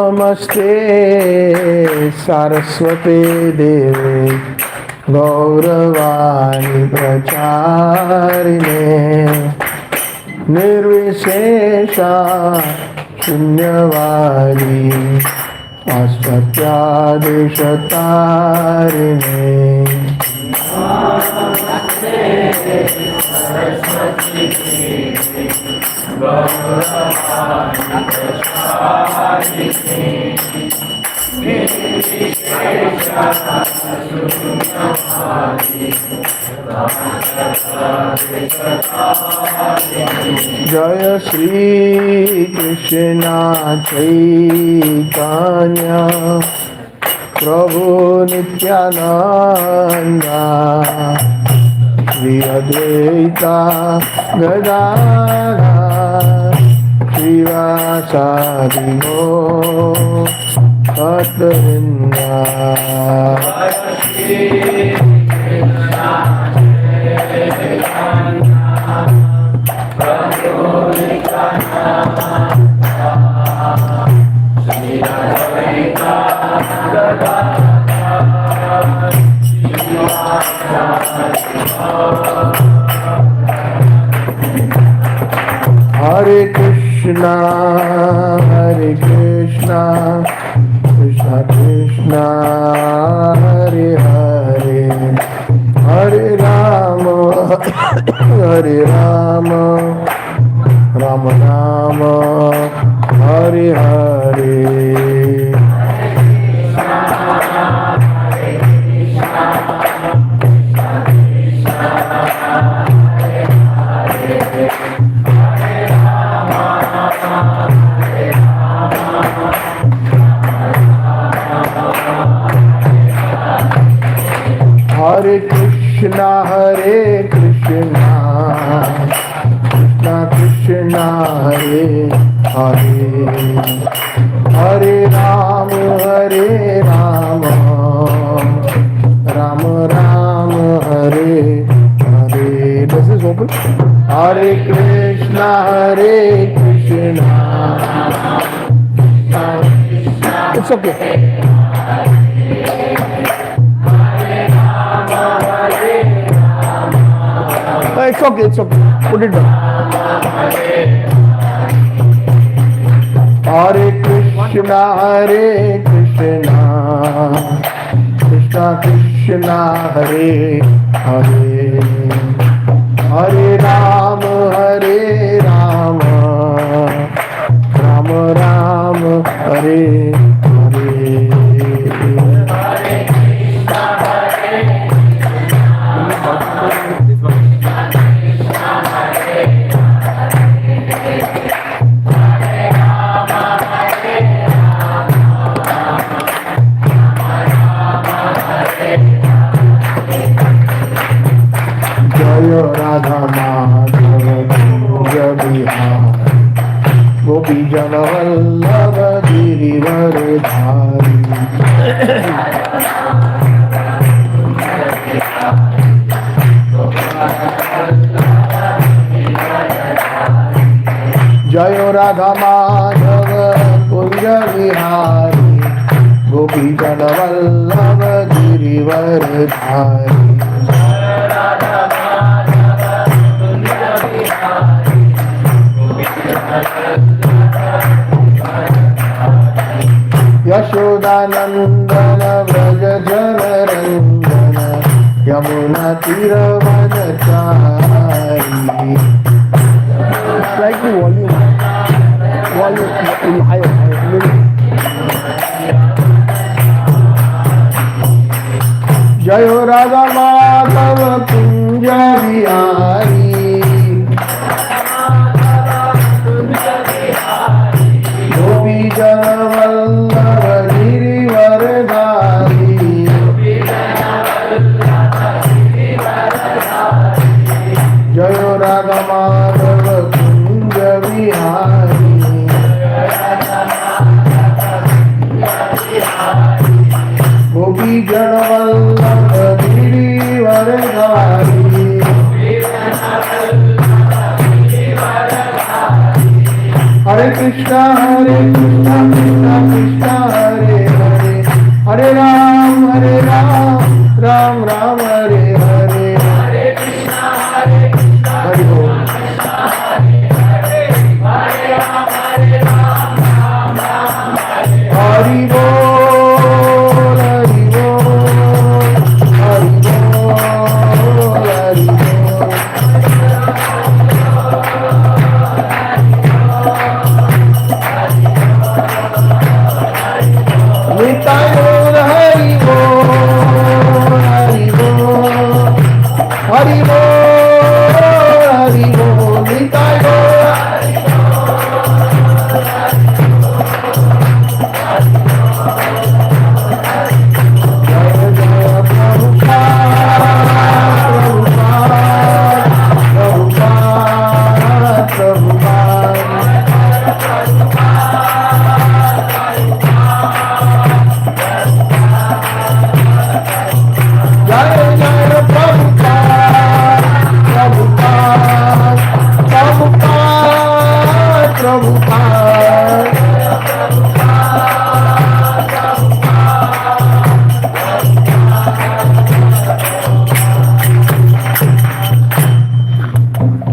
Namaste Saraswati Devi Gauravani Pracharine Nirvishesha Shunyavadi Asatyadeshatarine Namaste Saraswati Devi Gauravani Pracharine Nirvishesha Shunyavadi Jaya Shri Krishna Chaitanya Prabhu Nityananda Shri Advaita Gadadhara Srivasadi Bhattavrinda Hare Krishna, Krishna Krishna, Hare Hare, Hare Rama, Hare Rama, Rama Rama, Hare Hare. Hare Krishna, Krishna Krishna, Hare Hare, Hare Rama, Rama Rama, Hare Hare. This is open. Hare Krishna, Krishna. It's okay. It's okay, it's okay. Put it down. Hare Krishna, Krishna Krishna, Hare Hare, Hare Rama, Rama Rama, Hare Hare. Radha Madhava Kunja Vihar Gopi Jana Vallabha Girivaradhari Jayo Radha Madhava Kunja Vihari Gopi Jana Vallabha Girivaradhari Yashodanandana Vraja Janarandana Yamuna Tiravanachari. Slightly volume higher. Jayo Radha Madhava Kunja Vihari Gopi Jana Vallabha Girivaradhari Jayo Radha Madhava Kunja Vihari Gopi Jana Vallabha Krishna, Krishna Krishna, Hare Hare, Hare Ram, Ram Ram, Hare Hare, Hare Krishna, Hare Bol. Hari Bol, Hari Bol, Hari Bol, Hari Bol. Nitai Bol, Hari Bol, Hari Bol, Hari Bol, Hari Bol, Nitai Bol.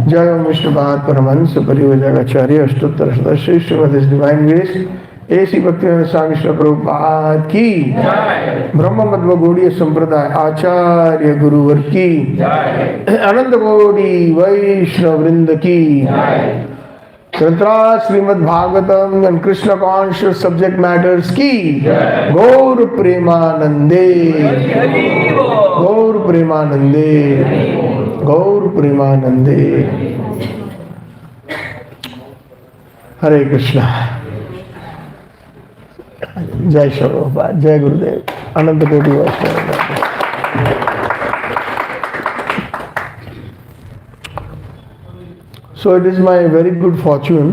जय विष्णु पाद Paramhans परिवजाचार्य अष्टोत्तर Shri Shrimad divine grace ऐसी भक्ति स्वामी श्री प्रभुपाद की ब्रह्म मध्व गौड़ीय संप्रदाय आचार्य गुरुवर की अनंत गौड़ी वैष्णव वृंद की ग्रंथरा Srimad Bhagavatam and Krishna conscious subject matters की गौर प्रेमानंदे, गौर प्रेमानंदे, गौर प्रेमानंदे। हरे कृष्णा। जय श्री प्रभुपाद, जय गुरुदेव, अनंत कोटि वैष्णव। So it is my very good fortune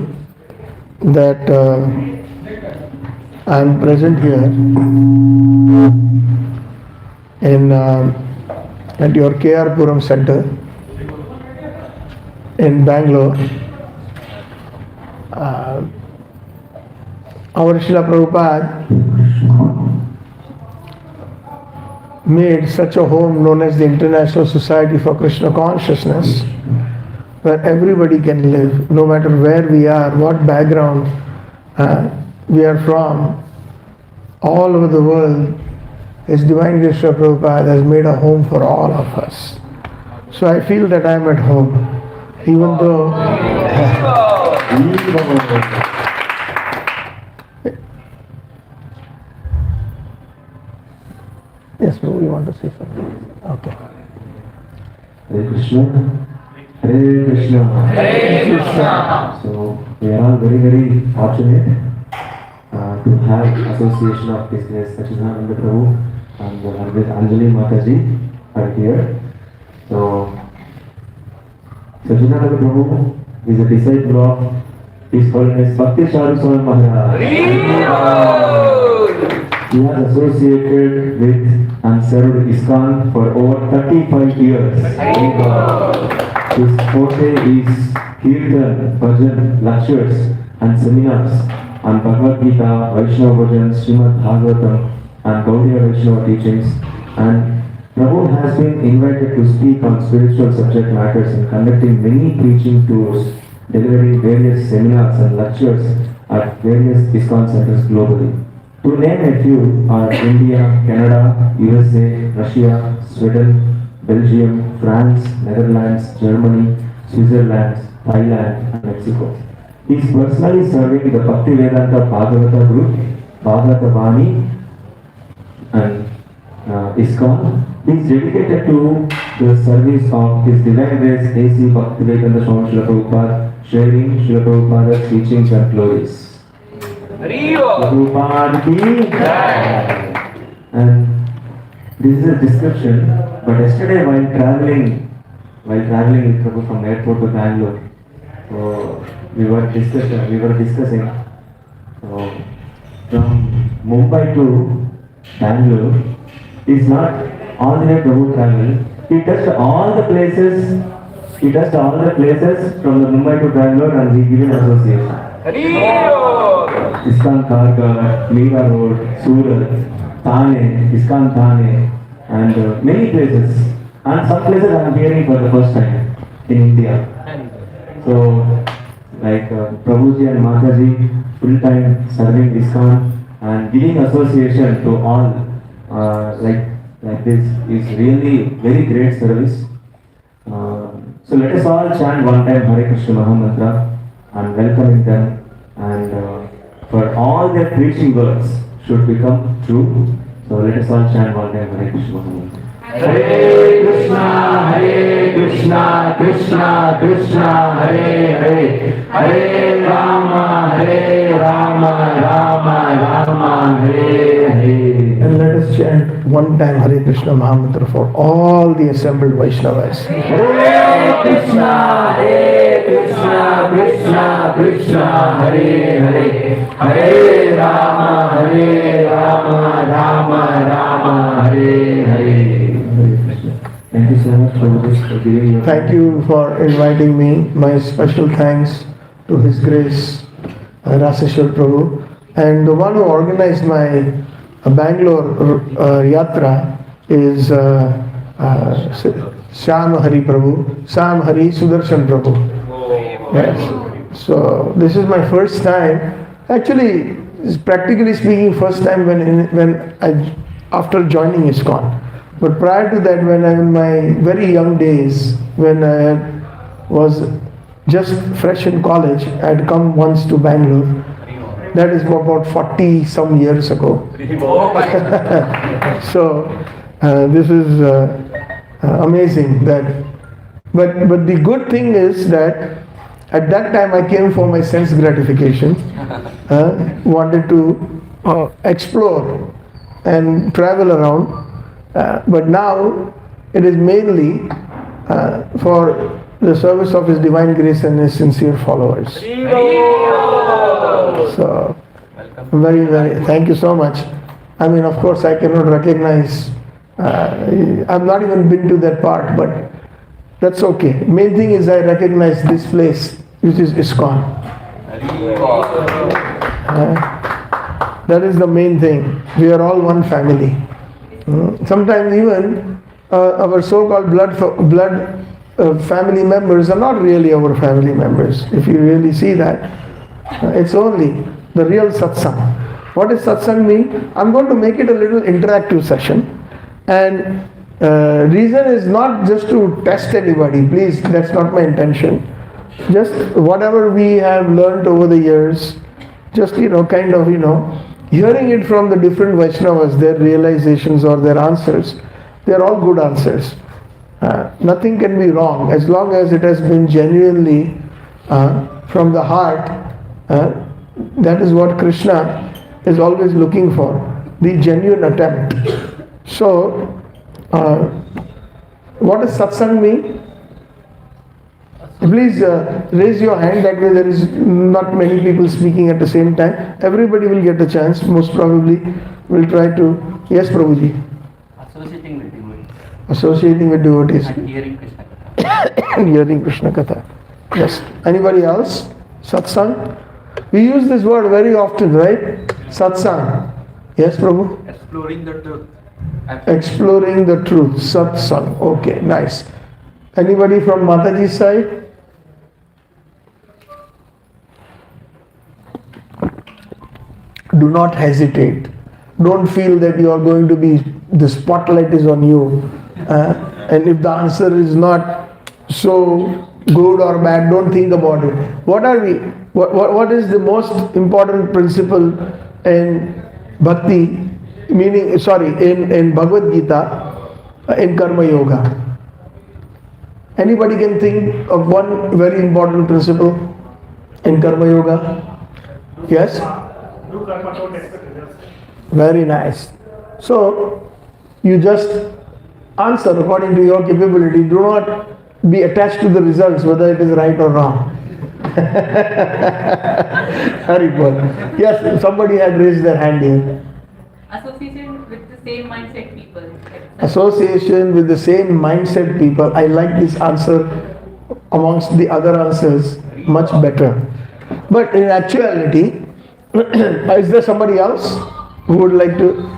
that I am present here in at your KR Puram Center in Bangalore. Our Srila Prabhupada made such a home known as the International Society for Krishna Consciousness, where everybody can live, no matter where we are, what background we are from, all over the world. His Divine Krishna Prabhupada has made a home for all of us. So I feel that I am at home, even though yes, Prabhu, you want to say something? Okay. Hare Krishna. Hare Krishna. Hare Krishna. So we are all very, very fortunate to have association of H.G.Sachitananda Prabhu and Anjali Mataji are here. So Sachitananda Prabhu is a disciple of His Holiness Bhakti Charu Swami Maharaj. He has associated with and served ISKCON for over 35 years. His forte is Kirtan, Bhajan, lectures and seminars on Bhagavad Gita, Vaishnava Bhajan, Srimad Bhagavatam and Gaudiya Vaishnava teachings, and Prabhu has been invited to speak on spiritual subject matters and conducting many preaching tours, delivering various seminars and lectures at various ISKCON centers globally. To name a few are India, Canada, USA, Russia, Sweden, Belgium, France, Netherlands, Germany, Switzerland, Thailand, and Mexico. He is personally serving the Bhaktivedanta Bhagavata group, Bhagavata Vani, and ISKCON. He is dedicated to the service of His Divine Grace A.C. Bhaktivedanta Swami Srila Prabhupada, sharing Srila Prabhupada's teachings and glories. Prabhupada ki jai. And this is a description, but yesterday while traveling with Prabhu from airport to Bangalore, so we were discussing from Mumbai to Bangalore is not all the way Prabhu travel. He touched all the places from the Mumbai to Bangalore and he given association. ISKCON Kharkar, Meera Road, Surat, Thane, ISKCON Thane, and many places. And some places I am hearing for the first time in India. So, like Prabhuji and Mataji, full time serving ISKCON and giving association to all like this is really very great service. So let us all chant one time Hare Krishna Mahamantra and welcoming them, and for all their preaching words should become true. So let us all chant one time Hare Krishna Mahamantra. Hare Krishna, Krishna Krishna, Hare Hare, Hare Rama, Rama Rama, Hare Hare. And let us chant one time Hare Krishna Mahamantra for all the assembled Vaishnavas. Hare Krishna, Krishna Krishna, Hare Hare, Hare Rama, Rama Rama, Hare Hare. Thank you so much for giving your Thank you for inviting me. My special thanks to His Grace Raseshwar Prabhu, and the one who organized my Bangalore Yatra is Sham Hari Prabhu, Sam Hari Sudarshan Prabhu. Yes. So this is my first time. Actually, it's practically speaking, first time when I after joining ISKCON. But prior to that, when I'm in my very young days, when I was just fresh in college, I had come once to Bangalore. That is about 40 some years ago. So this is amazing. But the good thing is that at that time I came for my sense gratification, wanted to explore and travel around. But now it is mainly for the service of His Divine Grace and His sincere followers. So, very, thank you so much. I mean, of course, I cannot recognize, I've not even been to that part, but that's okay. Main thing is I recognize this place, which is ISKCON. That is the main thing. We are all one family. Sometimes even our so-called blood family members are not really our family members. If you really see that, it's only the real satsang. What does satsang mean? I'm going to make it a little interactive session, and reason is not just to test anybody. Please, that's not my intention. Just whatever we have learned over the years, just hearing it from the different Vaishnavas, their realizations or their answers, they are all good answers. Nothing can be wrong as long as it has been genuinely from the heart. That is what Krishna is always looking for, the genuine attempt. So, what does satsang mean? Please raise your hand, that way there is not many people speaking at the same time. Everybody will get a chance, most probably. We'll try to. Yes, Prabhuji. Associating with devotees. Associating with devotees. And hearing Krishna Katha. And hearing Krishna Katha. Yes. Anybody else? Satsang? We use this word very often, right? Satsang. Yes, Prabhu? Exploring the truth. Exploring the truth. Satsang. Okay, nice. Anybody from Mataji's side? Do not hesitate. Don't feel that you are going to be, the spotlight is on you. And if the answer is not so good or bad, don't think about it. What is the most important principle in bhakti, in Bhagavad Gita, in Karma Yoga? Anybody can think of one very important principle in Karma Yoga? Yes? Do karma, don't expect results. Very nice. So, you just answer according to your capability. Do not be attached to the results, whether it is right or wrong. Very good. Yes, somebody had raised their hand here. Association with the same mindset people. Association with the same mindset people. I like this answer amongst the other answers much better. But in actuality, is there somebody else who would like to?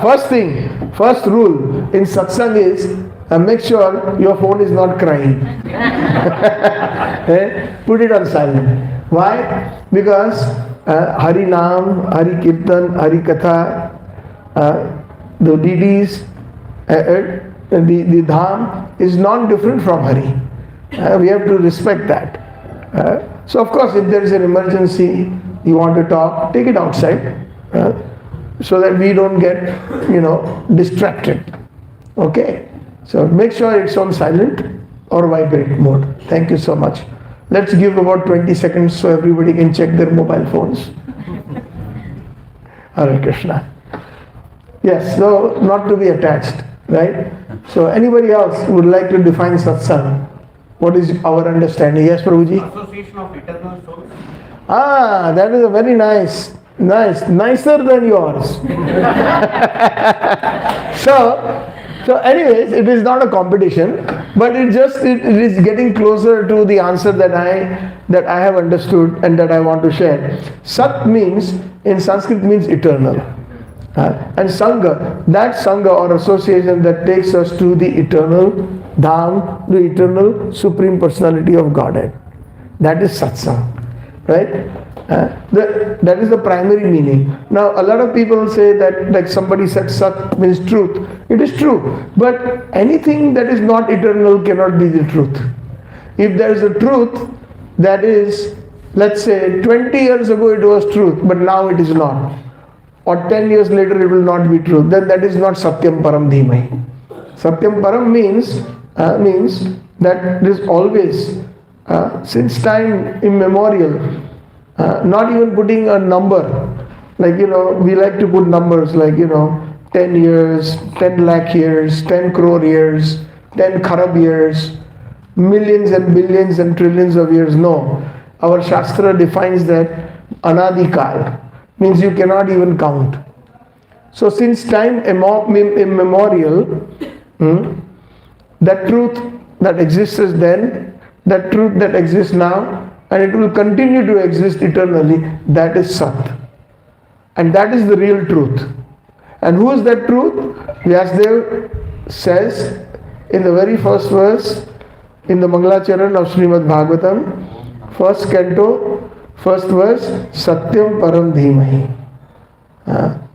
First rule in satsang is make sure your phone is not crying. Put it on silent. Why? Because Hari Naam, Hari Kirtan, Hari Katha, the deities, the Dham is non-different from Hari. We have to respect that. So of course, if there is an emergency, you want to talk, take it outside, so that we don't get, distracted. Okay? So make sure it's on silent or vibrate mode. Thank you so much. Let's give about 20 seconds so everybody can check their mobile phones. Hare Krishna. Yes, so not to be attached, right? So anybody else would like to define satsang? What is our understanding? Yes, Prabhuji? Association of eternal souls. That is a very nicer than yours. So anyways, it is not a competition, but it is getting closer to the answer that I have understood and that I want to share. Sat means, in Sanskrit, means eternal. And Sangha, that Sangha or association that takes us to the eternal Dham, the eternal Supreme Personality of Godhead. That is Satsang. Right? That is the primary meaning. Now, a lot of people say that, like somebody said, Sat means truth. It is true. But anything that is not eternal cannot be the truth. If there is a truth that is, let's say, 20 years ago it was truth, but now it is not, or 10 years later it will not be true, then that is not Satyam Param Dhimai. Satyam Param means that it is always, since time immemorial, not even putting a number, like, we like to put numbers like, 10 years, 10 lakh years, 10 crore years, 10 kharab years, millions and billions and trillions of years. No. Our Shastra defines that Anadikal, means you cannot even count. So since time immemorial, that truth that existed then, that truth that exists now, and it will continue to exist eternally, that is Sat. And that is the real truth. And who is that truth? Vyasdev says in the very first verse in the Mangalacharan of Srimad Bhagavatam, first canto, first verse, Satyam Param Dhimahi.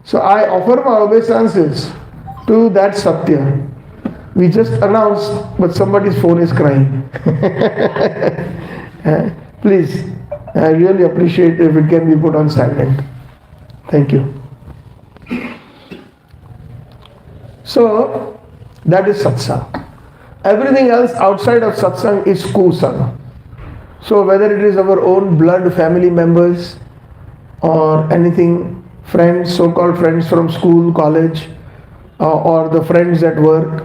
So I offer my obeisances to that Satya. We just announced, but somebody's phone is crying. Please, I really appreciate if it can be put on silent. Thank you. So, that is satsang. Everything else outside of satsang is kusang. So whether it is our own blood family members or anything, friends, so-called friends from school, college, or the friends at work,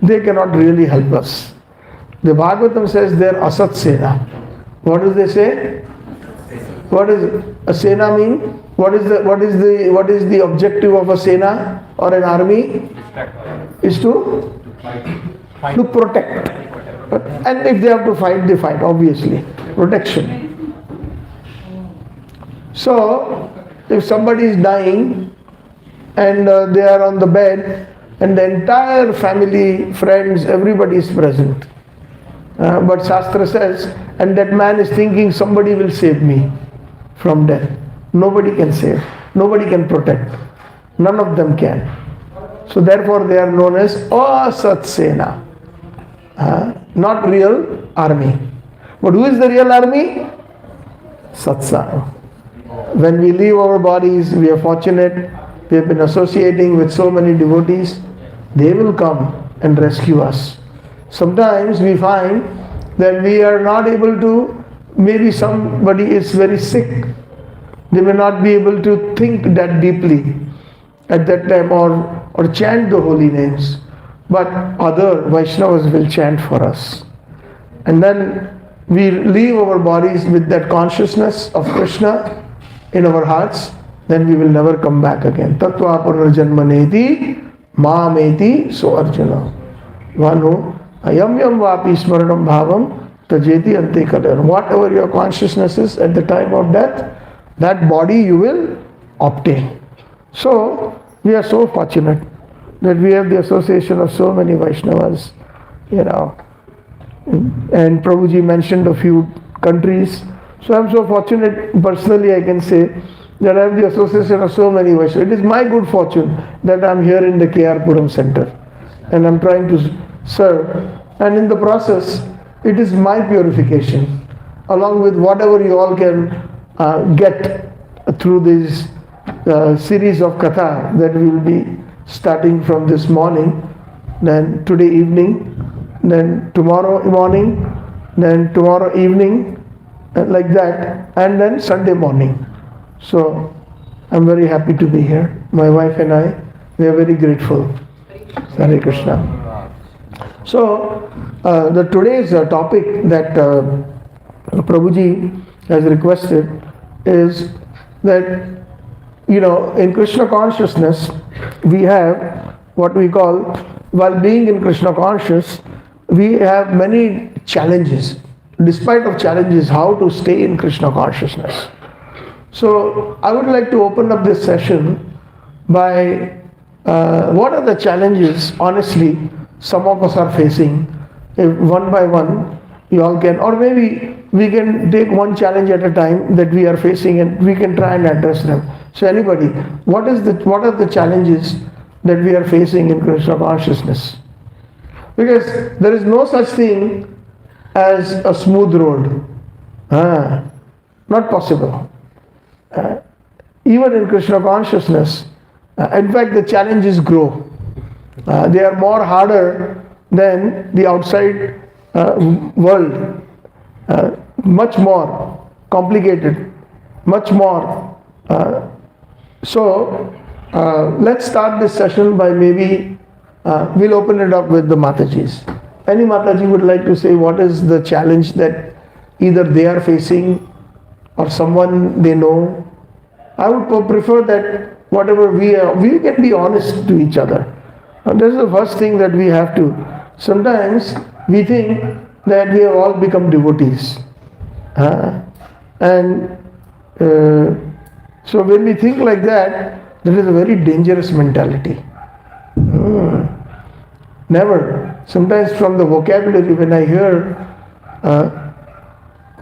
they cannot really help us. The Bhagavatam says they are asat sena. What do they say? What does a sena mean? What is the objective of a sena or an army? Is to protect. And if they have to fight, they fight, obviously. Protection. So, if somebody is dying and they are on the bed and the entire family, friends, everybody is present. But Shastra says, and that man is thinking somebody will save me from death. Nobody can save. Nobody can protect. None of them can. So therefore they are known as Asat Sena. Not real army. But who is the real army? Satsang. When we leave our bodies, we are fortunate. We have been associating with so many devotees. They will come and rescue us. Sometimes we find that we are not able to, maybe somebody is very sick. They may not be able to think that deeply at that time or chant the holy names. But other Vaishnavas will chant for us. And then we leave our bodies with that consciousness of Krishna in our hearts, then we will never come back again. Tattva punarjanmaneti mameti so Arjuna. One who ayam yam vapi smaranam bhavam Tajeti ante kalir. Whatever your consciousness is at the time of death, that body you will obtain. So, we are so fortunate that we have the association of so many Vaishnavas, you know. And Prabhuji mentioned a few countries. So I'm so fortunate, personally I can say, that I have the association of so many Vaishnavas. It is my good fortune that I'm here in the KR Puram center. And I'm trying to serve. And in the process, it is my purification, along with whatever you all can get through this series of katha that we will be starting from this morning, then today evening, then tomorrow morning, then tomorrow evening, like that, and then Sunday morning. So I'm very happy to be here. My wife and I, we are very grateful. Hare Krishna. So the today's topic that Prabhuji has requested is that, you know, in Krishna consciousness we have what we call, while being in Krishna conscious, we have many challenges. Despite of challenges, how to stay in Krishna consciousness. So I would like to open up this session by what are the challenges, honestly, some of us are facing. If one by one you all can, or maybe we can take one challenge at a time that we are facing and we can try and address them. So anybody, what are the challenges that we are facing in Krishna consciousness? Because there is no such thing as a smooth road. Not possible. Even in Krishna consciousness, in fact the challenges grow. They are more harder than the outside world. Much more complicated, much more. So let's start this session by maybe we'll open it up with the Matajis. Any Mataji would like to say what is the challenge that either they are facing or someone they know? I would prefer that whatever we are, we can be honest to each other. And this is the first thing that we have to. Sometimes we think that we have all become devotees. So when we think like that, that is a very dangerous mentality. Never. Sometimes from the vocabulary, when I hear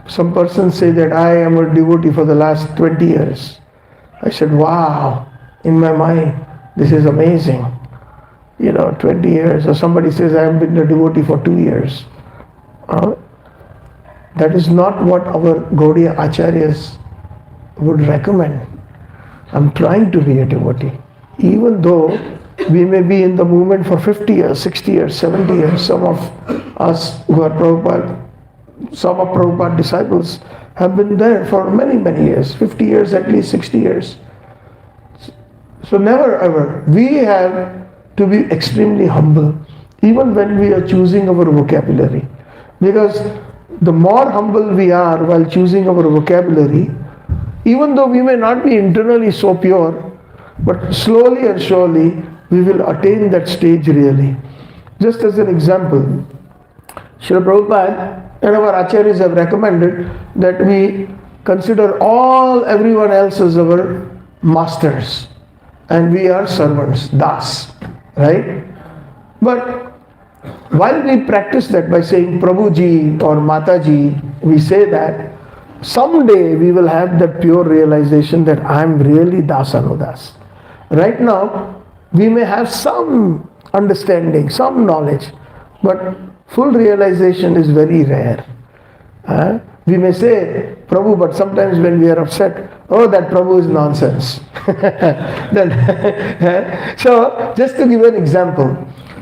some person say that I am a devotee for the last 20 years, I said, wow, in my mind, this is amazing. 20 years. Or somebody says I have been a devotee for 2 years. That is not what our Gaudiya Acharyas would recommend. I'm trying to be a devotee. Even though we may be in the movement for 50 years, 60 years, 70 years, some of us who are Prabhupada, some of Prabhupada disciples have been there for many, many years, 50 years at least, 60 years. So never ever, we have to be extremely humble, even when we are choosing our vocabulary. Because the more humble we are while choosing our vocabulary, even though we may not be internally so pure, but slowly and surely we will attain that stage really. Just as an example, Srila Prabhupada and our Acharyas have recommended that we consider everyone else as our masters and we are servants, das, right? But while we practice that by saying Prabhuji or Mataji, we say that someday we will have that pure realization that I am really Das Anudas. Right now, we may have some understanding, some knowledge, but full realization is very rare. We may say Prabhu, but sometimes when we are upset, oh, that Prabhu is nonsense. So, just to give an example.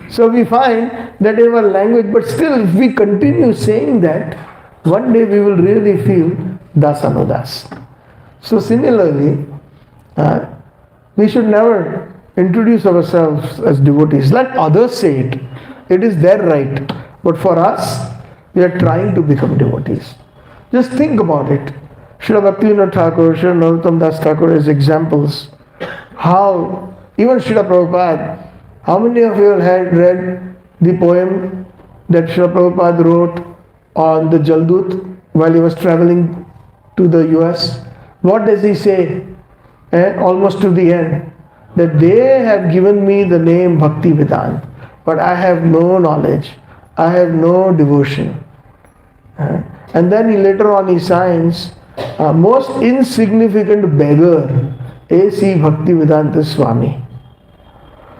So we find that in our language, but still if we continue saying that, one day we will really feel Dasanodas. So similarly, we should never introduce ourselves as devotees. Let others say it. It is their right. But for us, we are trying to become devotees. Just think about it. Srila Bhaktivinoda Thakur, Srila Narottam Das Thakur as examples. How, even Srila Prabhupada, how many of you have read the poem that Srila Prabhupada wrote on the Jaldut while he was traveling to the US. What does he say? Almost to the end, that they have given me the name Bhakti Vedanta, but I have no knowledge, I have no devotion. And then later on he signs, most insignificant beggar, A.C. Bhakti Vedanta Swami.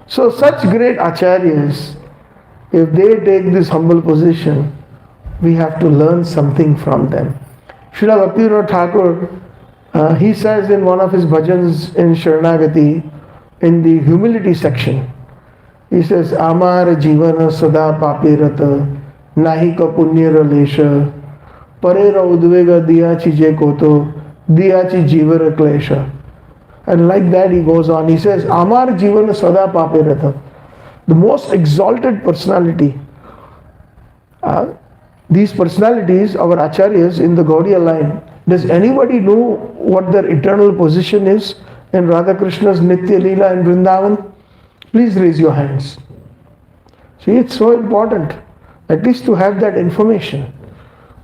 So such great acharyas, if they take this humble position, we have to learn something from them. Srila Bhaktivinoda Thakur, he says in one of his bhajans in Sharanagati, in the humility section, he says, Amar jivana sada papirata, nahi ka punyara lesha, parera udvega diyachi je koto, diyachi jivara klesha. And like that he goes on. He says, Amar jivana sada papirata. The most exalted personality. These personalities, our acharyas in the Gaudiya line, does anybody know what their eternal position is in Radha Krishna's Nitya Leela and Vrindavan? Please raise your hands. See, it's so important, at least to have that information.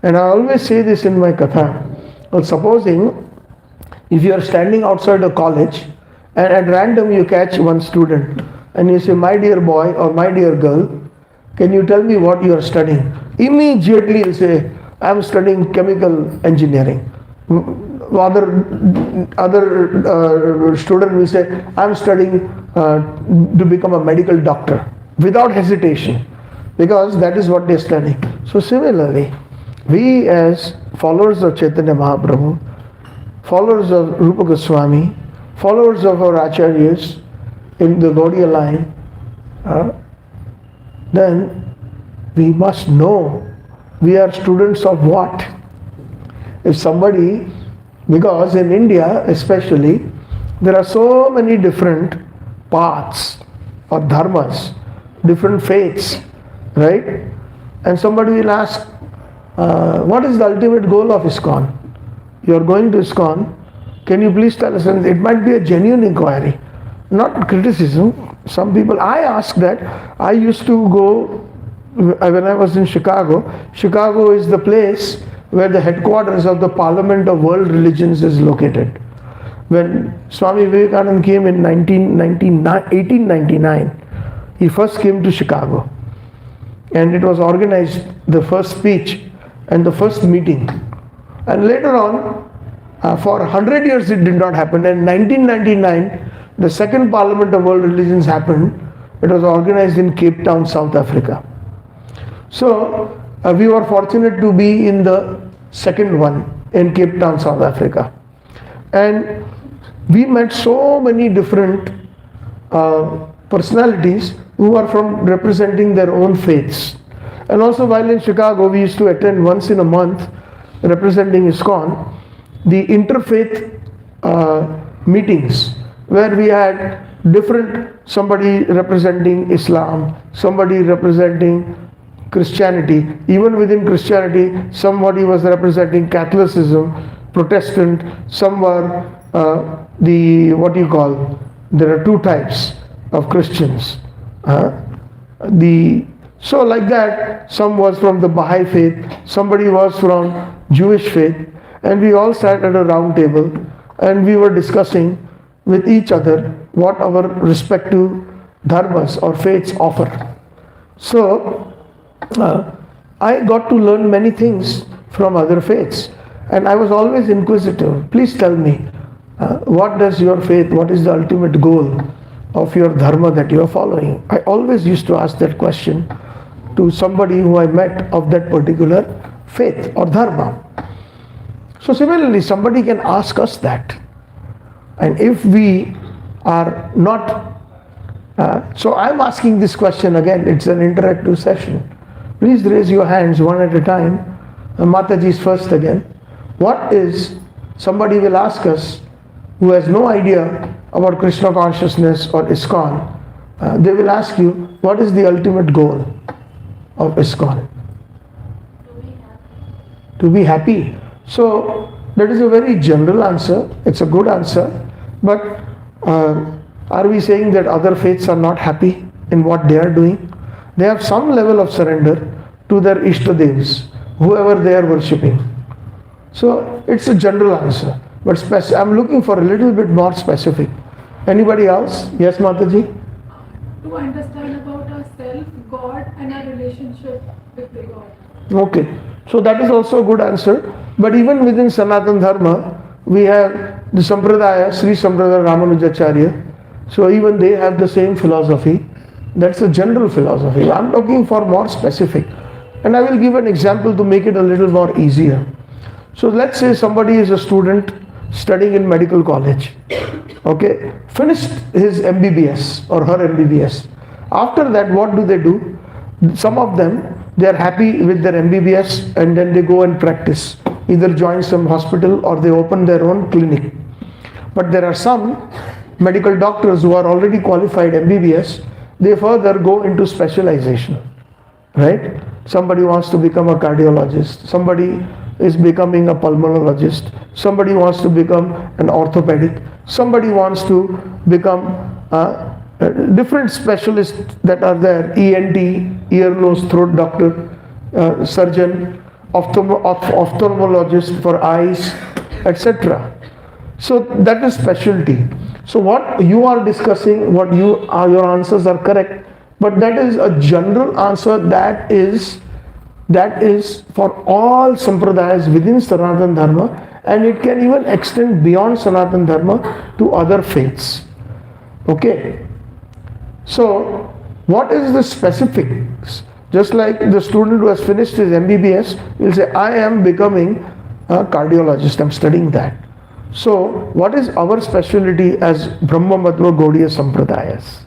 And I always say this in my katha. Well, supposing if you are standing outside a college and at random you catch one student and you say, my dear boy or my dear girl, can you tell me what you are studying? Immediately you say, I am studying chemical engineering. Other student will say, I am studying to become a medical doctor, without hesitation, because that is what they are studying. So similarly, we as followers of Chaitanya Mahaprabhu, followers of Rupa Goswami, followers of our acharyas in the Gaudiya line, then we must know we are students of what? If somebody, because in India especially, there are so many different paths or dharmas, different faiths, right? And somebody will ask, what is the ultimate goal of ISKCON? You are going to ISKCON, can you please tell us? And it might be a genuine inquiry, not criticism. Some people, I ask that. I used to go, when I was in Chicago, Chicago is the place where the headquarters of the Parliament of World Religions is located. When Swami Vivekananda came in 1899, he first came to Chicago. And it was organized, the first speech and the first meeting. And later on, for 100 years it did not happen. And in 1999, the second Parliament of World Religions happened. It was organized in Cape Town, South Africa. So we were fortunate to be in the second one in Cape Town, South Africa. And we met so many different personalities who are from representing their own faiths. And also while in Chicago, we used to attend once in a month, representing ISKCON, the interfaith meetings, where we had different, somebody representing Islam, somebody representing Christianity. Even within Christianity, somebody was representing Catholicism, Protestant, some were there are two types of Christians. So like that, some was from the Baha'i faith, somebody was from Jewish faith, and we all sat at a round table and we were discussing with each other what our respective dharmas or faiths offer. So I got to learn many things from other faiths, and I was always inquisitive. Please tell me, what does your faith, what is the ultimate goal of your dharma that you are following? I always used to ask that question to somebody who I met of that particular faith or dharma. So similarly, somebody can ask us that. And if we are not, so I'm asking this question again, it's an interactive session. Please raise your hands one at a time. Mataji's first again. What is, somebody will ask us who has no idea about Krishna Consciousness or ISKCON, they will ask you, what is the ultimate goal of ISKCON? To be happy. So that is a very general answer. It's a good answer. But are we saying that other faiths are not happy in what they are doing? They have some level of surrender to their Ishtadevs, whoever they are worshipping. So it's a general answer, but I'm looking for a little bit more specific. Anybody else? Yes, Mataji? To understand about ourselves, God, and our relationship with the God. Okay, so that is also a good answer. But even within Sanatana Dharma, we have the Sampradaya, Sri Sampradaya Ramanujacharya. So even they have the same philosophy. That's a general philosophy. I'm looking for more specific. And I will give an example to make it a little more easier. So let's say somebody is a student studying in medical college. Okay, finished his MBBS or her MBBS. After that, what do? Some of them, they are happy with their MBBS and then they go and practice. Either join some hospital or they open their own clinic. But there are some medical doctors who are already qualified MBBS, they further go into specialization. Right? Somebody wants to become a cardiologist, somebody is becoming a pulmonologist, somebody wants to become an orthopedic, somebody wants to become different specialists that are there, ENT, ear, nose, throat doctor, surgeon, ophthalmologist for eyes, etc. So that is specialty. So what you are discussing, what your answers are correct, but that is a general answer that is for all sampradayas within Sanatana Dharma, and it can even extend beyond Sanatana Dharma to other faiths. Okay. So what is the specifics? Just like the student who has finished his MBBS will say, I am becoming a cardiologist, I'm studying that. So what is our specialty as Brahma Madhva Gaudiya Sampradayas?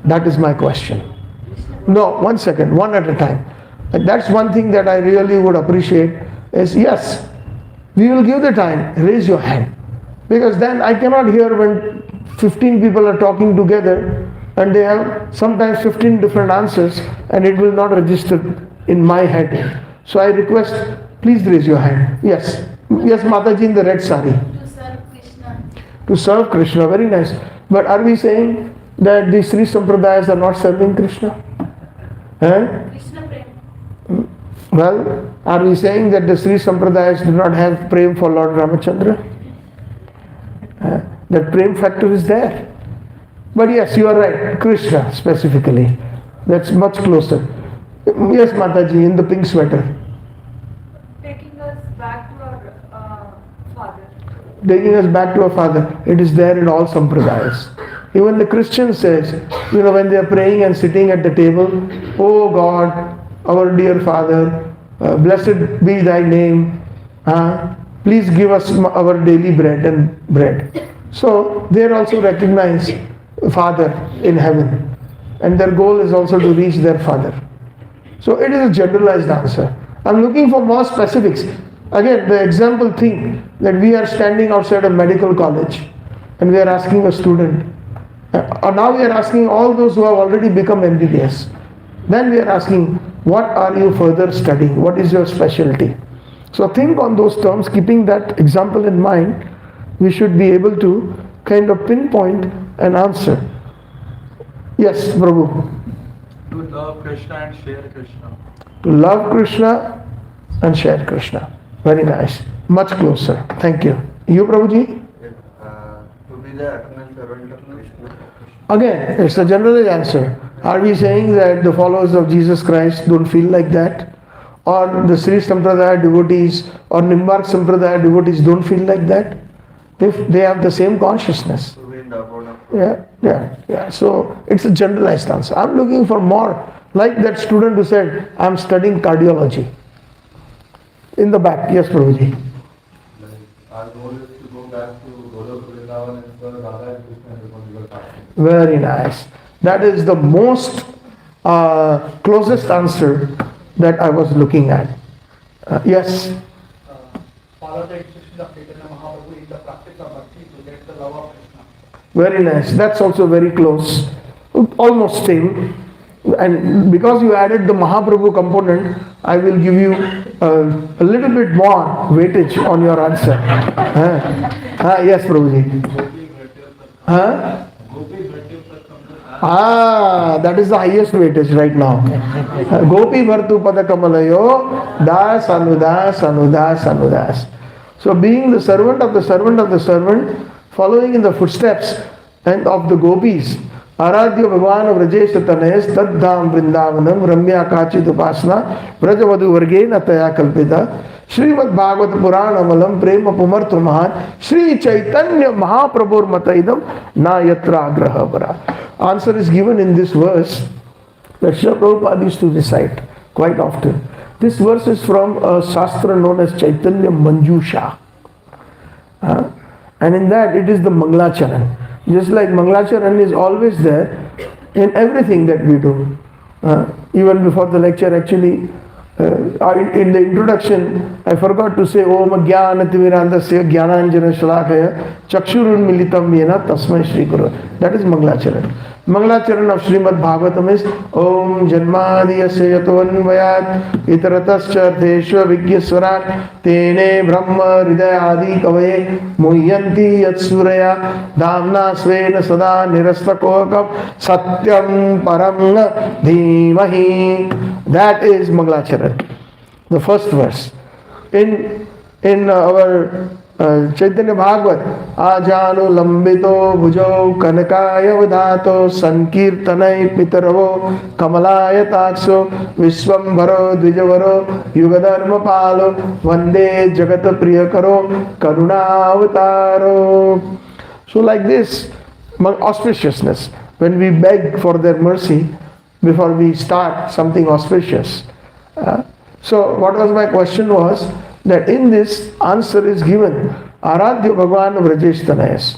That is my question. No, 1 second, one at a time. That's one thing that I really would appreciate is, yes, we will give the time, raise your hand. Because then I cannot hear when 15 people are talking together and they have sometimes 15 different answers and it will not register in my head. So I request, please raise your hand. Yes, yes, Mataji in the red sari. To serve Krishna. To serve Krishna, very nice. But are we saying that the Sri Sampradayas are not serving Krishna? Krishna Prem. Well, are we saying that the Sri Sampradayas do not have prem for Lord Ramachandra? That prem factor is there. But yes, you are right, Krishna specifically. That's much closer. Yes, Mataji, in the pink sweater. Taking us back to our Father. Taking us back to our Father. It is there in all Sampradayas. Even the Christian says, when they are praying and sitting at the table, oh God, our dear Father, blessed be thy name. Please give us our daily bread. So they also recognize Father in heaven. And their goal is also to reach their Father. So it is a generalized answer. I'm looking for more specifics. Again, the example thing that we are standing outside a medical college and we are asking a student, or now we are asking all those who have already become MBBS. Then we are asking, what are you further studying? What is your specialty? So think on those terms, keeping that example in mind, we should be able to kind of pinpoint an answer. Yes, Prabhu. To love Krishna and share Krishna. To love Krishna and share Krishna. Very nice. Much closer. Thank you. You, Prabhuji? To be the eternal servant of Krishna. Again, it's a general answer. Are we saying that the followers of Jesus Christ don't feel like that? Or the Sri Sampradaya devotees or Nimbark Sampradaya devotees don't feel like that? If they have the same consciousness. Yeah. So it's a generalized answer. I'm looking for more. Like that student who said, I'm studying cardiology. In the back. Yes, Prabhuji. Our goal is to go back to Golok Vrindavan and serve Radha and Krishna and become your partner. Very nice. That is the most closest answer that I was looking at. Yes. Follow the instruction of Chaitanya Mahaprabhu in the practice of bhakti to get the love of Krishna. Very nice. That's also very close. Almost same. And because you added the Mahaprabhu component, I will give you a little bit more weightage on your answer. Yes, Prabhuji. That is the highest weightage right now. Gopi Bhartu Pada Kamalayo, Das Anudas Anudas Anudas. So being the servant of the servant of the servant, following in the footsteps and of the gopis, Aradhya Bhagavan Vrajesh Tanes Taddham Vrindavanam Ramya Kachit Upasna Vrajavadu Vargena Taya Kalpita Srimad Bhagavat Purana Malam Prema Pumartha Mahan Sri Chaitanya Mahaprabhur Mataidam Na Yatra Agraha Bara. Answer is given in this verse that Srila Prabhupada used to recite quite often. This verse is from a shastra known as Chaitanya Manjusha. And in that it is the Manglacharan. Just like Manglacharan is always there in everything that we do. Even before the lecture, actually, in the introduction, I forgot to say Om Jnana Timirandasya Jnananjana Shalakaya Chakshurun Militam Yena Tasmai Shri Guru. That is Manglacharan. Manglacharan of Srimad Bhagavatam is Om Janmadiyasya Yatoanvayat Itaratascha Teshva Vigyaswarat Tene Brahma Hridayadi Kavaye Muhyanti Yatsuraya Damna Svena Sada Nirastakokam Satyam Param Dhimahi. That is Manglacharan, the first verse. In our Chaitanya Bhagavat, Ajanu Lambito Bhujo Kanakaya Vadato Sankirtanai Pitaravo Kamalaya Takso Viswambharo Dvijavaro Yugadharma Palo Vande Jagata Priyakaro Karunavataro. So like this, auspiciousness, when we beg for their mercy before we start something auspicious. So what was my question was, that in this answer is given Aradhya Bhagavan Vrajesh Tanayas.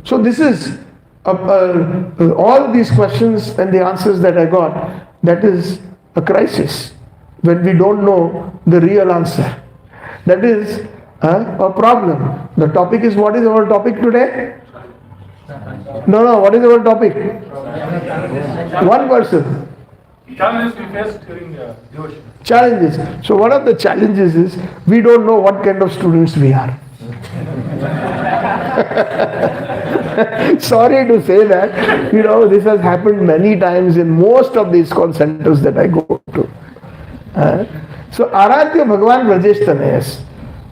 So this is all these questions and the answers that I got, that is a crisis when we don't know the real answer. That is a problem. The topic is, what is our topic today? No, what is our topic? One person. Challenges we face during devotion. Challenges. So one of the challenges is we don't know what kind of students we are. Sorry to say that, this has happened many times in most of these ISKCON centers that I go to. So Aradhya Bhagavan Vrajesh Tanayas.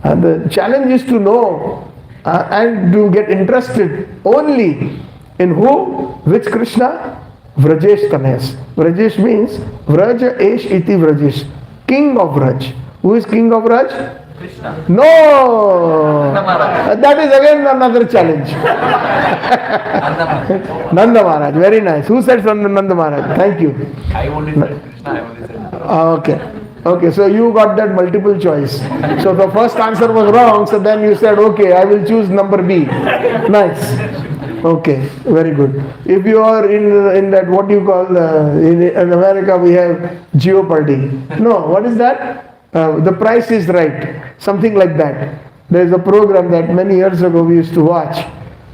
The challenge is to know and to get interested only in who? Which Krishna? Vrajesh Tanayas. Vrajesh means Vraja Esh Iti Vrajesh. King of Vraj. Who is King of Vraj? Krishna. No! That is again another challenge. Nanda Maharaj. Very nice. Who said Nanda Maharaj? Thank you. I only said Krishna, I only said. Okay, so you got that multiple choice. So the first answer was wrong, so then you said, okay, I will choose number B. Nice. Okay, very good. If you are in that, what you call, in America we have Jeopardy. No, what is that? The Price is Right. Something like that. There is a program that many years ago we used to watch.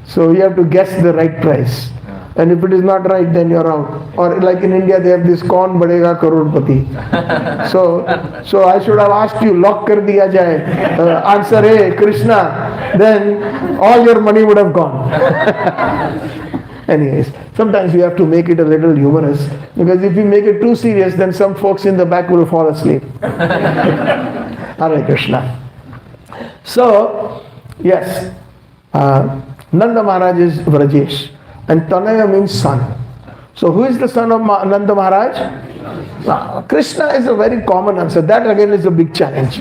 So you have to guess the right price. And if it is not right, then you're out. Or like in India, they have this Kaun Badega Karorpati. So I should have asked you, lock kar diya jaye. Answer A, Krishna. Then all your money would have gone. Anyways, sometimes we have to make it a little humorous. Because if you make it too serious, then some folks in the back will fall asleep. Hare Krishna. So, yes, Nanda Maharaj is Vrajesh. And Tanaya means son. So who is the son of Nanda Maharaj? Krishna is a very common answer. That again is a big challenge.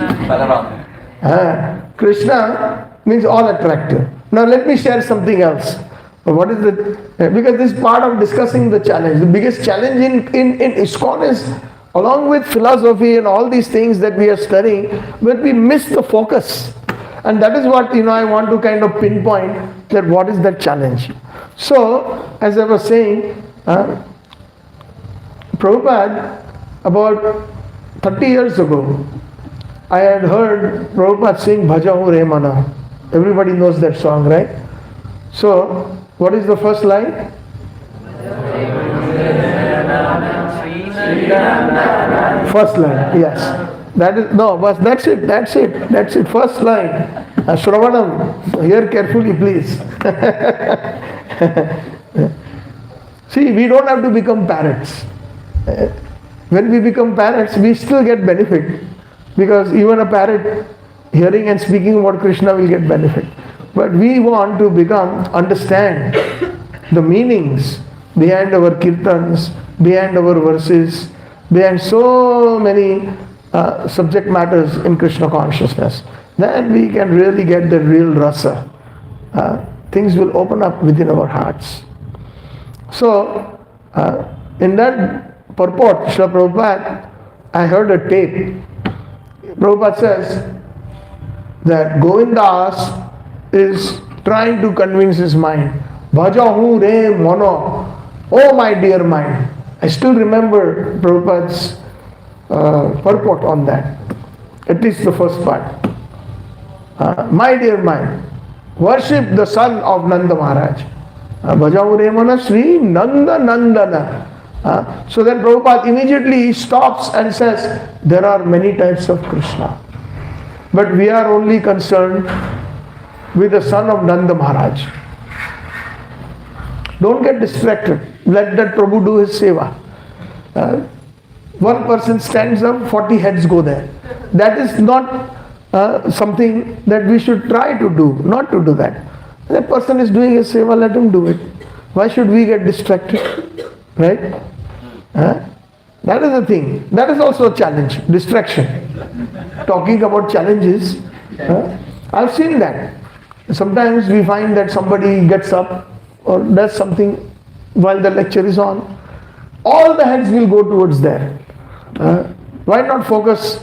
Krishna means all attractive. Now let me share something else. What is it? Because this is part of discussing the challenge. The biggest challenge in ISKCON is, along with philosophy and all these things that we are studying, but we miss the focus. And that is what I want to kind of pinpoint, that what is that challenge. So, as I was saying, Prabhupada, about 30 years ago, I had heard Prabhupada sing Bhajahu Re Mana. Everybody knows that song, right? So, what is the first line? First line, yes. That's it. First line. Shravanam, hear carefully, please. See, we don't have to become parrots. When we become parrots, we still get benefit, because even a parrot hearing and speaking about Krishna will get benefit. But we want to understand the meanings behind our kirtans, behind our verses, behind so many subject matters in Krishna consciousness. Then we can really get the real rasa. Things will open up within our hearts. So, in that purport, Srila Prabhupada, I heard a tape. Prabhupada says that Govindas is trying to convince his mind. Bhajahu re mono. Oh my dear mind. I still remember Prabhupada's purport on that. At least the first part. My dear mind, worship the son of Nanda Maharaj. Bhajahu re mono Sri Nanda Nandana. So then Prabhupada immediately stops and says, there are many types of Krishna. But we are only concerned with the son of Nanda Maharaj. Don't get distracted. Let that Prabhu do his seva. One person stands up, 40 heads go there. That is not something that we should try to do, not to do that. That person is doing his seva, let him do it. Why should we get distracted? Right? That is the thing. That is also a challenge, distraction. Talking about challenges, I've seen that. Sometimes we find that somebody gets up or does something while the lecture is on. All the heads will go towards there. Why not focus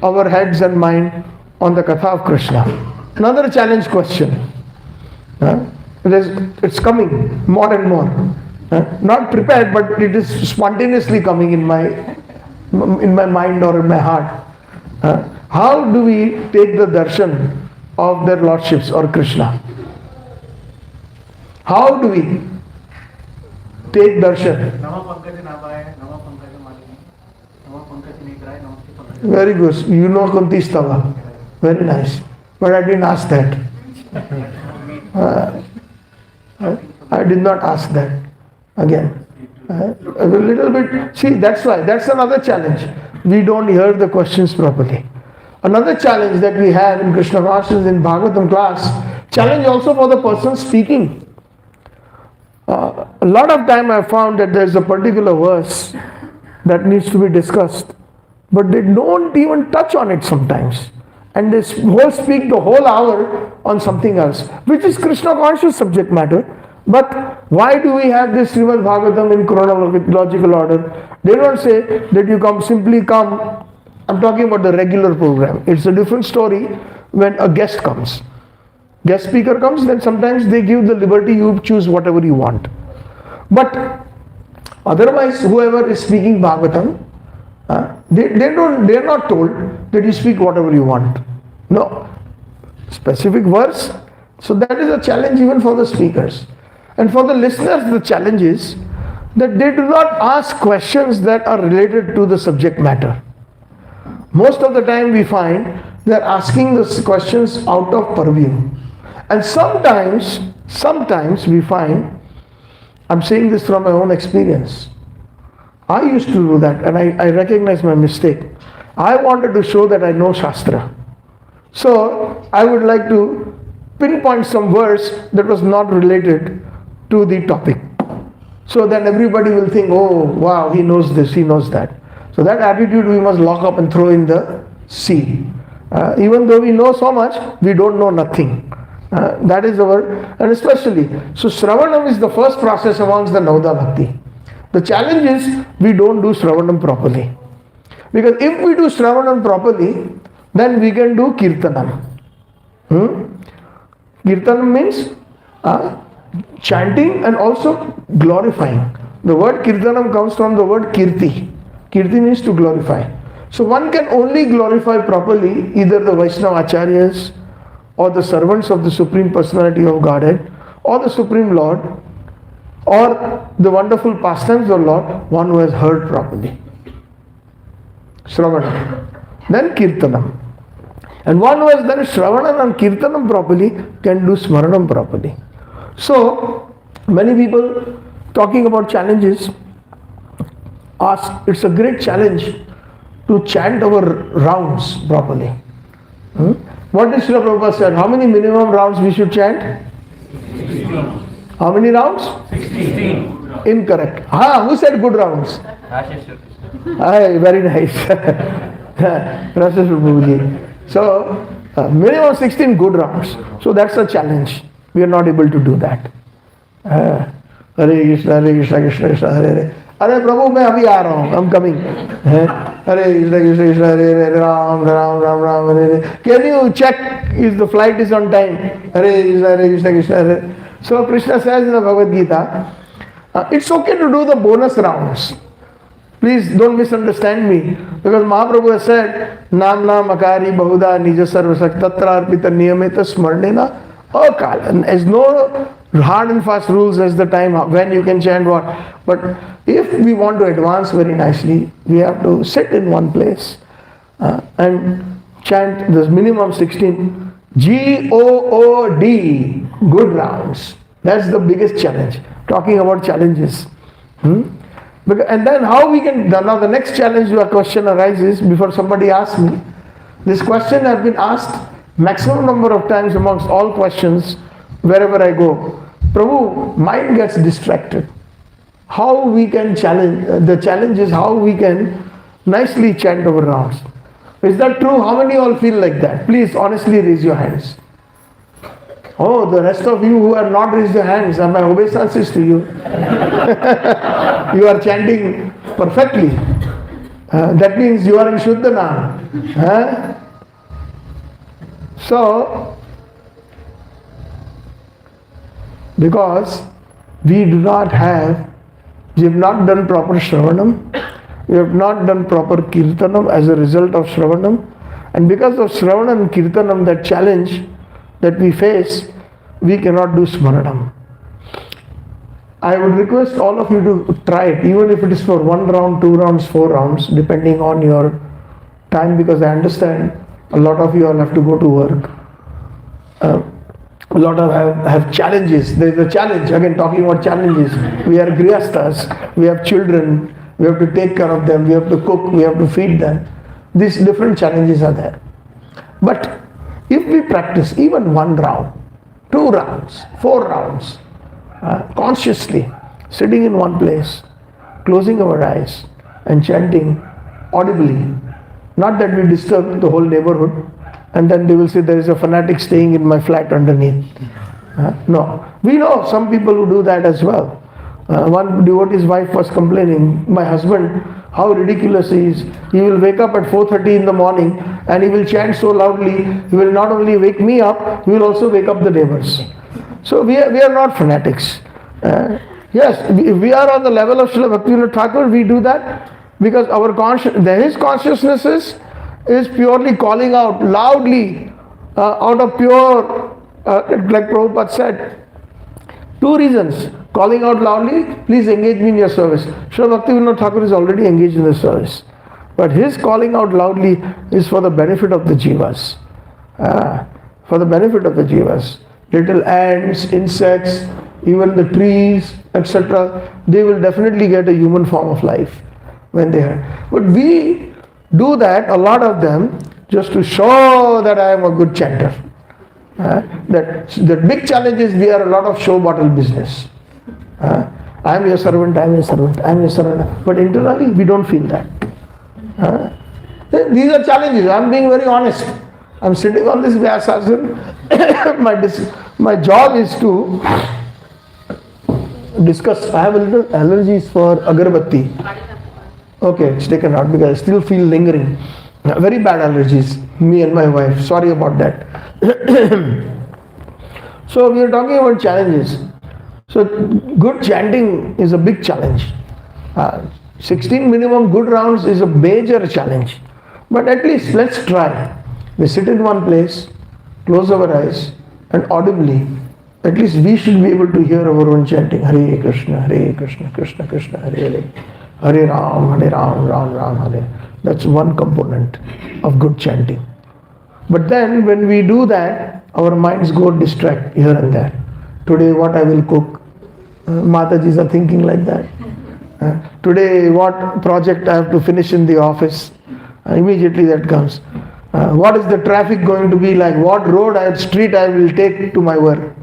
our heads and mind on the Katha of Krishna? Another challenge question. It's coming more and more. Not prepared, but it is spontaneously coming in my mind or in my heart. How do we take the darshan of their lordships or Krishna? How do we take darshan? Very good. You know Kunti Stava. Very nice. But I didn't ask that. I did not ask that. Again, a little bit. See, that's why. That's another challenge. We don't hear the questions properly. Another challenge that we have in Krishna Consciousness in Bhagavatam class, challenge also for the person speaking. A lot of time I found that there is a particular verse that needs to be discussed, but they don't even touch on it sometimes. And they speak the whole hour on something else, which is Krishna conscious subject matter. But why do we have this Srimad Bhagavatam in chronological order? They don't say that you simply come. I'm talking about the regular program. It's a different story when a guest comes. Guest speaker comes, then sometimes they give the liberty, you choose whatever you want. But otherwise, whoever is speaking Bhagavatam, they're not told that you speak whatever you want. No. Specific verse. So that is a challenge even for the speakers. And for the listeners, the challenge is that they do not ask questions that are related to the subject matter. Most of the time we find they are asking the questions out of purview. And sometimes we find, I'm saying this from my own experience. I used to do that and I recognize my mistake. I wanted to show that I know Shastra. So I would like to pinpoint some verse that was not related to the topic. So then everybody will think, oh wow, he knows this, he knows that. So that attitude we must lock up and throw in the sea. Even though we know so much, we don't know nothing. That is and especially, so Shravanam is the first process amongst the Navada Bhakti. The challenge is we don't do Shravanam properly. Because if we do Shravanam properly, then we can do Kirtanam. Kirtanam means chanting and also glorifying. The word Kirtanam comes from the word Kirti. Kirti means to glorify. So one can only glorify properly either the Vaishnava Acharyas or the servants of the Supreme Personality of Godhead or the Supreme Lord or the wonderful pastimes of Lord, one who has heard properly. Shravanam. Then Kirtanam. And one who has done Shravanam and Kirtanam properly can do Smaranam properly. So, many people talking about challenges, it's a great challenge to chant our rounds properly. What did Srila Prabhupada said? How many minimum rounds we should chant? 16. How many rounds? 16. Incorrect. Who said good rounds? Aye, very nice. Rasa Prabhuji. So, minimum 16 good rounds. So that's a challenge. We are not able to do that. Hare Krishna, Krishna Krishna, Hare Hare. Hare Prabhu, मैं अभी आ रहा हूँ. I'm coming. Hare Krishna, Krishna Krishna, Hare Hare, Ram Ram Ram Ram, Hare Hare. Can you check if the flight is on time? Hare Krishna, Krishna Hare. So Krishna says in the Bhagavad Gita, it's okay to do the bonus rounds. Please don't misunderstand me, because Mahaprabhu has said, Namna Makari Bahuda Nija Sarvasak Tatra Arpita Niyameta Smarnena Akal. And there's no hard and fast rules as the time when you can chant what. But if we want to advance very nicely, we have to sit in one place and chant this minimum 16 GOOD, good rounds. That's the biggest challenge. Talking about challenges. And then how we can, now the next challenge your question arises before somebody asks me. This question has been asked maximum number of times amongst all questions wherever I go. Prabhu, mind gets distracted. How we can challenge, the challenge is how we can nicely chant our rounds. Is that true? How many all feel like that? Please honestly raise your hands. Oh, the rest of you who have not raised your hands, my obeisances to you. You are chanting perfectly. That means you are in Shuddhana. So, because we have not done proper Shravanam, we have not done proper Kirtanam as a result of Shravanam, and because of Shravanam and Kirtanam, that challenge that we face, we cannot do Smaranam. I would request all of you to try it, even if it is for 1 round, 2 rounds, 4 rounds, depending on your time, because I understand a lot of you all have to go to work. A lot of have challenges. There is a challenge, again talking about challenges. We are grihasthas, we have children, we have to take care of them, we have to cook, we have to feed them. These different challenges are there. But if we practice even 1 round, 2 rounds, 4 rounds, consciously, sitting in one place, closing our eyes and chanting audibly, not that we disturb the whole neighborhood and then they will say there is a fanatic staying in my flat underneath. No, we know some people who do that as well. One devotee's wife was complaining, my husband, how ridiculous he is. He will wake up at 4:30 in the morning and he will chant so loudly, he will not only wake me up, he will also wake up the neighbors. So we are not fanatics. Yes, if we are on the level of Srila Bhaktivinoda Thakur, we do that because his consciousness is purely calling out loudly, out of pure, like Prabhupada said, 2 reasons. Calling out loudly, please engage me in your service. Srila Bhaktivinoda Thakur is already engaged in the service. But his calling out loudly is for the benefit of the jivas. For the benefit of the jivas. Little ants, insects, even the trees, etc., they will definitely get a human form of life when they are. But we do that, a lot of them, just to show that I am a good chanter. The big challenge is we are a lot of show bottle business. I am your servant, I am your servant, I am your servant. But internally we don't feel that. These are challenges. I am being very honest. I am sitting on this Vyasasana. My job is to discuss. I have a little allergies for agarbatti. Okay, it's taken out because I still feel lingering. Very bad allergies, me and my wife. Sorry about that. So we are talking about challenges. So good chanting is a big challenge. 16 minimum good rounds is a major challenge. But at least let's try. We sit in one place, close our eyes, and audibly, at least we should be able to hear our own chanting. Hare Krishna, Krishna Krishna, Hare Hare. Hare Ram, Ram Ram, Hare. That's one component of good chanting. But then when we do that, our minds go distract here and there. Today what I will cook, Matajis are thinking like that. Today, what project I have to finish in the office? Immediately that comes. What is the traffic going to be like? What street I will take to my work?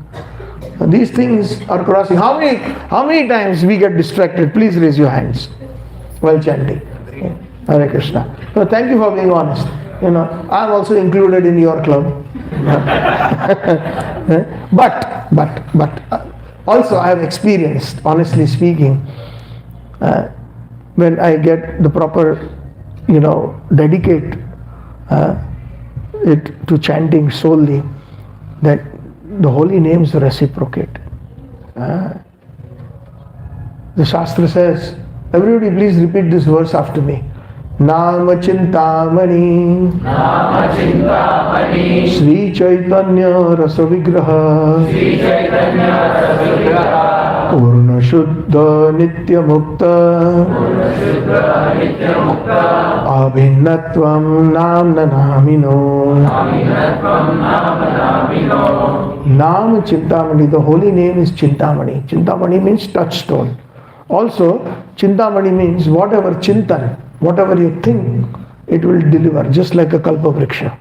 These things are crossing. How many times we get distracted? Please raise your hands while chanting. Hare Krishna. So thank you for being honest. I am also included in your club. But also I have experienced, honestly speaking, when I get the proper, dedicate it to chanting solely, that the holy names reciprocate. The Shastra says, everybody please repeat this verse after me. Nama Chintamani Sri Chaitanya Rasa Vigraha Purna Shuddha Nitya Mukta Abhinnatvam Namna Namino. Nam Chintamani, the holy name is Chintamani. Chintamani means touchstone. Also, Chintamani means whatever chintan, whatever you think, it will deliver, just like a kalpavriksha.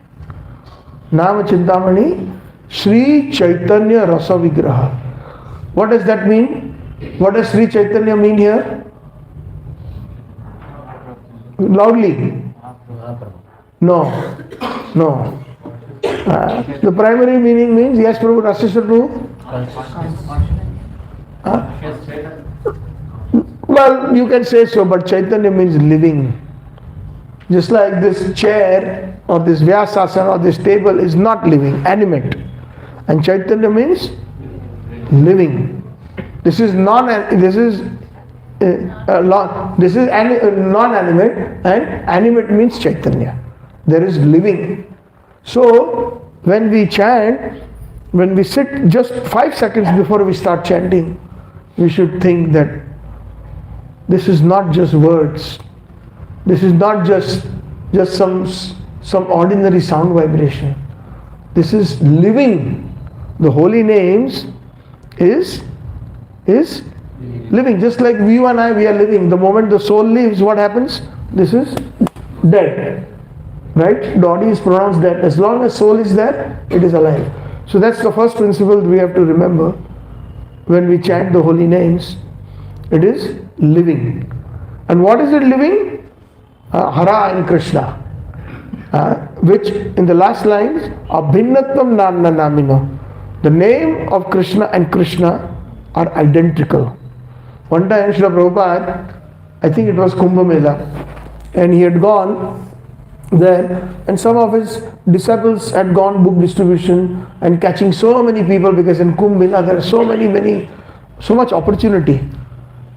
Nama Chintamani, Sri Chaitanya Rasa Vigraha. What does that mean? What does Sri Chaitanya mean here? Loudly. No. The primary meaning means, yes, Prabhu, Raseshwar Prabhu? Well, you can say so, but Chaitanya means living. Just like this chair or this Vyasasana or this table is not living, animate. And Chaitanya means living. This is non-animate and animate means Chaitanya. There is living. So when we chant, when we sit just 5 seconds before we start chanting, we should think that this is not just words. This is not just some ordinary sound vibration. This is living. The holy names is living. Just like you and I, we are living. The moment the soul leaves, what happens? This is dead. Right? Body is pronounced dead. As long as soul is there, it is alive. So that's the first principle we have to remember when we chant the holy names. It is living. And what is it living? Hara and Krishna. Which in the last lines, Abhinnatvam Namna Namino. The name of Krishna and Krishna are identical. One time Srila Prabhupada, I think it was Kumbh Mela, and he had gone there, and some of his disciples had gone book distribution and catching so many people, because in Kumbh Mela there are so much opportunity.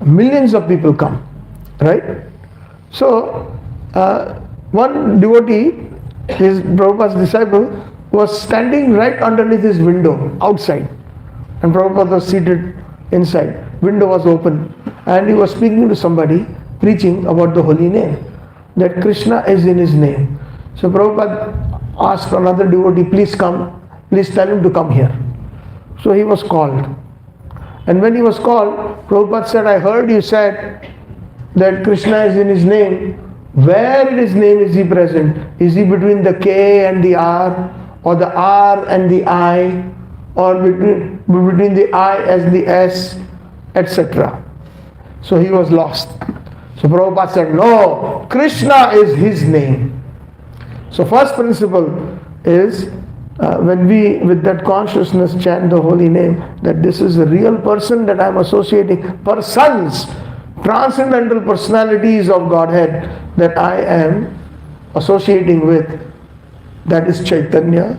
Millions of people come, right? So one devotee, his Prabhupada's disciple, was standing right underneath his window outside, and Prabhupada was seated inside. Window was open, and he was speaking to somebody, preaching about the holy name, that Krishna is in his name. So Prabhupada asked another devotee, please come, please tell him to come here. So he was called. And when he was called, Prabhupada said, I heard you said that Krishna is in his name. Where in his name is he present? Is he between the K and the R, or the R and the I, or between the I and the S, etc.? So he was lost. So Prabhupada said, no, Krishna is his name. So first principle is, when we with that consciousness chant the holy name, that this is a real person that I am associating, persons, transcendental personalities of Godhead that I am associating with, that is Chaitanya.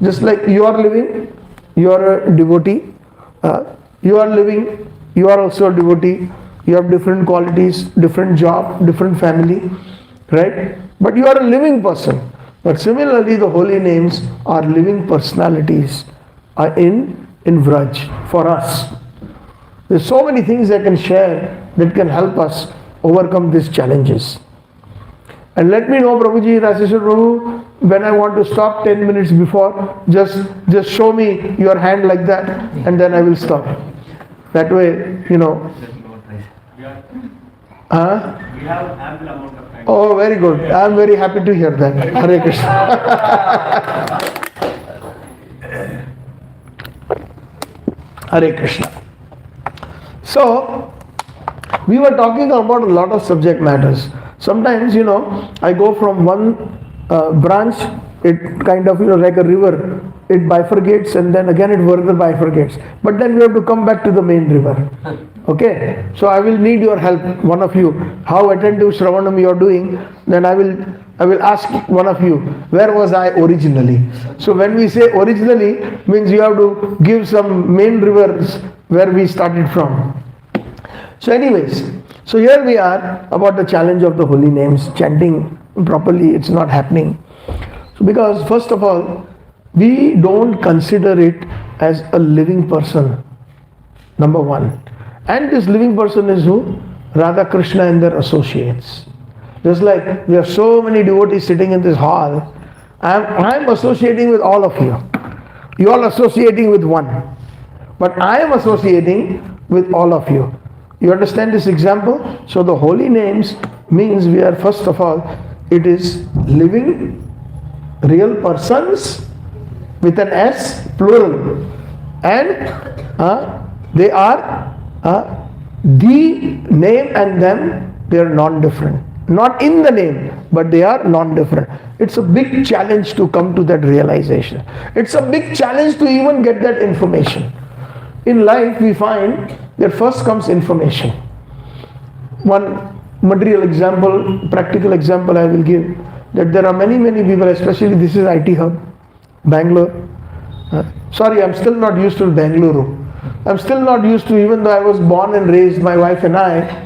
Just like you are living, you are a devotee, you are living, you are also a devotee, you have different qualities, different job, different family, right? But you are a living person. But similarly, the holy names are living personalities in Vraj for us. There's so many things I can share that can help us overcome these challenges. And let me know, Prabhuji, Raseshwar Prabhu, when I want to stop 10 minutes before, just show me your hand like that, and then I will stop. That way, We have ample amount of time. Oh, very good. I am very happy to hear that. Hare Krishna. Hare Krishna. So, we were talking about a lot of subject matters. Sometimes, I go from one branch, it kind of, like a river, it bifurcates and then again it further bifurcates. But then we have to come back to the main river. Okay? So I will need your help, one of you. How attentive Shravanam you are doing, then I will ask one of you, where was I originally? So when we say originally, means you have to give some main rivers where we started from. So anyways, so here we are about the challenge of the holy names, chanting properly, it's not happening. So because first of all, we don't consider it as a living person, number one. And this living person is who? Radha Krishna and their associates. Just like we have so many devotees sitting in this hall, I'm associating with all of you. You all associating with one. But I am associating with all of you. You understand this example? So the holy names means we are, first of all, it is living, real persons with an S, plural. And they are the name and them, they are non-different. Not in the name, but they are non-different. It's a big challenge to come to that realization. It's a big challenge to even get that information. In life, we find that first comes information. One material example, practical example I will give, that there are many people, especially this is IT hub, Bangalore. Sorry, I'm still not used to Bangalore. I'm still not used to, even though I was born and raised, my wife and I,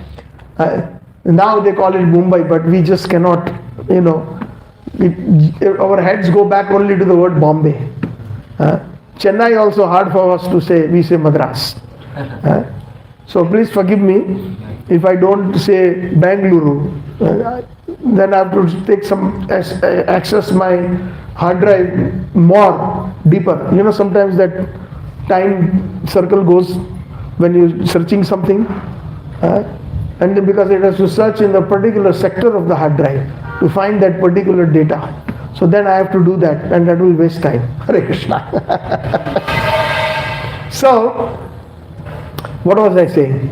now they call it Mumbai, but we just cannot, our heads go back only to the word Bombay. Chennai also hard for us to say, we say Madras. So please forgive me if I don't say Bangalore. Then I have to take some, access my hard drive more deeper. Sometimes that time circle goes when you're searching something. And then because it has to search in the particular sector of the hard drive to find that particular data. So then I have to do that, and that will waste time. Hare Krishna. So, what was I saying?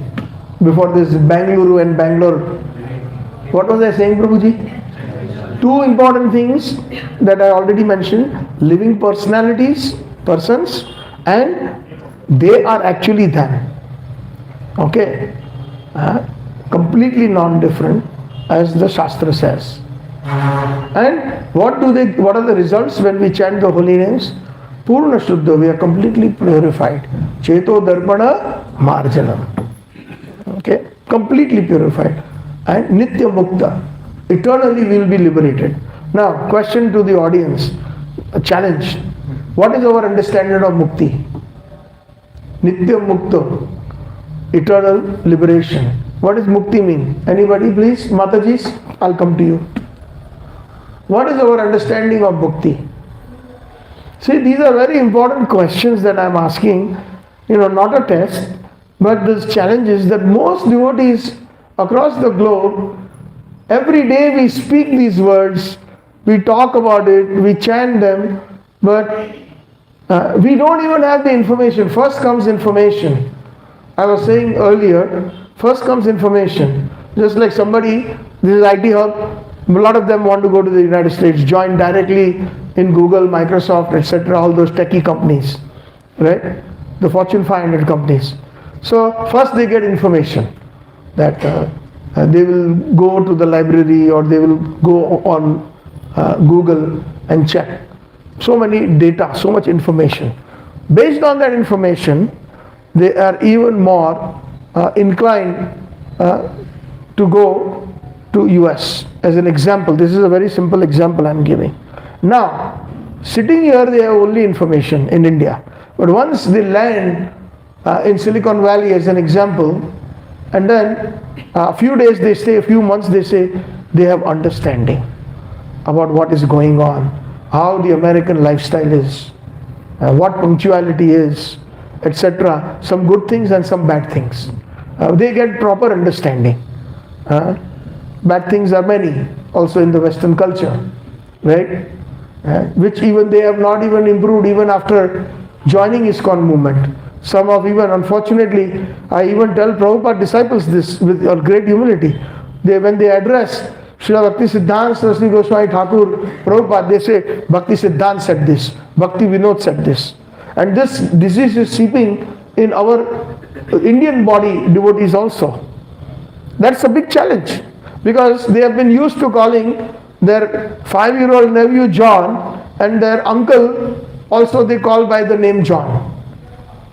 Before this Bangalore and Bangalore, what was I saying, Prabhuji? Two important things that I already mentioned: living personalities, persons, and they are actually them. Okay? Completely non-different, as the Shastra says. And what are the results when we chant the holy names? Purna Shuddha, we are completely purified. Cheto Darpana Marjanam. Okay? Completely purified. And Nitya Mukta. Eternally we will be liberated. Now, question to the audience, a challenge. What is our understanding of Mukti? Nitya Mukta. Eternal liberation. What does Mukti mean? Anybody please? Matajis, I'll come to you. What is our understanding of Mukti? See, these are very important questions that I'm asking. Not a test, but this challenge is that most devotees across the globe, every day we speak these words, we talk about it, we chant them, but we don't even have the information. First comes information. I was saying earlier, first comes information. Just like somebody, this is IT Hub, a lot of them want to go to the United States, join directly in Google, Microsoft, etc., all those techie companies, right? The Fortune 500 companies. So first they get information that they will go to the library or they will go on Google and check. So many data, so much information. Based on that information, they are even more inclined to go to US. As an example, this is a very simple example I'm giving. Now, sitting here they have only information in India. But once they land in Silicon Valley as an example, and then a few days they stay, a few months they say, they have understanding about what is going on, how the American lifestyle is, what punctuality is, etc. Some good things and some bad things. They get proper understanding. Bad things are many also in the Western culture, right? Which even they have not even improved even after joining ISKCON movement. Some of even, unfortunately, I even tell Prabhupada disciples this with great humility. When they address Srila Bhakti Siddhanta Saraswati Goswami Thakur Prabhupada, they say Bhakti Siddhanta said this, Bhakti Vinod said this. And this disease is seeping in our Indian body devotees also. That's a big challenge, because they have been used to calling their 5-year-old nephew John, and their uncle also they call by the name John.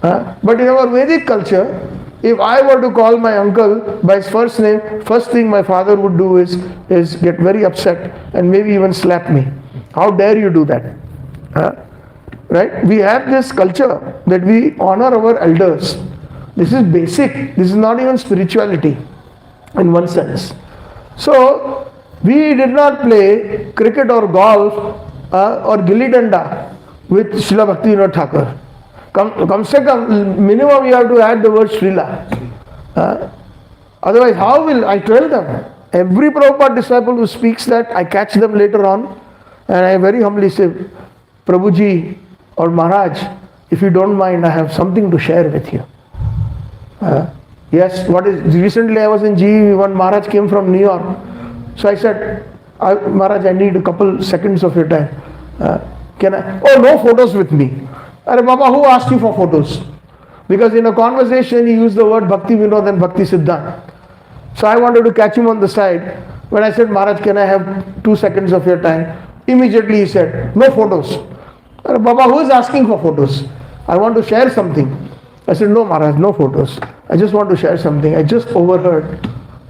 But in our Vedic culture, if I were to call my uncle by his first name, first thing my father would do is get very upset and maybe even slap me. How dare you do that? Right? We have this culture that we honor our elders. This is basic. This is not even spirituality in one sense. So we did not play cricket or golf or gilli danda with Srila Bhaktivinoda Thakur. Kam se kam, minimum you have to add the word Srila. Otherwise, how will I tell them? Every Prabhupada disciple who speaks that, I catch them later on, and I very humbly say, Prabhuji or Maharaj, if you don't mind, I have something to share with you. Yes, recently I was in GE when Maharaj came from New York. So I said, Maharaj, I need a couple seconds of your time. Can I? Oh, no photos with me. Arey Baba, who asked you for photos? Because in a conversation he used the word Bhakti Vinod and Bhakti Siddhanta. So I wanted to catch him on the side. When I said, Maharaj, can I have 2 seconds of your time? Immediately he said, no photos. Arey Baba, who is asking for photos? I want to share something. I said, no Maharaj, no photos. I just want to share something. I just overheard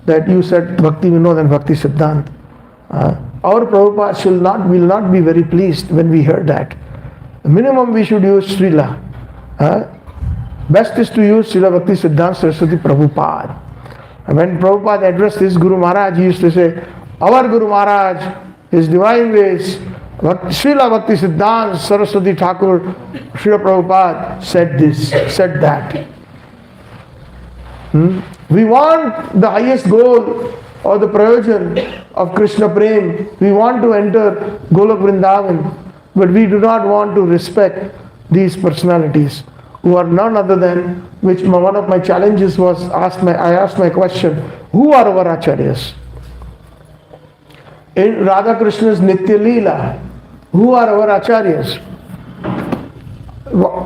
that you said Bhakti Vinod and Bhakti Siddhanta. Our Prabhupada will not be very pleased when we hear that. Minimum we should use Srila. Best is to use Srila Bhakti Siddhanta Saraswati Prabhupada. And when Prabhupada addressed his Guru Maharaj, he used to say, our Guru Maharaj, his divine ways, Srila Bhakti Siddhanta Saraswati Thakur, Srila Prabhupada said this, said that. We want the highest goal or the prayojan of Krishna Prem. We want to enter Golok Vrindavan, but we do not want to respect these personalities who are none other than, which one of my challenges was, I asked my question, who are our acharyas? In Radha Krishna's Nitya Leela, who are our acharyas?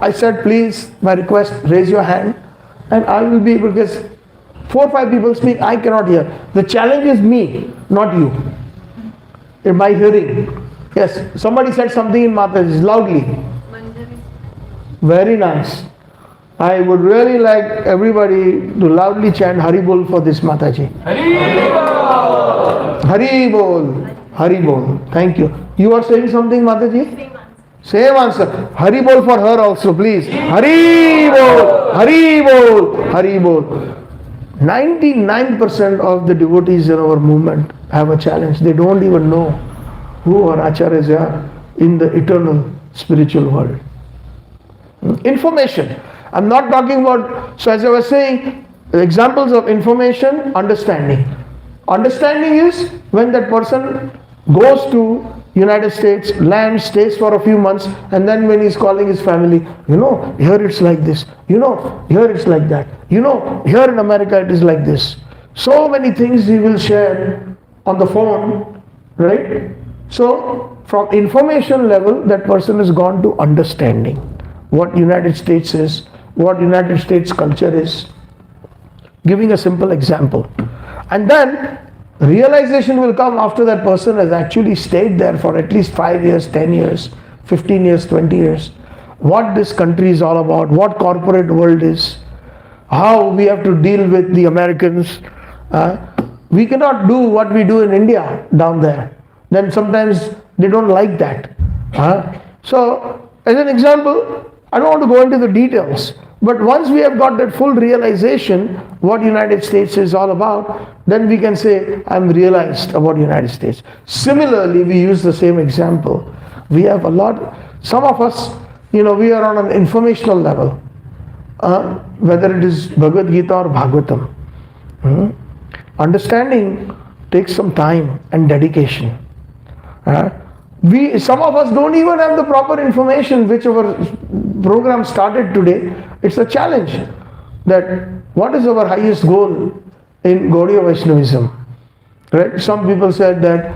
I said, please, my request, raise your hand and I will be able, because 4 or 5 people speak, I cannot hear. The challenge is me, not you. In my hearing. Yes, somebody said something in Mataji loudly. Very nice. I would really like everybody to loudly chant Hari Bol for this Mataji. Hari Bol! Hari Bol! Hari Bol. Thank you. You are saying something, Mataji? Same answer. Hari Bol for her also, please. Hari Bol! Hari Bol! Hari Bol. 99% of the devotees in our movement have a challenge. They don't even know who our acharyas are in the eternal spiritual world. Information. I'm not talking about, so as I was saying, examples of information, understanding. Understanding is when that person goes to United States, lands, stays for a few months, and then when he's calling his family, here it's like this, here it's like that, here in America it is like this. So many things he will share on the phone, right? So from information level, that person has gone to understanding what United States is, what United States culture is. Giving a simple example. And then realization will come after that person has actually stayed there for at least 5 years, 10 years, 15 years, 20 years. What this country is all about, what corporate world is, how we have to deal with the Americans. We cannot do what we do in India down there. Then sometimes they don't like that. So as an example, I don't want to go into the details, but once we have got that full realization what United States is all about, then we can say, I'm realized about United States. Similarly, we use the same example. We have some of us, we are on an informational level. whether it is Bhagavad Gita or Bhagavatam. Understanding takes some time and dedication. Some of us don't even have the proper information which our program started today. It's a challenge that what is our highest goal in Gaudiya Vaishnavism? Right? Some people said that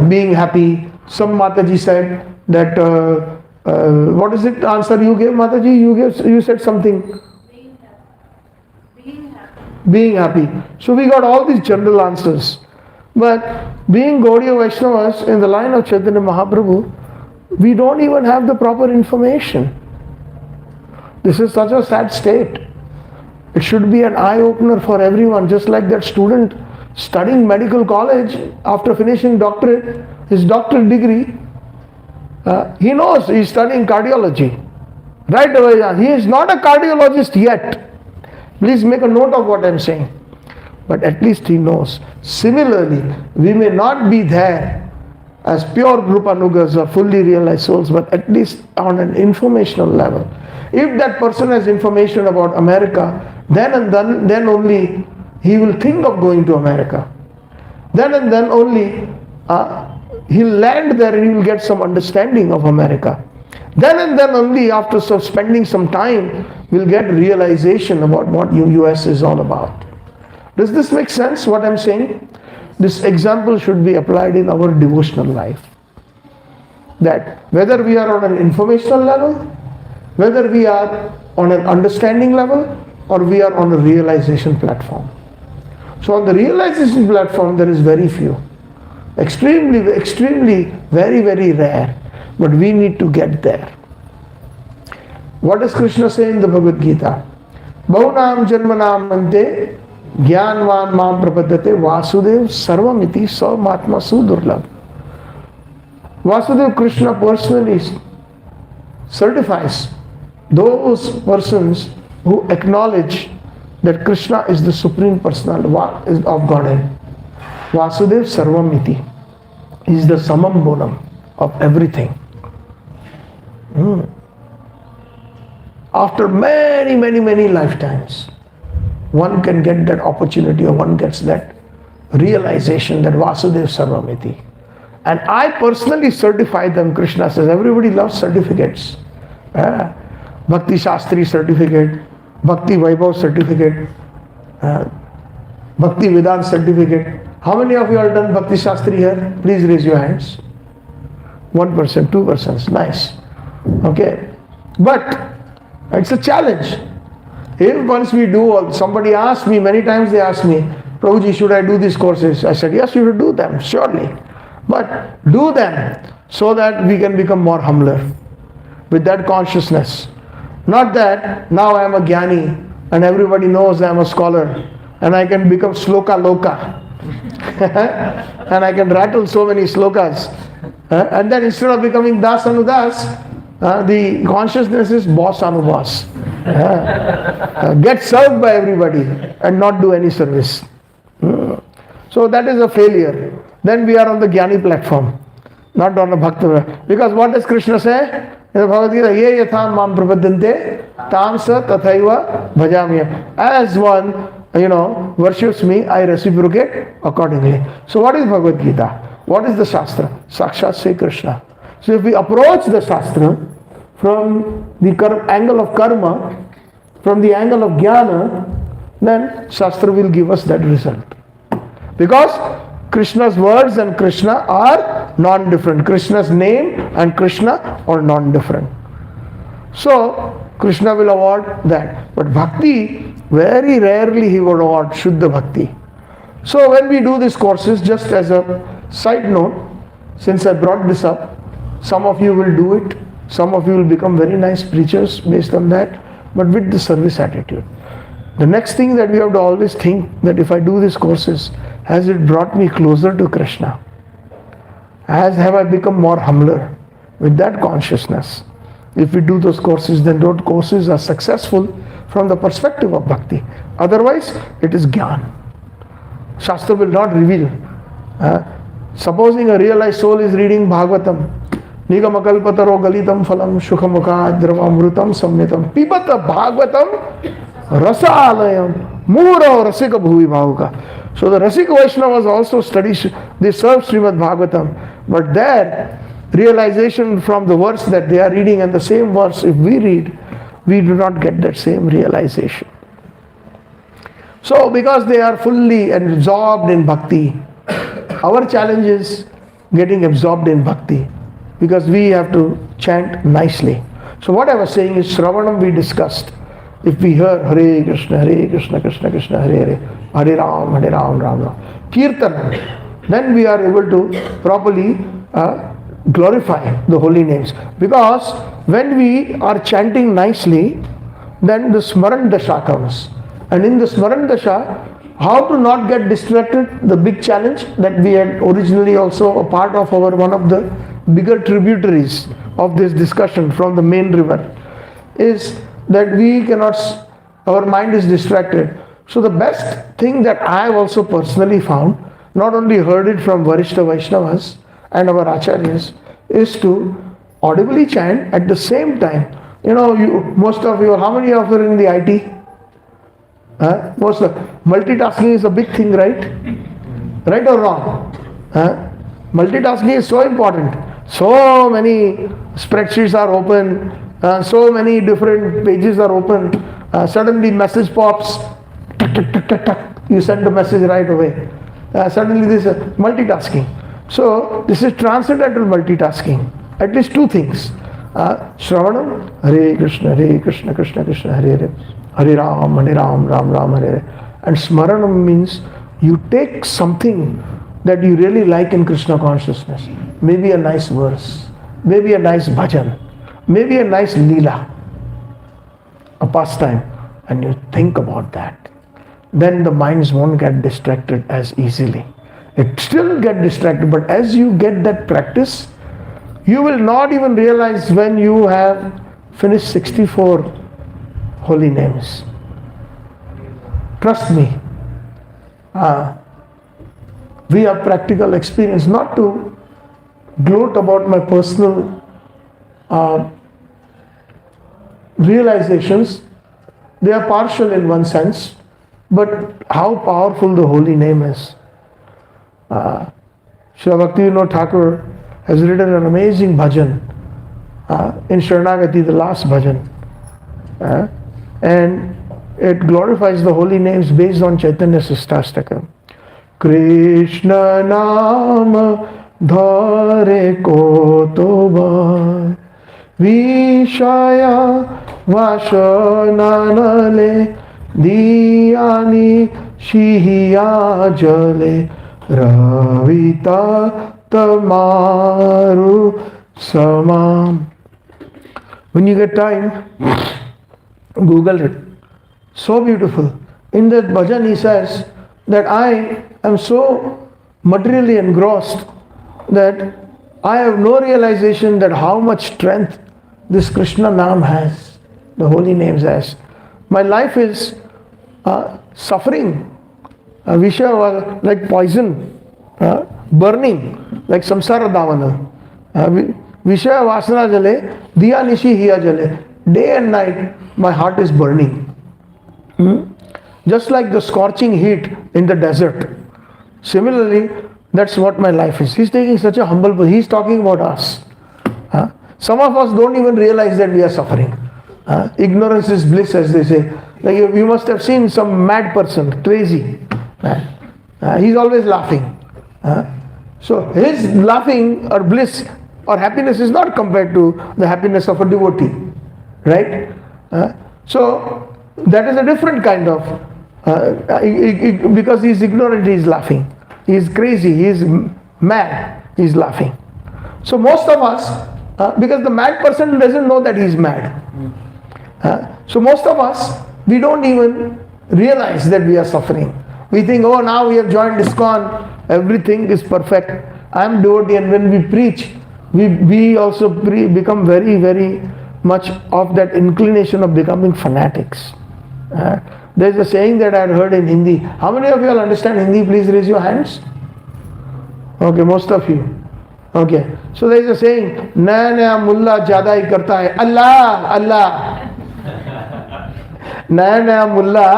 being happy. Some Mataji said that what is it answer you gave, Mataji? You said something. Being happy. So we got all these general answers. But being Gaudiya Vaishnavas in the line of Chaitanya Mahaprabhu, we don't even have the proper information. This is such a sad state. It should be an eye-opener for everyone, just like that student studying medical college after finishing doctorate, his doctorate degree. He knows he's studying cardiology. Right away, he is not a cardiologist yet. Please make a note of what I'm saying. But at least he knows. Similarly, we may not be there as pure Rupanugas or fully realized souls, but at least on an informational level. If that person has information about America, then only he will think of going to America. Then and then only he'll land there and he will get some understanding of America. Then and then only after spending some time, we'll get realization about what US is all about. Does this make sense, what I'm saying? This example should be applied in our devotional life. That whether we are on an informational level, whether we are on an understanding level, or we are on a realization platform. So on the realization platform, there is very few. Extremely, very, very rare. But we need to get there. What does Krishna say in the Bhagavad Gita? Bahunam janmanam ante Jnanvan mam prapaddate Vasudev sarvamiti samatma sudurlabh. Vasudev Krishna personally certifies those persons who acknowledge that Krishna is the Supreme Personality of Godhead. Vasudev sarvamiti. He is the samam bonam of everything. After many lifetimes, one can get that opportunity, or one gets that realization that Vasudev Sarvamiti. And I personally certify them. Krishna says, everybody loves certificates. Bhakti Shastri certificate, Bhakti Vaibhav certificate, Bhakti Vedanta certificate. How many of you are done Bhakti Shastri here? Please raise your hands. 1%, 2%, nice. Okay. But it's a challenge. If once we do, somebody asked me, many times they asked me, Prabhuji, should I do these courses? I said, yes, you should do them, surely. But do them so that we can become more humbler with that consciousness. Not that now I am a jnani and everybody knows I am a scholar and I can become sloka loka and I can rattle so many slokas. And then instead of becoming das anudas, the consciousness is boss anubas. Get served by everybody and not do any service. So that is a failure. Then we are on the Jnani platform, not on the Bhakta. Because what does Krishna say? In the Bhagavad Gita, ye yatham mam prapadyante tam sa tathaiva bhajamya. As one, worships me, I reciprocate accordingly. So what is Bhagavad Gita? What is the Shastra? Sakshat Sri Krishna. So if we approach the Shastra from the angle of karma, from the angle of jnana, then Shastra will give us that result. Because Krishna's words and Krishna are non-different. Krishna's name and Krishna are non-different. So Krishna will award that. But Bhakti, very rarely he would award Shuddha Bhakti. So when we do these courses, just as a side note, since I brought this up, some of you will do it. Some of you will become very nice preachers based on that, but with the service attitude. The next thing that we have to always think, that if I do these courses, has it brought me closer to Krishna? Have I become more humbler with that consciousness? If we do those courses, then those courses are successful from the perspective of bhakti. Otherwise, it is jnana. Shastra will not reveal. Supposing a realized soul is reading Bhagavatam, Nigamakalpataro galitam phalam sukhamukha dravamrutam samyatam pibata bhagavatam rasa alayam mura rasika bhuvi bhavuka. So the Rasika Vaishnavas also study, they serve Srimad Bhagavatam, but their realization from the verse that they are reading and the same verse if we read, we do not get that same realization. So because they are fully absorbed in bhakti, our challenge is getting absorbed in bhakti, because we have to chant nicely. So what I was saying is Shravanam we discussed. If we hear Hare Krishna, Krishna Krishna, Hare Hare, Hare Ram, Ram Ram, Kirtan, then we are able to properly glorify the holy names. Because when we are chanting nicely, then the Smaran Dasha comes. And in the Smaran Dasha, how to not get distracted, the big challenge that we had originally also a part of our one of the bigger tributaries of this discussion from the main river, is that we cannot, our mind is distracted. So the best thing that I have also personally found, not only heard it from Varishta Vaishnavas and our Acharyas, is to audibly chant at the same time. You know, most of you, how many of you are in the IT? Multitasking is a big thing, right? Right or wrong? Multitasking is so important. So many spreadsheets are open, so many different pages are open. Suddenly message pops, tuck, tuck, tuck, tuck, tuck. You send the message right away. Suddenly this is multitasking. So this is transcendental multitasking. At least two things. Shravanam, Hare Krishna, Krishna Krishna, Hare Hare, Hare Ram, Ram Ram, Hare Hare. And Smaranam means you take something that you really like in Krishna consciousness. Maybe a nice verse, maybe a nice bhajan, maybe a nice leela, a pastime, and you think about that. Then the minds won't get distracted as easily. It still get distracted, but as you get that practice, you will not even realize when you have finished 64 holy names. Trust me. We have practical experience, not to gloat about my personal realizations. They are partial in one sense, but how powerful the holy name is. Srila Bhaktivinoda Thakur has written an amazing bhajan in Sharanagati, the last bhajan. And it glorifies the holy names based on Chaitanya Sistastakam. Krishna Nama Dhare Kotoba Vishaya Vashananale Diyani Shihiya Jale Ravita Tamaru Samam. When you get time, Google it. So beautiful. In that bhajan he says that I am so materially engrossed that I have no realization that how much strength this Krishna Naam has, the holy names has. My life is suffering. Vishya was like poison, burning, like samsara davana. Vishaya vasana jale, diya nishi hiya jale. Day and night, my heart is burning. Just like the scorching heat in the desert. Similarly, that's what my life is. He's taking such a humble position. He's talking about us. Some of us don't even realize that we are suffering. Ignorance is bliss, as they say. Like you must have seen some mad person, crazy. He's always laughing. So his laughing or bliss or happiness is not compared to the happiness of a devotee. Right? So that is a different kind of, because he is ignorant, he is laughing. He is crazy, he is mad, he is laughing. So most of us, because the mad person doesn't know that he is mad. So most of us, we don't even realize that we are suffering. We think, oh, now we have joined ISKCON, everything is perfect. I am devotee, and when we preach, we also become very, very much of that inclination of becoming fanatics. There's a saying that I had heard in Hindi. How many of you all understand Hindi? Please raise your hands. Okay, most of you. Okay, so there is a saying, नया नया मुल्ला ज़्यादा ही करता है अल्लाह अल्लाह. नया नया मुल्ला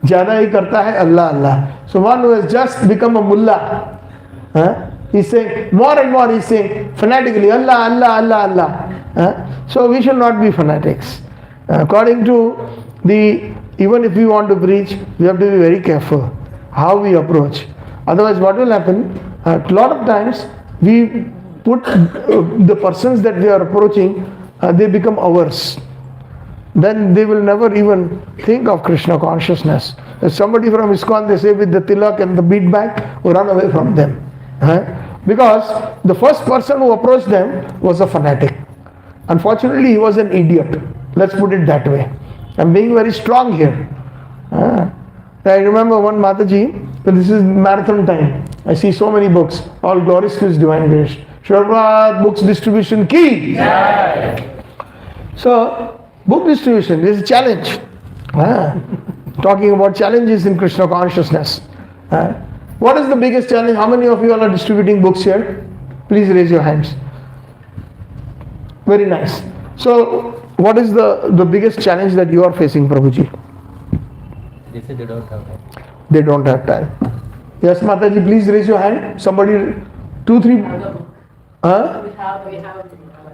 ज़्यादा ही करता है अल्लाह अल्लाह. So one who has just become a mullah, he's saying more and more, he's saying fanatically Allah Allah Allah Allah. So we should not be fanatics. According to the, even if we want to preach, we have to be very careful how we approach. Otherwise what will happen, a lot of times we put the persons that we are approaching, they become ours. Then they will never even think of Krishna consciousness. If somebody from ISKCON, they say with the tilak and the bead bag, we run away from them. Because the first person who approached them was a fanatic. Unfortunately, he was an idiot. Let's put it that way. I'm being very strong here. I remember one Mataji, but this is marathon time. I see so many books, all glories to His Divine Grace. Shabbat books distribution key. So, book distribution is a challenge. Talking about challenges in Krishna consciousness. What is the biggest challenge? How many of you all are distributing books here? Please raise your hands. Very nice. So, what is the biggest challenge that you are facing, Prabhuji? They say they don't have time. They don't have time. Yes, Mataji, please raise your hand. Somebody, 2, 3.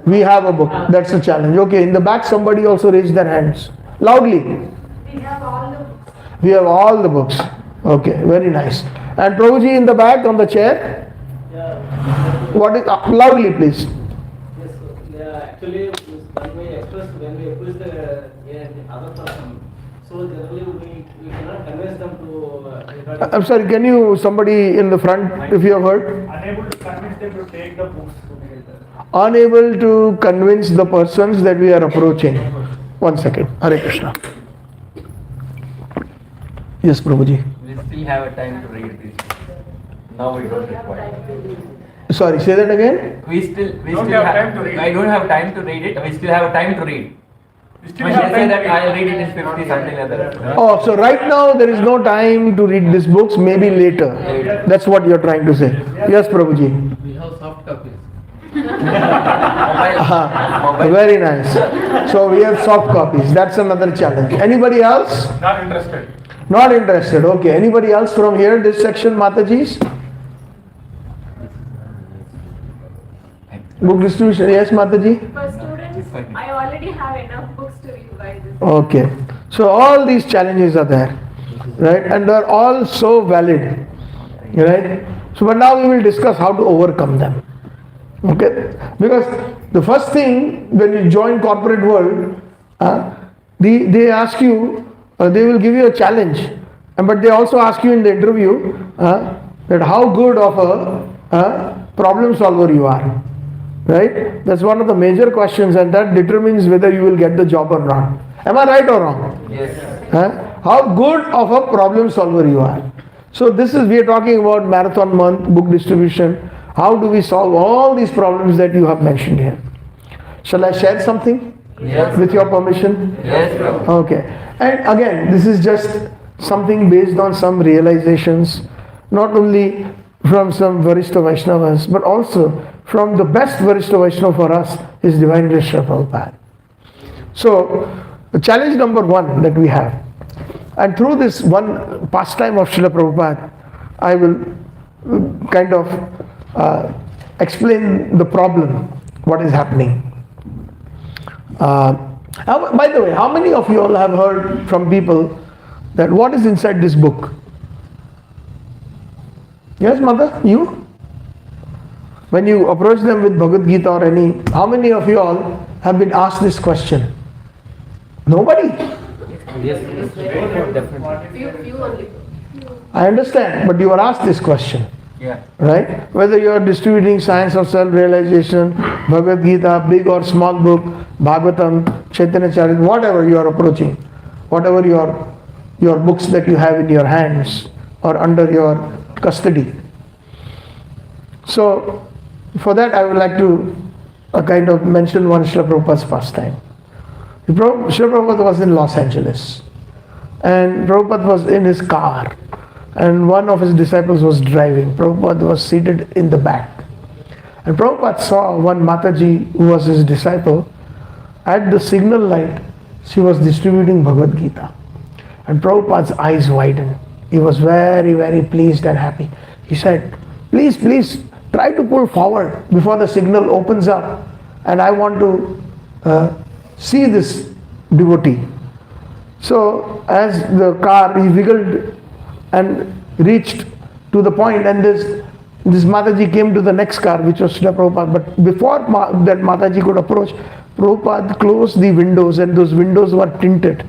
We have a book. That's a challenge. Okay, in the back, somebody also raised their hands. Loudly. We have all the books. We have all the books. Okay, very nice. And Prabhuji in the back on the chair. What is loudly, please? Yes, so, actually, when we approach the other person, so generally we cannot convince them to. I'm sorry. Can you somebody in the front, if you have heard? Unable to convince them to take the books together. Unable to convince the persons that we are approaching. 1 second. Hare Krishna. Yes, Prabhuji. We still have a time to read this. Now we don't require. Sorry, say that again. We still Don't have time to read. I don't have time to read it. We still have time to read. We still When have they say time to that read. I'll read it in 50 something like that. Oh, so right now there is no time to read these books, maybe later. That's what you're trying to say. Yes, Prabhuji. We have soft copies. Very nice. So we have soft copies. That's another challenge. Anybody else? Not interested. Not interested. Okay. Anybody else from here? This section, Mataji's? Book distribution. Yes, Mataji? For students, I already have enough books to read by this. Okay. So all these challenges are there. Right? And they're all so valid. Right? So but now we will discuss how to overcome them. Okay? Because the first thing when you join corporate world, they ask you, they will give you a challenge. But they also ask you in the interview that how good of a problem solver you are. Right? That's one of the major questions, and that determines whether you will get the job or not. Am I right or wrong? Yes. How good of a problem solver you are. So we are talking about marathon month, book distribution. How do we solve all these problems that you have mentioned here? Shall I share something? Yes. With your permission? Yes, bro. Okay. And again, this is just something based on some realizations, not only from some Varishta Vaishnavas, but also from the best Varishta Vaishnava for us is Divine Grace Srila Prabhupada. So, the challenge number 1 that we have, and through this one pastime of Srila Prabhupada, I will kind of explain the problem, what is happening. By the way, how many of you all have heard from people that what is inside this book? Yes, mother, you? When you approach them with Bhagavad Gita or any, how many of you all have been asked this question? Nobody? Yes, definitely. Few only. I understand, but you are asked this question. Yeah. Right? Whether you are distributing Science of Self-Realization, Bhagavad Gita, big or small book, Bhagavatam, Chaitanya Charit, whatever you are approaching, whatever your books that you have in your hands or under your custody. So, for that I would like to kind of mention one Srila Prabhupada's pastime. Srila Prabhupada was in Los Angeles, and Prabhupada was in his car, and one of his disciples was driving. Prabhupada was seated in the back, And Prabhupada saw one Mataji who was his disciple. At the signal light, she was distributing Bhagavad Gita. And Prabhupada's eyes widened. He was very, very pleased and happy. He said, please, please, try to pull forward before the signal opens up. And I want to see this devotee. So as the car, he wiggled and reached to the point, and this Mataji came to the next car, which was Srila Prabhupada. But before that Mataji could approach, Prabhupada closed the windows, and those windows were tinted.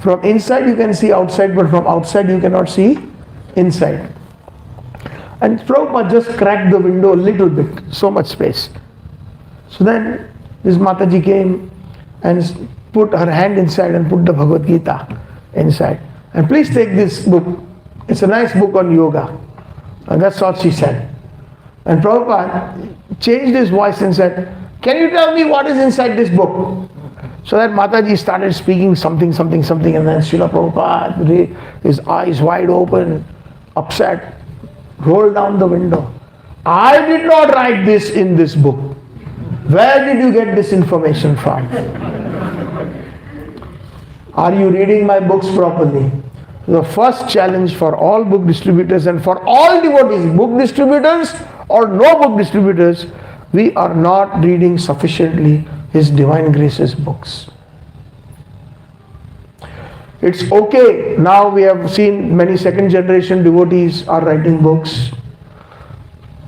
From inside you can see outside, but from outside you cannot see inside. And Prabhupada just cracked the window a little bit, so much space. So then this Mataji came and put her hand inside and put the Bhagavad Gita inside. And please take this book. It's a nice book on yoga. And that's what she said. And Prabhupada changed his voice and said, can you tell me what is inside this book? So that Mataji started speaking something, and then Srila Prabhupada, his eyes wide open, upset, rolled down the window. I did not write this in this book. Where did you get this information from? Are you reading my books properly? The first challenge for all book distributors and for all devotees, book distributors or no book distributors, we are not reading sufficiently His Divine Grace's books. It's okay. Now we have seen many second generation devotees are writing books.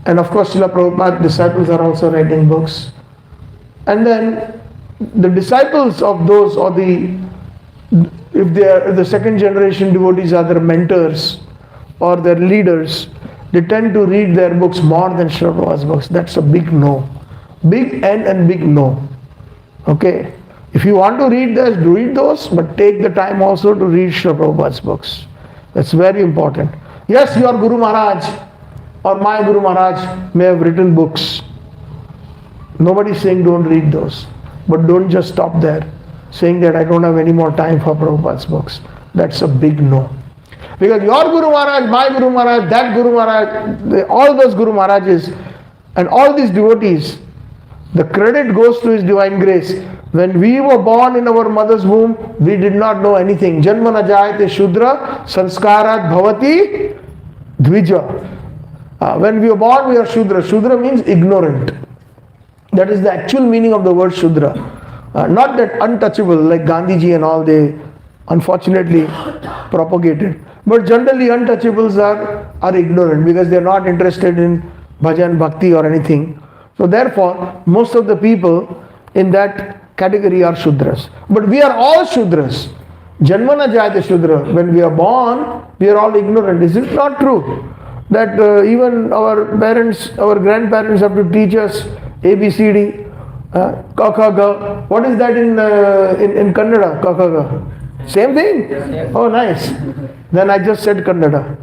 And of course, Srila Prabhupada disciples are also writing books. And then the disciples of those, or if the second generation devotees are their mentors or their leaders, they tend to read their books more than Srila Prabhupada's books. That's a big no. Big N and big no. Okay? If you want to read those, read those, but take the time also to read Srila Prabhupada's books. That's very important. Yes, your Guru Maharaj or my Guru Maharaj may have written books. Nobody is saying don't read those. But don't just stop there, saying that I don't have any more time for Prabhupada's books. That's a big no. Because your Guru Maharaj, my Guru Maharaj, that Guru Maharaj, all those Guru Maharajas and all these devotees, the credit goes to His Divine Grace. When we were born in our mother's womb, we did not know anything. Janma na jayate shudra, sanskarat bhavati dvija. When we are born, we are shudra. Shudra means ignorant. That is the actual meaning of the word shudra. Not that untouchable like Gandhiji and all they unfortunately propagated. But generally untouchables are ignorant because they are not interested in bhajan, bhakti or anything. So therefore, most of the people in that category are Shudras. But we are all Shudras. Janmana jayate Shudra. When we are born, we are all ignorant. Is it not true that even our parents, our grandparents have to teach us ABCD, Ka Kha Ga? What is that in Kannada? Ka Kha Ga. Same thing? Oh, nice. Then I just said Kannada.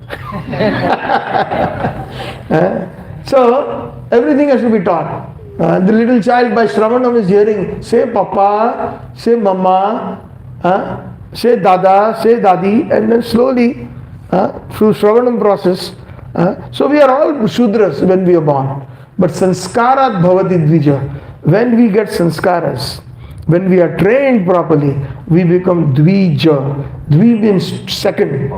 So everything has to be taught. The little child by Shravanam is hearing, say Papa, say Mama, say Dada, say Dadi, and then slowly through Shravanam process. So we are all Shudras when we are born. But sanskarat bhavati dvija. When we get sanskaras, when we are trained properly, we become dvija. Dvi means second,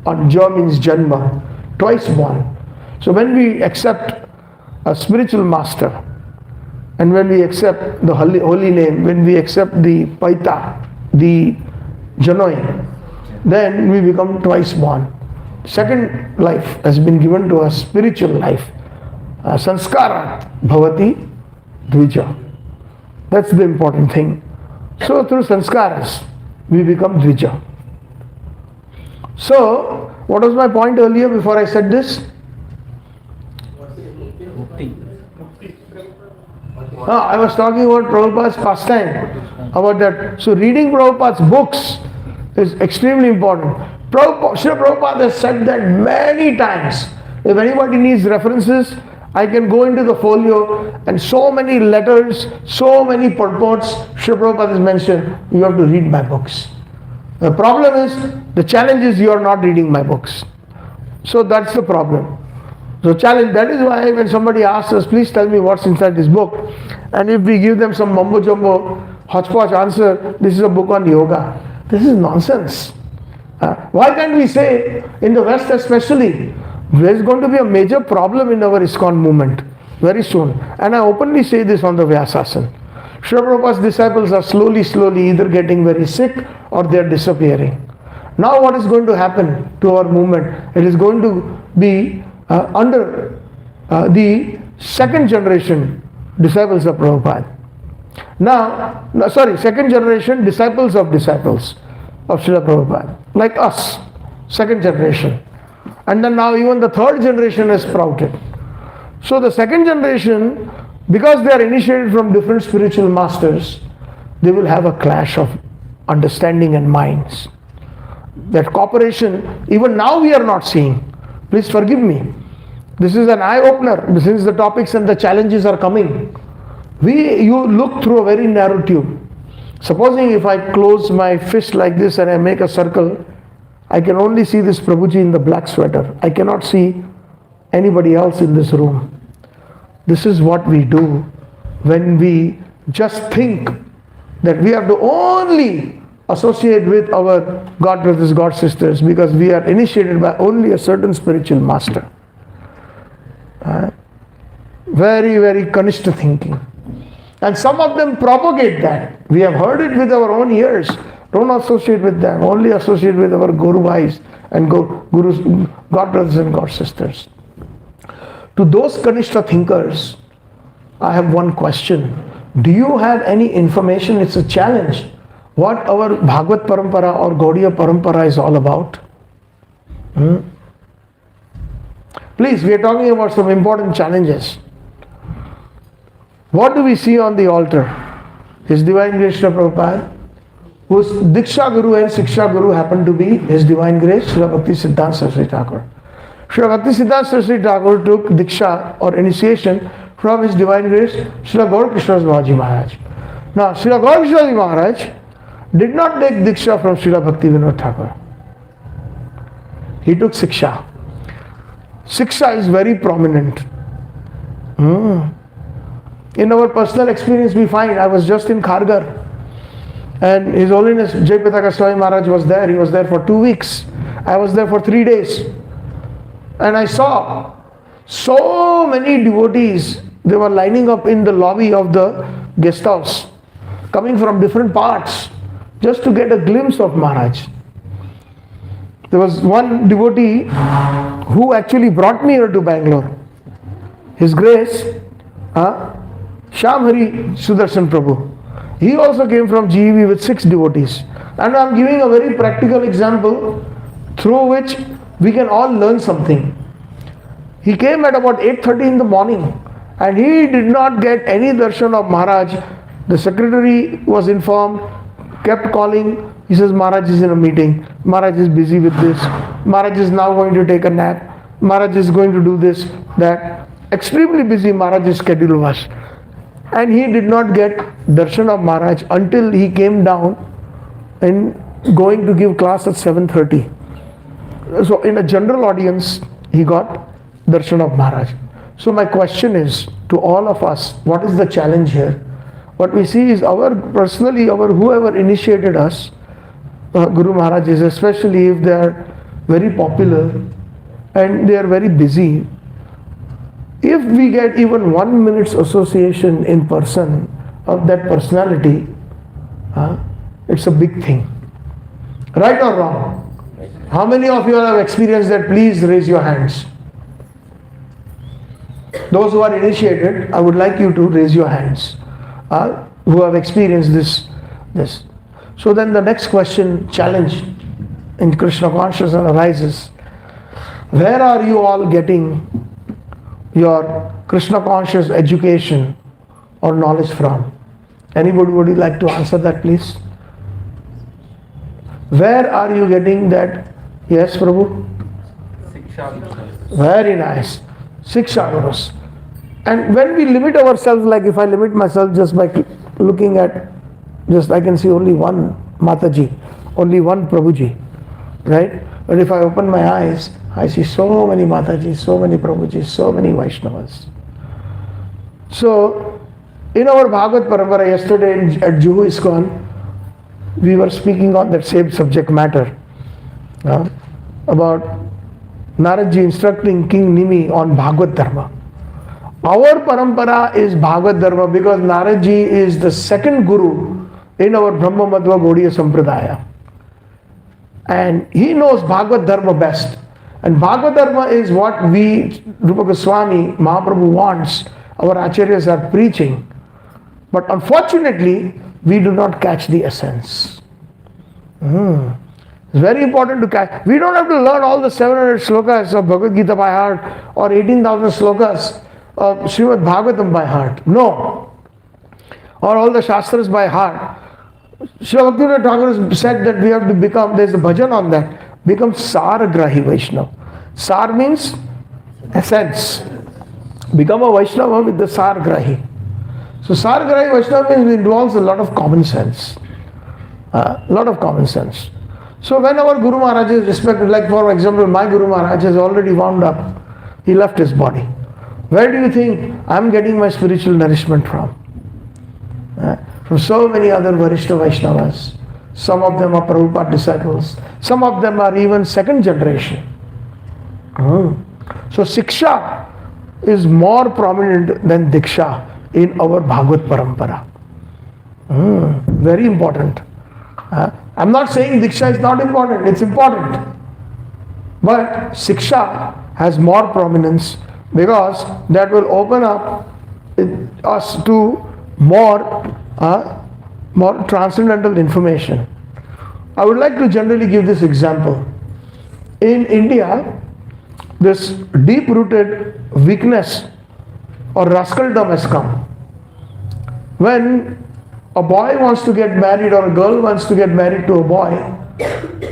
and ja means janma, twice born. So when we accept a spiritual master, and when we accept the holy name, when we accept the paita, the janoi, then we become twice born. Second life has been given to us, spiritual life. Sanskarat bhavati dvija. That's the important thing. So through sanskaras, we become dvija. So, what was my point earlier before I said this? I was talking about Prabhupada's pastime, about that. So reading Prabhupada's books is extremely important. Srila Prabhupada has said that many times. If anybody needs references, I can go into the folio and so many letters, so many purports Srila Prabhupada has mentioned. You have to read my books. The problem is, the challenge is you are not reading my books. So that's the problem. So challenge, that is why when somebody asks us, please tell me what's inside this book, and if we give them some mumbo jumbo, hodgepodge answer, this is a book on yoga, this is nonsense. Why can't we say, in the West especially, there is going to be a major problem in our ISKCON movement very soon. And I openly say this on the Vyasasana. Srila Prabhupada's disciples are slowly either getting very sick or they are disappearing. Now what is going to happen to our movement? It is going to be under the second generation disciples of Prabhupada. Second generation disciples of Srila Prabhupada. Like us, second generation. And then now even the third generation has sprouted. So the second generation, because they are initiated from different spiritual masters, they will have a clash of understanding and minds. That cooperation, even now we are not seeing. Please forgive me. This is an eye-opener since the topics and the challenges are coming. You look through a very narrow tube. Supposing if I close my fist like this and I make a circle, I can only see this Prabhuji in the black sweater. I cannot see anybody else in this room. This is what we do when we just think that we have to only associate with our God brothers, God sisters, because we are initiated by only a certain spiritual master. Very, very Kanishta thinking. And some of them propagate that. We have heard it with our own ears. Don't associate with them. Only associate with our Guru Bhais and Gurus, God brothers and God sisters. To those Kanishta thinkers, I have one question. Do you have any information? It's a challenge. What our Bhagavad Parampara or Gaudiya Parampara is all about? Please, we are talking about some important challenges. What do we see on the altar? His Divine Grace Srila Prabhupada, whose Diksha Guru and Siksha Guru happen to be His Divine Grace Srila Bhakti Siddhanta Saraswati Thakur. Srila Bhakti Siddhanta Saraswati Thakur took Diksha or initiation from His Divine Grace Srila Gaur Krishna Babaji Maharaj. Now, Srila Gaur Krishna Maharaj did not take Diksha from Srila Bhakti Vinod Thakur. He took Siksha. Siksha is very prominent. In our personal experience, we find, I was just in Khargar, and His Holiness Jai Pitaka Swami Maharaj was there. He was there for 2 weeks. I was there for 3 days. And I saw so many devotees. They were lining up in the lobby of the guest house, coming from different parts, just to get a glimpse of Maharaj. There was one devotee who actually brought me here to Bangalore. His Grace, Shyam Hari Sudarshan Prabhu. He also came from GEV with 6 devotees. And I am giving a very practical example through which we can all learn something. He came at about 8:30 in the morning and he did not get any darshan of Maharaj. The secretary was informed, kept calling. He says, Maharaj is in a meeting. Maharaj is busy with this. Maharaj is now going to take a nap. Maharaj is going to do this, that. Extremely busy Maharaj's schedule was. And he did not get darshan of Maharaj until he came down and going to give class at 7:30. So in a general audience, he got darshan of Maharaj. So my question is to all of us, what is the challenge here? What we see is whoever initiated us, Guru Maharajas, especially if they are very popular and they are very busy, if we get even 1 minute's association in person of that personality, it's a big thing. Right or wrong? How many of you have experienced that? Please raise your hands. Those who are initiated, I would like you to raise your hands, who have experienced this. So then the next question, challenge in Krishna Consciousness arises. Where are you all getting your Krishna Conscious education or knowledge from? Anybody would you like to answer that, please? Where are you getting that? Yes, Prabhu? Very nice. Siksha Gurus. And when we limit ourselves, like if I limit myself just by looking at, I can see only one Mataji, only one Prabhuji, right? But if I open my eyes, I see so many Matajis, so many Prabhujis, so many Vaishnavas. So, in our Bhagavad Parampara yesterday at Juhu ISKCON, we were speaking on that same subject matter about Naradji instructing King Nimi on Bhagavad Dharma. Our Parampara is Bhagavad Dharma because Naradji is the second Guru in our Brahma Madhva Gaudiya Sampradaya. And he knows Bhagavad Dharma best. And Bhagavad Dharma is what we, Rupa Goswami, Mahaprabhu wants, our acharyas are preaching. But unfortunately, we do not catch the essence. It's very important to catch. We don't have to learn all the 700 slokas of Bhagavad Gita by heart or 18,000 slokas of Srimad Bhagavatam by heart. No. Or all the Shastras by heart. Srila Bhaktivinoda Thakur said that we have to become, there's a bhajan on that, become Saragrahi Vaishnava. Sar means essence. Become a Vaishnava with the Saragrahi. So Saragrahi Vaishnava means it involves a lot of common sense. A lot of common sense. So when our Guru Maharaj is respected, like for example, my Guru Maharaj has already wound up. He left his body. Where do you think I'm getting my spiritual nourishment from? From so many other Varishta Vaishnavas. Some of them are Prabhupada disciples. Some of them are even second generation. So Siksha is more prominent than Diksha in our Bhagavad Parampara. Very important. I'm not saying Diksha is not important, it's important. But Siksha has more prominence because that will open up us to more transcendental information. I would like to generally give this example. In India, this deep-rooted weakness or rascaldom has come. When a boy wants to get married or a girl wants to get married to a boy,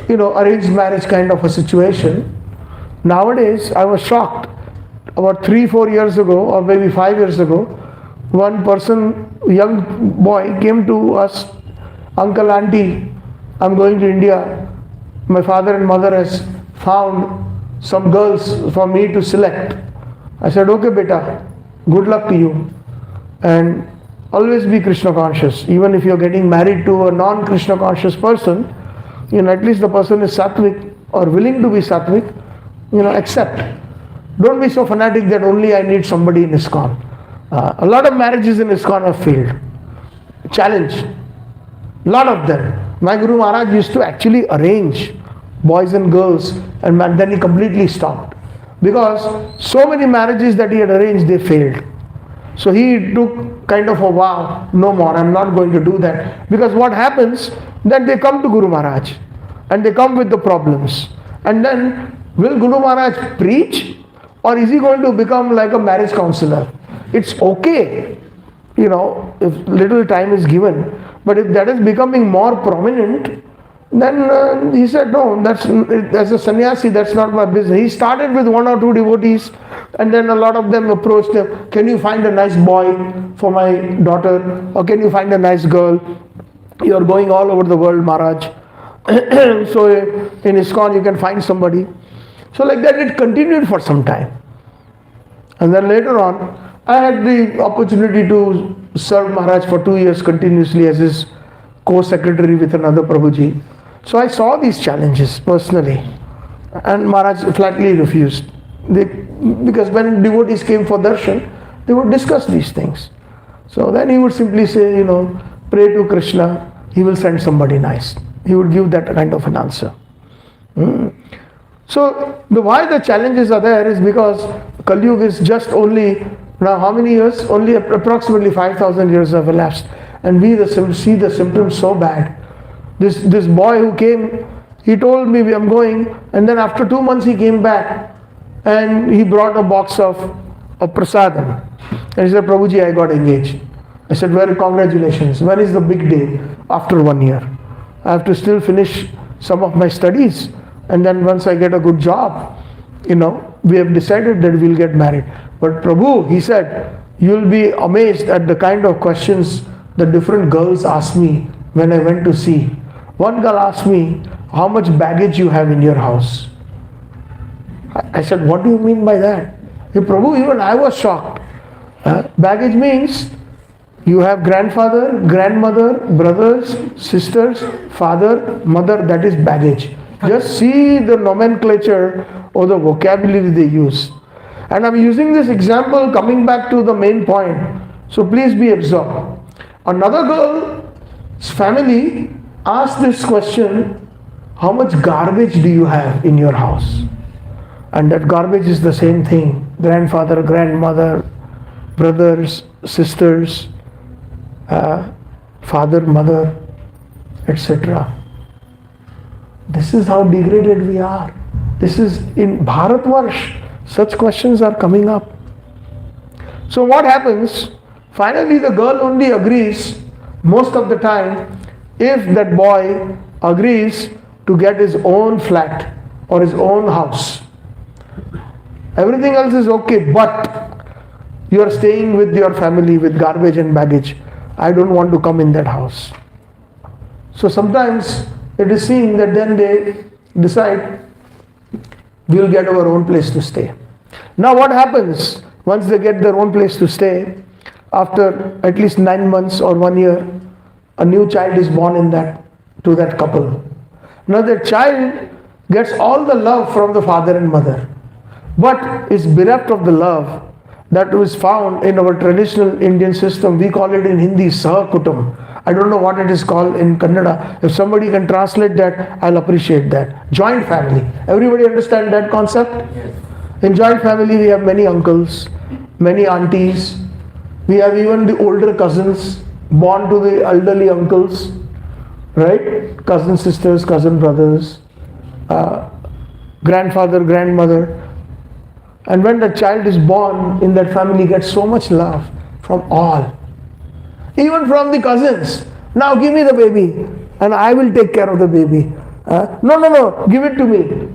arranged marriage kind of a situation. Nowadays, I was shocked. About 3-4 years ago or maybe 5 years ago, one person, young boy, came to us, Uncle, Auntie, I'm going to India. My father and mother has found some girls for me to select. I said, okay beta, good luck to you. And always be Krishna conscious. Even if you're getting married to a non-Krishna conscious person, at least the person is sattvic or willing to be sattvic, accept. Don't be so fanatic that only I need somebody in ISKCON. A lot of marriages in ISKCON have failed. Challenge. A lot of them. My Guru Maharaj used to actually arrange boys and girls, and then he completely stopped. Because so many marriages that he had arranged, they failed. So he took kind of a vow, no more, I'm not going to do that. Because what happens, then they come to Guru Maharaj and they come with the problems. And then, will Guru Maharaj preach or is he going to become like a marriage counselor? It's okay, if little time is given. But if that is becoming more prominent, then he said, no, as a sannyasi, that's not my business. He started with 1 or 2 devotees, and then a lot of them approached him, can you find a nice boy for my daughter? Or can you find a nice girl? You're going all over the world, Maharaj. So in ISKCON you can find somebody. So like that it continued for some time. And then later on, I had the opportunity to serve Maharaj for 2 years continuously as his co-secretary with another Prabhuji. So I saw these challenges personally, and Maharaj flatly refused. Because when devotees came for darshan, they would discuss these things. So then he would simply say, pray to Krishna, he will send somebody nice. He would give that kind of an answer. So why the challenges are there is because Kali Yuga is just only, now how many years? Only approximately 5,000 years have elapsed. And we see the symptoms so bad. This boy who came, he told me I'm going, and then after 2 months he came back and he brought a box of prasadam. And he said, Prabhuji, I got engaged. I said, well, congratulations. When is the big day? After 1 year. I have to still finish some of my studies, and then once I get a good job, we have decided that we'll get married. But Prabhu, he said, you'll be amazed at the kind of questions the different girls asked me when I went to see. One girl asked me, how much baggage you have in your house? I said, what do you mean by that? Hey, Prabhu, even I was shocked. Baggage means you have grandfather, grandmother, brothers, sisters, father, mother, that is baggage. Just see the nomenclature or the vocabulary they use. And I'm using this example coming back to the main point. So please be absorbed. Another girl's family asked this question, how much garbage do you have in your house? And that garbage is the same thing. Grandfather, grandmother, brothers, sisters, father, mother, etc. This is how degraded we are. This is in Bharatvarsh. Such questions are coming up. So what happens? Finally the girl only agrees most of the time if that boy agrees to get his own flat or his own house. Everything else is okay, but you are staying with your family with garbage and baggage. I don't want to come in that house. So sometimes it is seen that then they decide we'll get our own place to stay. Now what happens once they get their own place to stay? After at least 9 months or 1 year, a new child is born to that couple. Now that child gets all the love from the father and mother, but is bereft of the love that was found in our traditional Indian system. We call it in Hindi Sahakutum. I don't know what it is called in Kannada. If somebody can translate that, I'll appreciate that. Joint family. Everybody understand that concept? Yes. In joint family, we have many uncles, many aunties. We have even the older cousins born to the elderly uncles, right? Cousin sisters, cousin brothers, grandfather, grandmother. And when the child is born in that family, gets so much love from all. Even from the cousins. Now give me the baby and I will take care of the baby. No, give it to me.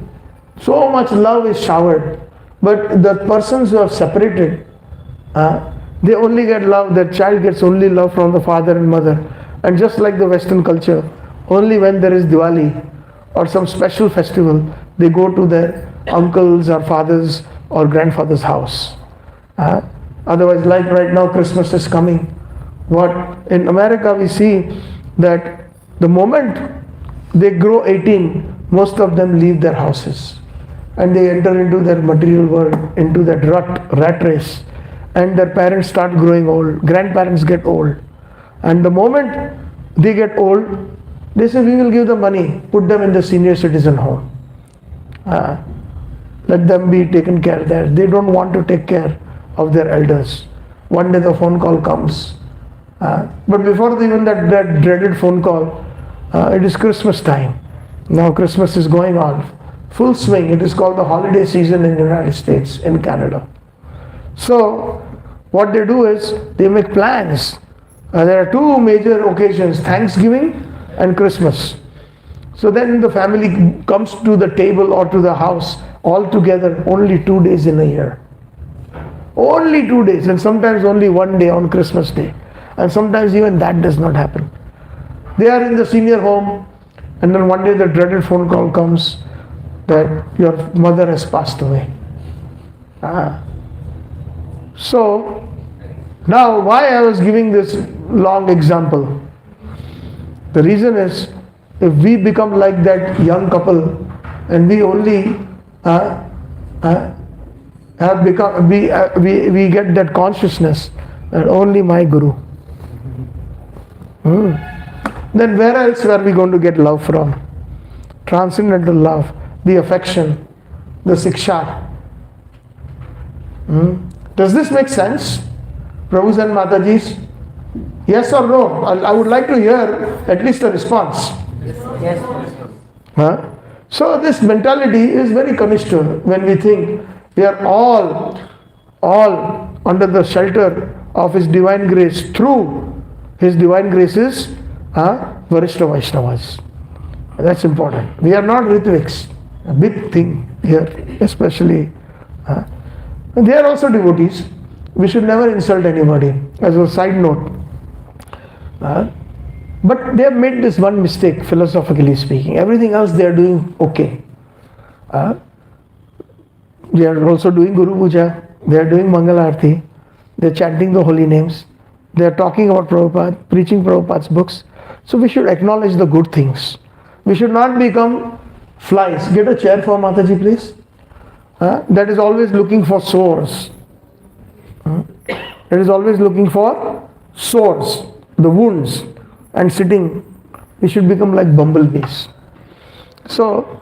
So much love is showered. But the persons who are separated, they only get love, that child gets only love from the father and mother. And just like the Western culture, only when there is Diwali or some special festival, they go to their uncles or fathers or grandfather's house. Otherwise, like right now, Christmas is coming. What in America we see that the moment they grow 18, most of them leave their houses and they enter into their material world, into that rat race, and their parents start growing old, grandparents get old, and the moment they get old, they say we will give them money, put them in the senior citizen home, let them be taken care there. They don't want to take care of their elders. One day the phone call comes, but before even that dreaded phone call, it is Christmas time. Now Christmas is going on full swing. It is called the holiday season in the United States, in Canada. So what they do is they make plans. There are two major occasions, Thanksgiving and Christmas. So then the family comes to the table or to the house all together only 2 days in a year. Only 2 days, and sometimes only 1 day on Christmas Day. And sometimes even that does not happen. They are in the senior home, and then one day the dreaded phone call comes that your mother has passed away. So now why I was giving this long example? The reason is, if we become like that young couple and we only have become, we get that consciousness that only my Guru, then where else are we going to get love from? Transcendental love, the affection, the siksha. Does this make sense, Prabhus and Matajis? Yes or no? I would like to hear at least a response. Yes. So this mentality is very Kanishta when we think we are all under the shelter of His Divine Grace, through His Divine Graces, Varishta Vaishnavas. That's important. We are not Ritviks. A big thing here, especially. And they are also devotees. We should never insult anybody, as a side note. But they have made this one mistake, philosophically speaking. Everything else they are doing okay. They are also doing Guru Puja. They are doing Mangal Aarti. They are chanting the holy names. They are talking about Prabhupada, preaching Prabhupada's books. So we should acknowledge the good things. We should not become flies. Get a chair for Mataji, please. That is always looking for sores. That is always looking for sores, the wounds, and sitting. We should become like bumblebees. So,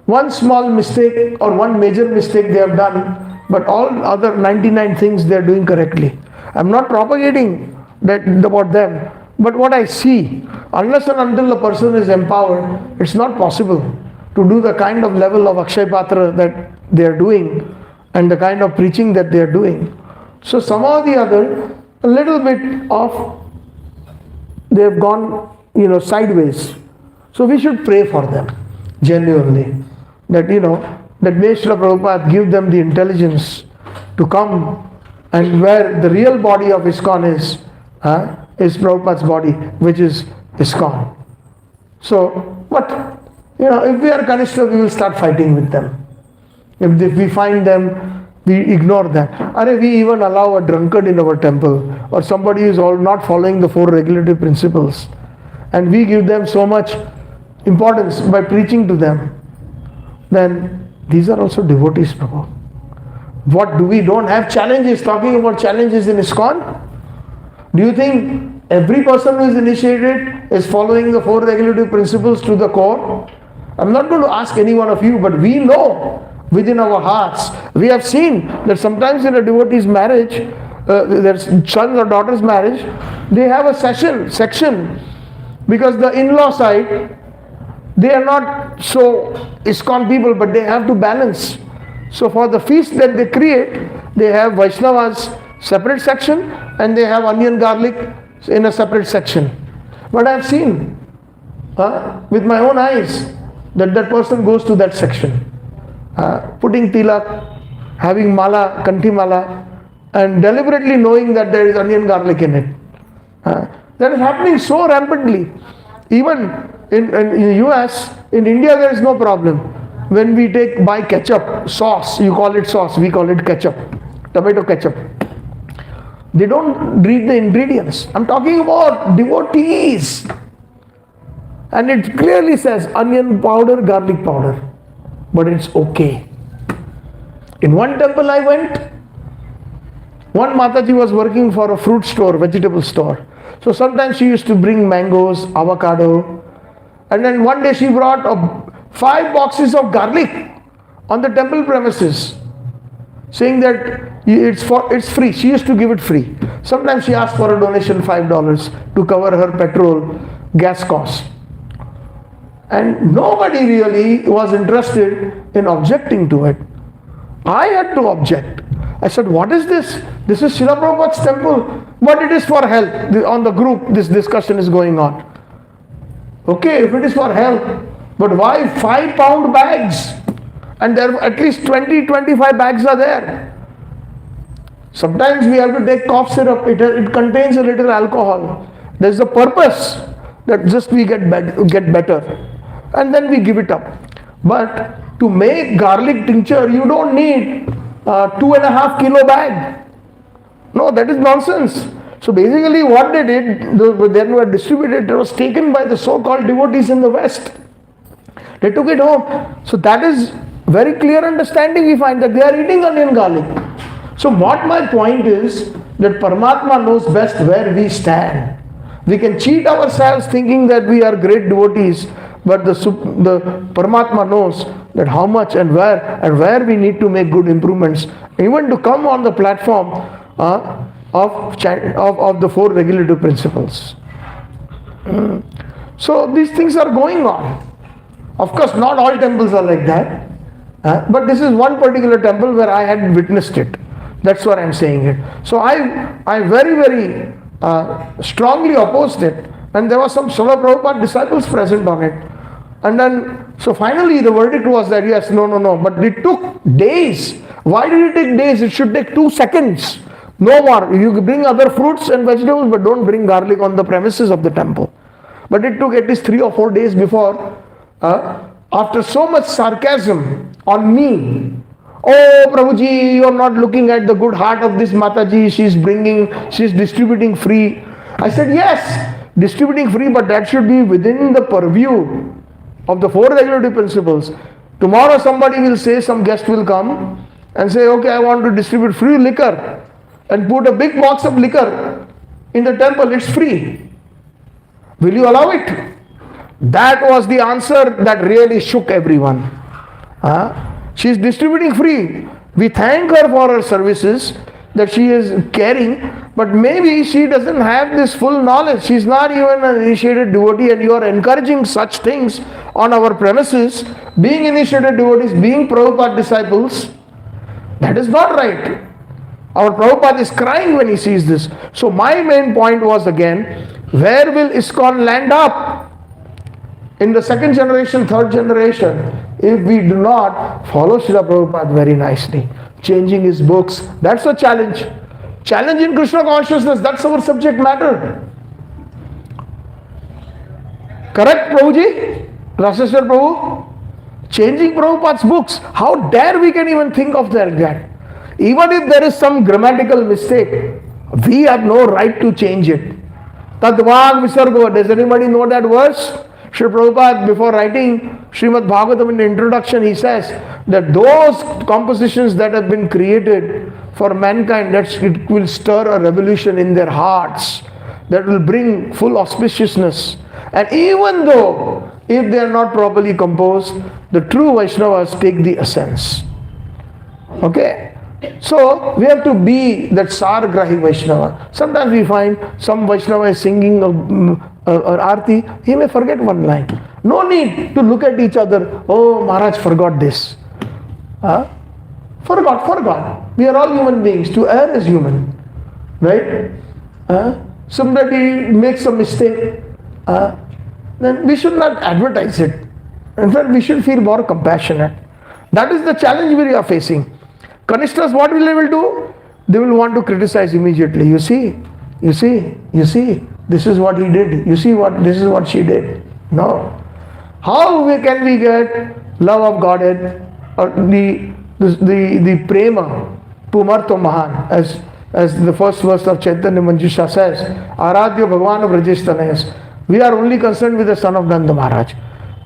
one small mistake or one major mistake they have done, but all other 99 things they are doing correctly. I am not propagating that about them, but what I see, unless and until the person is empowered, it's not possible to do the kind of level of Akshay Patra that they are doing and the kind of preaching that they are doing. So somehow or the other, a little bit of they have gone, sideways. So we should pray for them genuinely. That that may Srila Prabhupada give them the intelligence to come, and where the real body of ISKCON is Prabhupada's body, which is ISKCON. So, but if we are Kanishta, we will start fighting with them. If we find them, we ignore them. We even allow a drunkard in our temple, or somebody who is not following the 4 regulative principles, and we give them so much importance by preaching to them. Then these are also devotees, Prabhu. What do we don't have challenges? Talking about challenges in ISKCON? Do you think every person who is initiated is following the 4 regulative principles to the core? I'm not going to ask any one of you, but we know within our hearts. We have seen that sometimes in a devotee's marriage, their son or daughter's marriage, they have a section, because the in-law side, they are not so ISKCON people, but they have to balance. So for the feast that they create, they have Vaishnavas separate section, and they have onion garlic in a separate section. But I have seen with my own eyes that person goes to that section, putting tilak, having mala, kanti mala, and deliberately knowing that there is onion garlic in it. That is happening so rampantly. Even in US, in India there is no problem. When we buy ketchup, sauce, you call it sauce, we call it ketchup, tomato ketchup. They don't read the ingredients. I'm talking about devotees. And it clearly says onion powder, garlic powder. But it's okay. In one temple I went, one Mataji was working for a fruit store, vegetable store. So sometimes she used to bring mangoes, avocado, and then one day she brought 5 boxes of garlic on the temple premises, saying that it's free. She used to give it free. Sometimes she asked for a donation $5 to cover her petrol, gas costs. And nobody really was interested in objecting to it. I had to object. I said, what is this? This is Srila Prabhupada's temple, but it is for health. On the group, this discussion is going on. Okay, if it is for health, but why 5-pound bags? And there at least 20-25 bags are there. Sometimes we have to take cough syrup. It contains a little alcohol. There's a purpose that just we get better. And then we give it up. But to make garlic tincture, you don't need 2.5 kilo bag. No, that is nonsense. So basically what they did, then were distributed, it was taken by the so-called devotees in the West. They took it home. So that is very clear understanding we find that they are eating onion garlic. So what my point is, that Paramatma knows best where we stand. We can cheat ourselves thinking that we are great devotees, but the Paramatma knows that how much and where we need to make good improvements, even to come on the platform of the 4 regulative principles. So these things are going on. Of course, not all temples are like that, but this is one particular temple where I had witnessed it. That's what I'm saying it. So I very, very strongly opposed it, and there were some Srila Prabhupada disciples present on it. And then, so finally the verdict was that yes, no, but it took days. Why did it take days? It should take 2 seconds. No more. You bring other fruits and vegetables, but don't bring garlic on the premises of the temple. But it took at least 3 or 4 days before, after so much sarcasm on me, Oh, Prabhuji, you are not looking at the good heart of this Mataji. She's distributing free. I said, yes, distributing free, but that should be within the purview of the four regulative principles. Tomorrow somebody will say, some guest will come and say, okay, I want to distribute free liquor and put a big box of liquor in the temple, it's free. Will you allow it? That was the answer that really shook everyone. She is distributing free. We thank her for her services, that she is caring, but maybe she doesn't have this full knowledge. She is not even an initiated devotee, and you are encouraging such things on our premises, being initiated devotees, being Prabhupada disciples. That is not right. Our Prabhupada is crying when he sees this. So my main point was again, where will ISKCON land up? In the second generation, third generation, if we do not follow Srila Prabhupada very nicely, changing his books, that's a challenge. Challenge in Krishna consciousness, that's our subject matter. Correct, Prabhuji? Raseshwar Prabhu? Changing Prabhupada's books. How dare we can even think of that? Even if there is some grammatical mistake, we have no right to change it. Tadvag Visargo, does anybody know that verse? Sri Prabhupada, before writing Srimad Bhagavatam in the introduction, he says that those compositions that have been created for mankind, that it will stir a revolution in their hearts, that will bring full auspiciousness. And even though, if they are not properly composed, the true Vaishnavas take the essence. Okay? So, we have to be that Sargrahi Vaishnava. Sometimes we find some Vaishnava is singing or Aarti, he may forget one line. No need to look at each other. Oh, Maharaj forgot this. Forgot. We are all human beings. To err is human. Right? Somebody makes a mistake. Then we should not advertise it. In fact, we should feel more compassionate. That is the challenge we are facing. Kanishtas, what will they will do? They will want to criticize immediately. You see, this is what he did. This is what she did. No. How can we get love of Godhead or the prema, pumarto mahan, as the first verse of Chaitanya Manjusha says, Aradhya Bhagavan Vrajestanayas. We are only concerned with the son of Nanda Maharaj.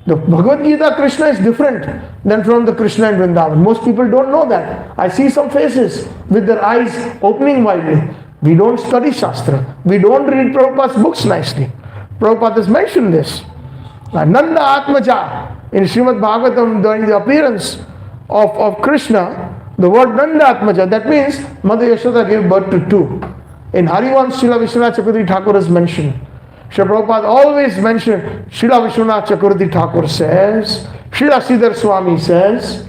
The Bhagavad Gita Krishna is different than from the Krishna in Vrindavan. Most people don't know that. I see some faces with their eyes opening widely. We don't study Shastra. We don't read Prabhupada's books nicely. Prabhupada has mentioned this. Nanda Atmaja, in Srimad Bhagavatam, during the appearance of Krishna, the word Nanda Atmaja, that means Mother Yashoda gave birth to two. In Harivansh, Srila Vishwanath Chakravarti Thakur is mentioned. Srila Prabhupada always mentioned, Srila Vishwanath Chakravarti Thakur says, Srila Sridhar Swami says,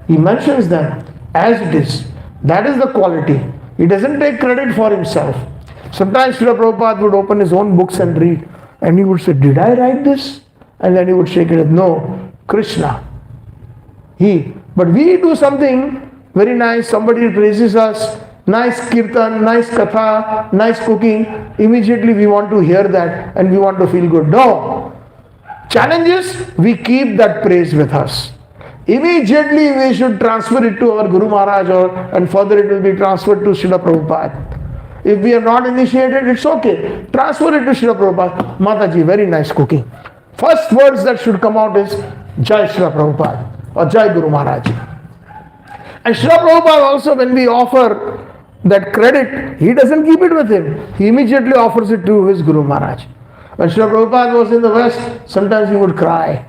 he mentions them as it is. That is the quality. He doesn't take credit for himself. Sometimes Srila Prabhupada would open his own books and read, and he would say, did I write this? And then he would shake it, no, Krishna. But we do something very nice, somebody praises us, nice kirtan, nice katha, nice cooking, immediately we want to hear that and we want to feel good. No. Challenge is, we keep that praise with us. Immediately we should transfer it to our Guru Maharaj and further it will be transferred to Srila Prabhupada. If we are not initiated, it's okay. Transfer it to Srila Prabhupada. Mataji, very nice cooking. First words that should come out is Jai Srila Prabhupada or Jai Guru Maharaj. And Srila Prabhupada also, when we offer that credit, he doesn't keep it with him. He immediately offers it to his Guru Maharaj. When Srila Prabhupada was in the West, sometimes he would cry.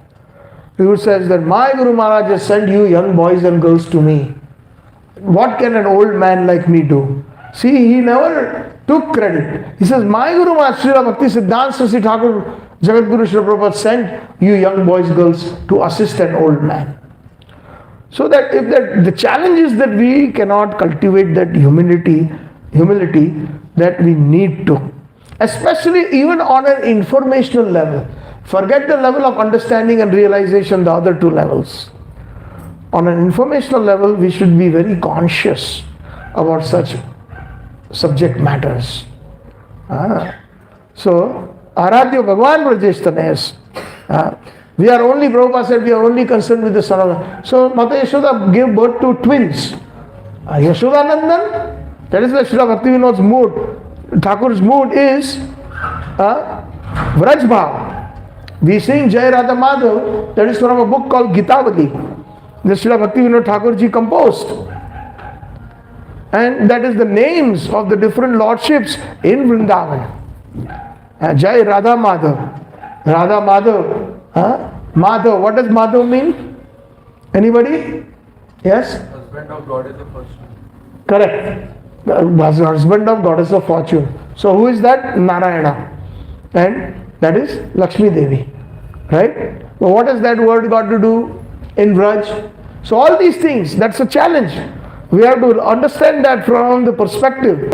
He would say that my Guru Maharaj has sent you young boys and girls to me. What can an old man like me do? See, he never took credit. He says, my Guru Maharaj, Srila Bhakti Siddhanta Saraswati Thakur, Jagat Guru Srila Prabhupada sent you young boys, girls to assist an old man. So that if the challenge is that we cannot cultivate that humility that we need to, especially even on an informational level. Forget the level of understanding and realization, the other two levels. On an informational level, we should be very conscious about such subject matters. So, Aradhya Bhagavan Vrajestanayas. We are only, Prabhupada said, we are only concerned with the son of God. So Mata Yashoda gave birth to twins. Yashodanandan, that is the Srila Bhaktivinoda's mood. Thakur's mood is Vraj Bhav. We sing Jai Radha Madhav, that is from a book called Gitavali. The Srila Bhaktivinoda Thakurji composed. And that is the names of the different lordships in Vrindavan. Jai Radha Madhav. Radha Madhav. Madhav. What does Madhav mean? Anybody? Yes? Husband of goddess of fortune. Correct. Husband of goddess of fortune. So who is that? Narayana. And that is Lakshmi Devi. Right? But what has that word got to do in Vraj? So all these things, that's a challenge. We have to understand that from the perspective.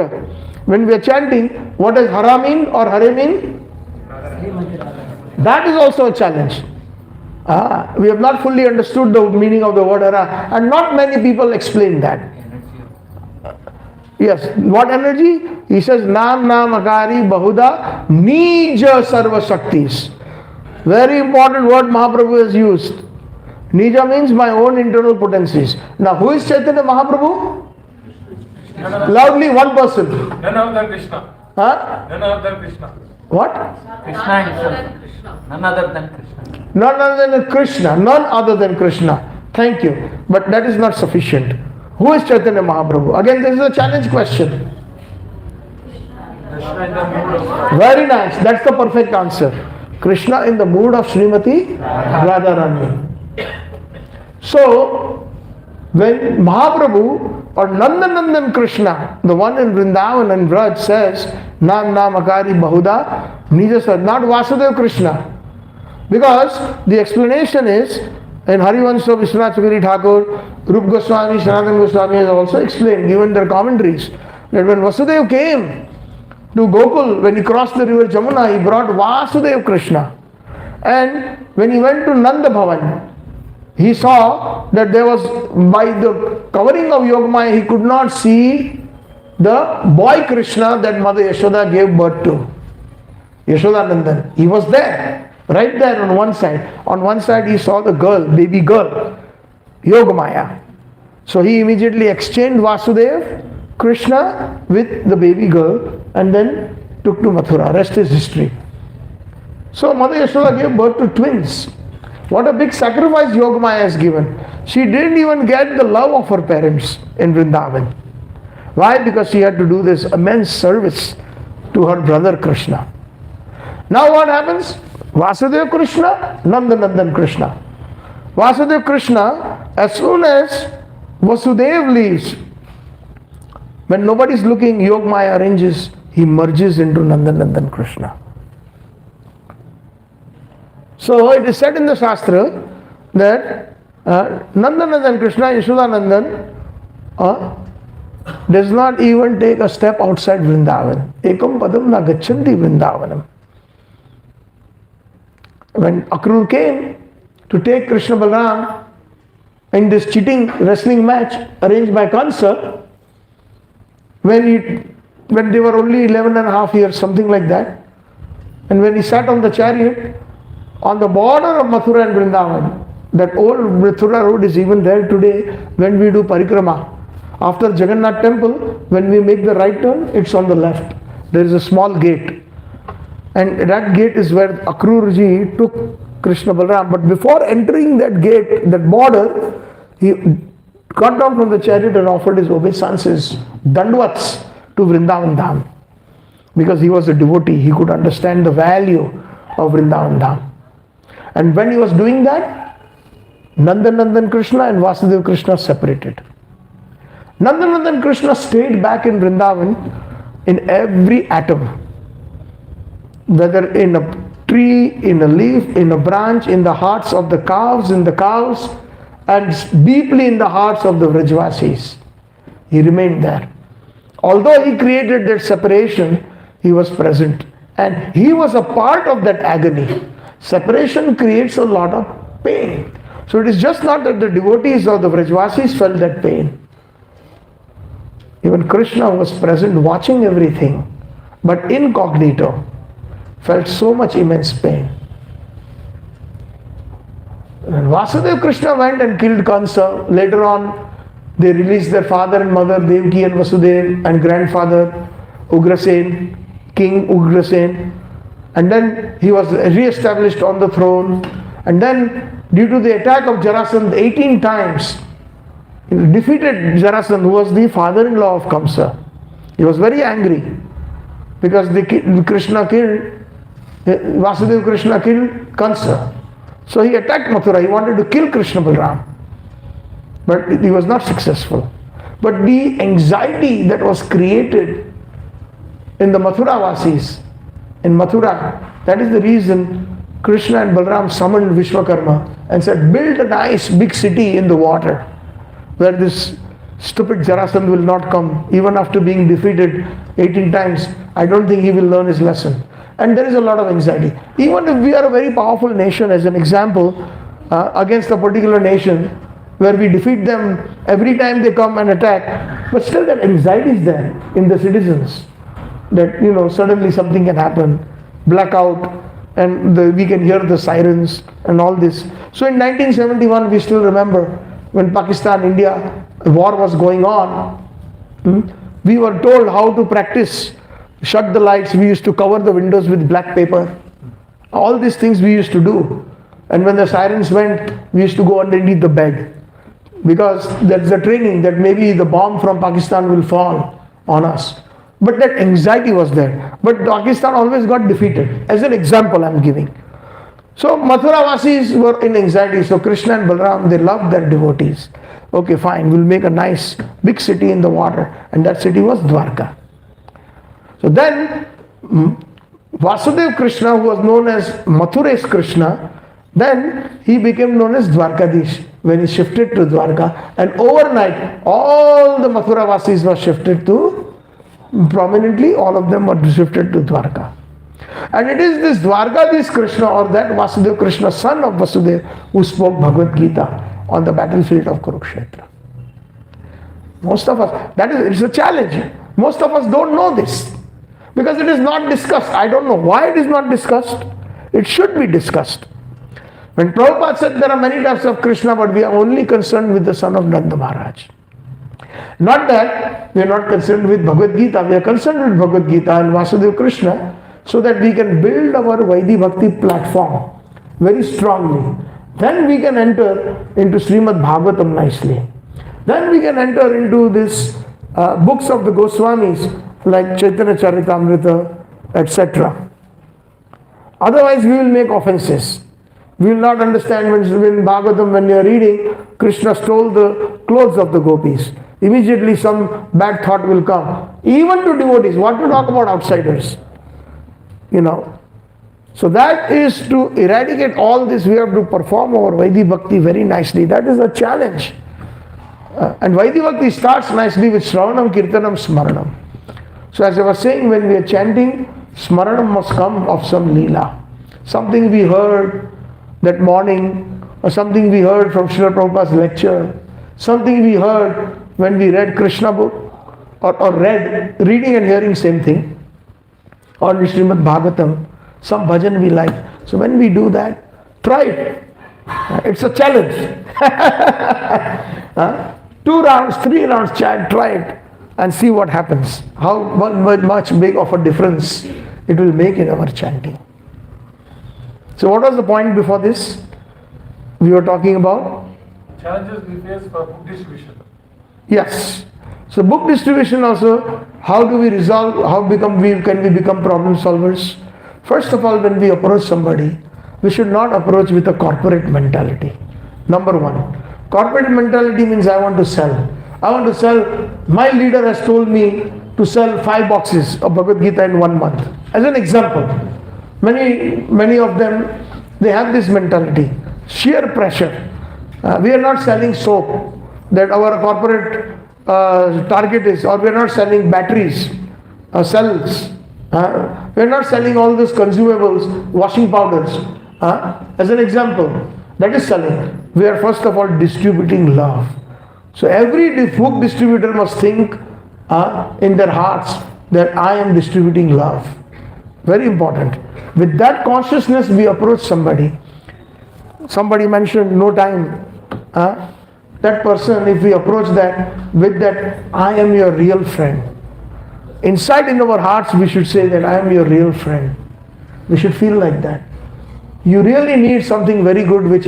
When we are chanting, what does Hara mean or Hare mean? That is also a challenge. We have not fully understood the meaning of the word Hara, and not many people explain that. Yes, what energy? He says, Nam Akari Bahuda Nija Sarva Shaktis. Very important word Mahaprabhu has used. Nija means my own internal potencies. Now, who is Chaitanya Mahaprabhu? Loudly, one person. None other than Krishna. None other than Krishna. What? Krishna himself. None other than Krishna. None other than Krishna. None other than Krishna. Thank you. But that is not sufficient. Who is Chaitanya Mahaprabhu? Again, this is a challenge question. Krishna in the mood of Very nice. That's the perfect answer. Krishna in the mood of Srimati Radharani. So, when Mahaprabhu or Nandanandan Krishna, the one in Vrindavan and Vraj, says, Nam Akari Bahuda, Nija, not Vasudeva Krishna. Because the explanation is, in Harivansa of Vishwanath Chakravarti Thakur, Rup Goswami, Sanatana Goswami has also explained, given their commentaries, that when Vasudeva came to Gokul, when he crossed the river Jamuna, he brought Vasudeva Krishna. And when he went to Nanda Bhavan, he saw that there was, by the covering of Yogamaya, he could not see the boy Krishna that Mother Yashoda gave birth to. Yashodanandan. He was there, right there on one side. On one side he saw the girl, baby girl, Yogamaya. So he immediately exchanged Vasudev, Krishna with the baby girl and then took to Mathura. Rest is history. So Mother Yashoda gave birth to twins. What a big sacrifice Yogamaya has given. She didn't even get the love of her parents in Vrindavan. Why? Because she had to do this immense service to her brother Krishna. Now what happens? Vasudeva Krishna, Nandanandan Krishna. Vasudeva Krishna, as soon as Vasudev leaves, when nobody is looking, Yogamaya arranges, he merges into Nandanandan Krishna. So it is said in the Shastra that Nandanandan Krishna, Yashodanandan, does not even take a step outside Vrindavan. Ekam padam na gachanti Vrindavanam. When Akrur came to take Krishna Balaram in this cheating wrestling match arranged by Kansa, when they were only 11 and a half years, something like that, and when he sat on the chariot, on the border of Mathura and Vrindavan, that old Mathura road is even there today when we do parikrama. After Jagannath temple, when we make the right turn, it's on the left. There is a small gate. And that gate is where Akrurji took Krishna Balaram. But before entering that gate, that border, he got down from the chariot and offered his obeisances, dandavats, to Vrindavan Dham. Because he was a devotee, he could understand the value of Vrindavan Dham. And when he was doing that, Nandanandan Krishna and Vasudeva Krishna separated. Nandanandan Krishna stayed back in Vrindavan in every atom. Whether in a tree, in a leaf, in a branch, in the hearts of the calves, in the cows, and deeply in the hearts of the Vrajvasis. He remained there. Although he created that separation, he was present. And he was a part of that agony. Separation creates a lot of pain. So it is just not that the devotees or the Vrajvasis felt that pain. Even Krishna was present watching everything, but incognito, felt so much immense pain. And Vasudeva Krishna went and killed Kansa. Later on, they released their father and mother, Devaki and Vasudeva, and grandfather, Ugrasen, King Ugrasen. And then he was re-established on the throne. And then, due to the attack of Jarasandha 18 times, he defeated Jarasandha, who was the father-in-law of Kamsa. He was very angry because Vasudeva Krishna killed Kansa. So he attacked Mathura. He wanted to kill Krishna Balram. But he was not successful. But the anxiety that was created in the Mathura Vasis, in Mathura, that is the reason Krishna and Balram summoned Vishwakarma and said, build a nice big city in the water where this stupid Jarasandha will not come. Even after being defeated 18 times, I don't think he will learn his lesson. And there is a lot of anxiety. Even if we are a very powerful nation, as an example, against a particular nation, where we defeat them every time they come and attack, but still that anxiety is there in the citizens. That, suddenly something can happen, blackout, and we can hear the sirens and all this. So in 1971, we still remember when Pakistan-India war was going on, we were told how to practice. Shut the lights, we used to cover the windows with black paper. All these things we used to do. And when the sirens went, we used to go underneath the bed. Because that's the training that maybe the bomb from Pakistan will fall on us. But that anxiety was there. But Pakistan always got defeated. As an example I'm giving. So Mathura Vasis were in anxiety. So Krishna and Balram, they loved their devotees. Okay, fine, we'll make a nice big city in the water. And that city was Dwarka. So then Vasudeva Krishna, who was known as Mathuresh Krishna, then he became known as Dwarkadish when he shifted to Dwarka. And overnight, all the Mathura Vasis were shifted to, prominently, all of them were shifted to Dwarka. And it is this Dwarkadish Krishna, or that Vasudeva Krishna, son of Vasudeva, who spoke Bhagavad Gita on the battlefield of Kurukshetra. Most of us, it's a challenge. Most of us don't know this. Because it is not discussed. I don't know why it is not discussed. It should be discussed. When Prabhupada said there are many types of Krishna, but we are only concerned with the son of Nanda Maharaj. Not that we are not concerned with Bhagavad Gita. We are concerned with Bhagavad Gita and Vasudeva Krishna so that we can build our Vaidhi Bhakti platform very strongly. Then we can enter into Srimad Bhagavatam nicely. Then we can enter into these books of the Goswamis like Chaitanya Charitamrita, etc. Otherwise we will make offenses. We will not understand when Bhagavatam, when you are reading, Krishna stole the clothes of the gopis. Immediately some bad thought will come. Even to devotees, what to talk about outsiders? So that is to eradicate all this, we have to perform our Vaidhi Bhakti very nicely. That is a challenge. And Vaidhi Bhakti starts nicely with Shravanam, Kirtanam, Smaranam. So as I was saying, when we are chanting, Smaranam must come of some Leela. Something we heard that morning, or something we heard from Srila Prabhupada's lecture, something we heard when we read Krishna book, or reading and hearing same thing, or Srimad Bhagavatam, some bhajan we like. So when we do that, try it. It's a challenge. 2 rounds, 3 rounds, chant, try it and see what happens. How much big of a difference it will make in our chanting. So what was the point before this? We were talking about? Challenges we face for book distribution. Yes. So book distribution also, how do we resolve, can we become problem solvers? First of all, when we approach somebody, we should not approach with a corporate mentality. Number 1. Corporate mentality means I want to sell. My leader has told me to sell 5 boxes of Bhagavad Gita in 1 month. As an example, many of them, they have this mentality. Sheer pressure. We are not selling soap that our corporate target is, or we are not selling batteries, cells. We are not selling all those consumables, washing powders. As an example, that is selling. We are first of all distributing love. So every book distributor must think in their hearts that I am distributing love. Very important. With that consciousness we approach somebody. somebody mentioned no time. That person, if we approach that with that, I am your real friend. Inside in our hearts, we should say that I am your real friend. We should feel like that. You really need something very good which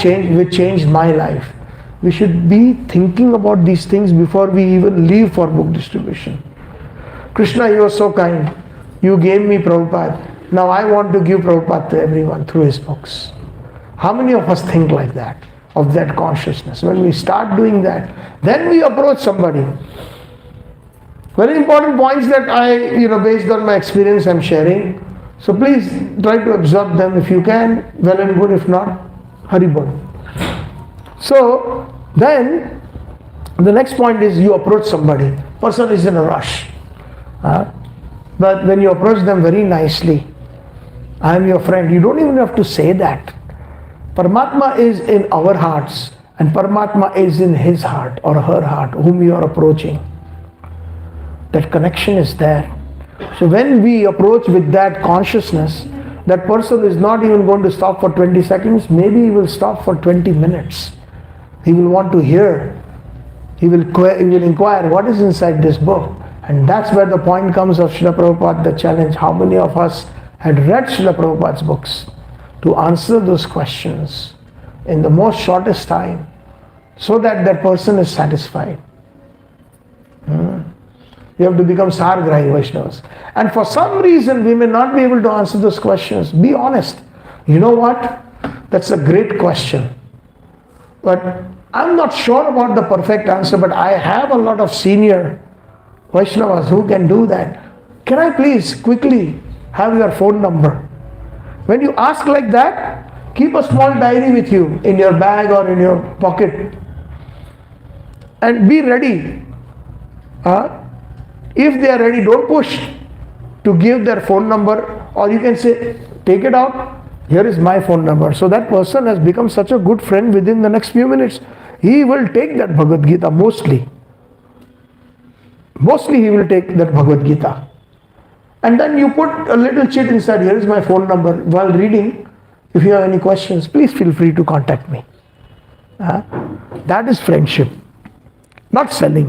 changed my life. We should be thinking about these things before we even leave for book distribution. Krishna, you are so kind. You gave me Prabhupada. Now I want to give Prabhupada to everyone through his books. How many of us think like that, of that consciousness? When we start doing that, then we approach somebody. Very important points that based on my experience, I'm sharing. So please try to absorb them if you can, well and good. If not, Haribol. So then the next point is you approach somebody. Person is in a rush. But when you approach them very nicely, I am your friend, you don't even have to say that. Paramatma is in our hearts and Paramatma is in his heart or her heart, whom you are approaching. That connection is there. So when we approach with that consciousness, that person is not even going to stop for 20 seconds, maybe he will stop for 20 minutes. He will want to hear. He will inquire what is inside this book. And that's where the point comes of Srila Prabhupada, the challenge. How many of us had read Srila Prabhupada's books to answer those questions in the most shortest time so that that person is satisfied? You have to become Sargrahi Vaishnavas. And for some reason we may not be able to answer those questions. Be honest. You know what? That's a great question. But I'm not sure about the perfect answer, but I have a lot of senior Vaishnavas who can do that. Can I please quickly have your phone number? When you ask like that, keep a small diary with you in your bag or in your pocket. And be ready. If they are ready, don't push to give their phone number, or you can say, take it out, here is my phone number. So that person has become such a good friend within the next few minutes. He will take that Bhagavad Gita mostly. Mostly he will take that Bhagavad Gita. And then you put a little chit inside, here is my phone number. While reading, if you have any questions, please feel free to contact me. That is friendship, not selling.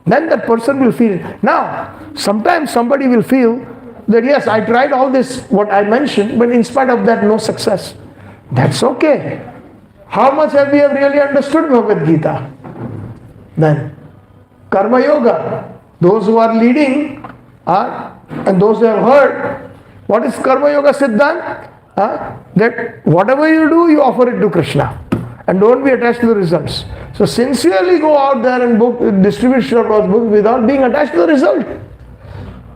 Then that person will feel. Now, sometimes somebody will feel that yes, I tried all this, what I mentioned, but in spite of that, no success. That's okay. How much have we really understood Bhagavad Gita? Then, Karma Yoga. Those who are leading and those who have heard, what is Karma Yoga Siddhant? That whatever you do, you offer it to Krishna. And don't be attached to the results. So sincerely go out there and distribute Srila Prabhupada's book without being attached to the result.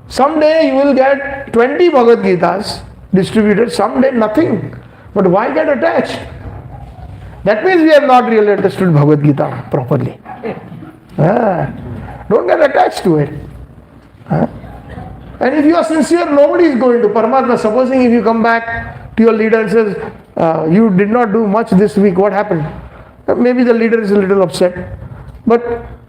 Someday you will get 20 Bhagavad Gitas distributed, someday nothing. But why get attached? That means we have not really understood Bhagavad Gita properly. Don't get attached to it. And if you are sincere, nobody is going to. Paramatma, supposing if you come back to your leader and says, you did not do much this week, what happened? Maybe the leader is a little upset. But,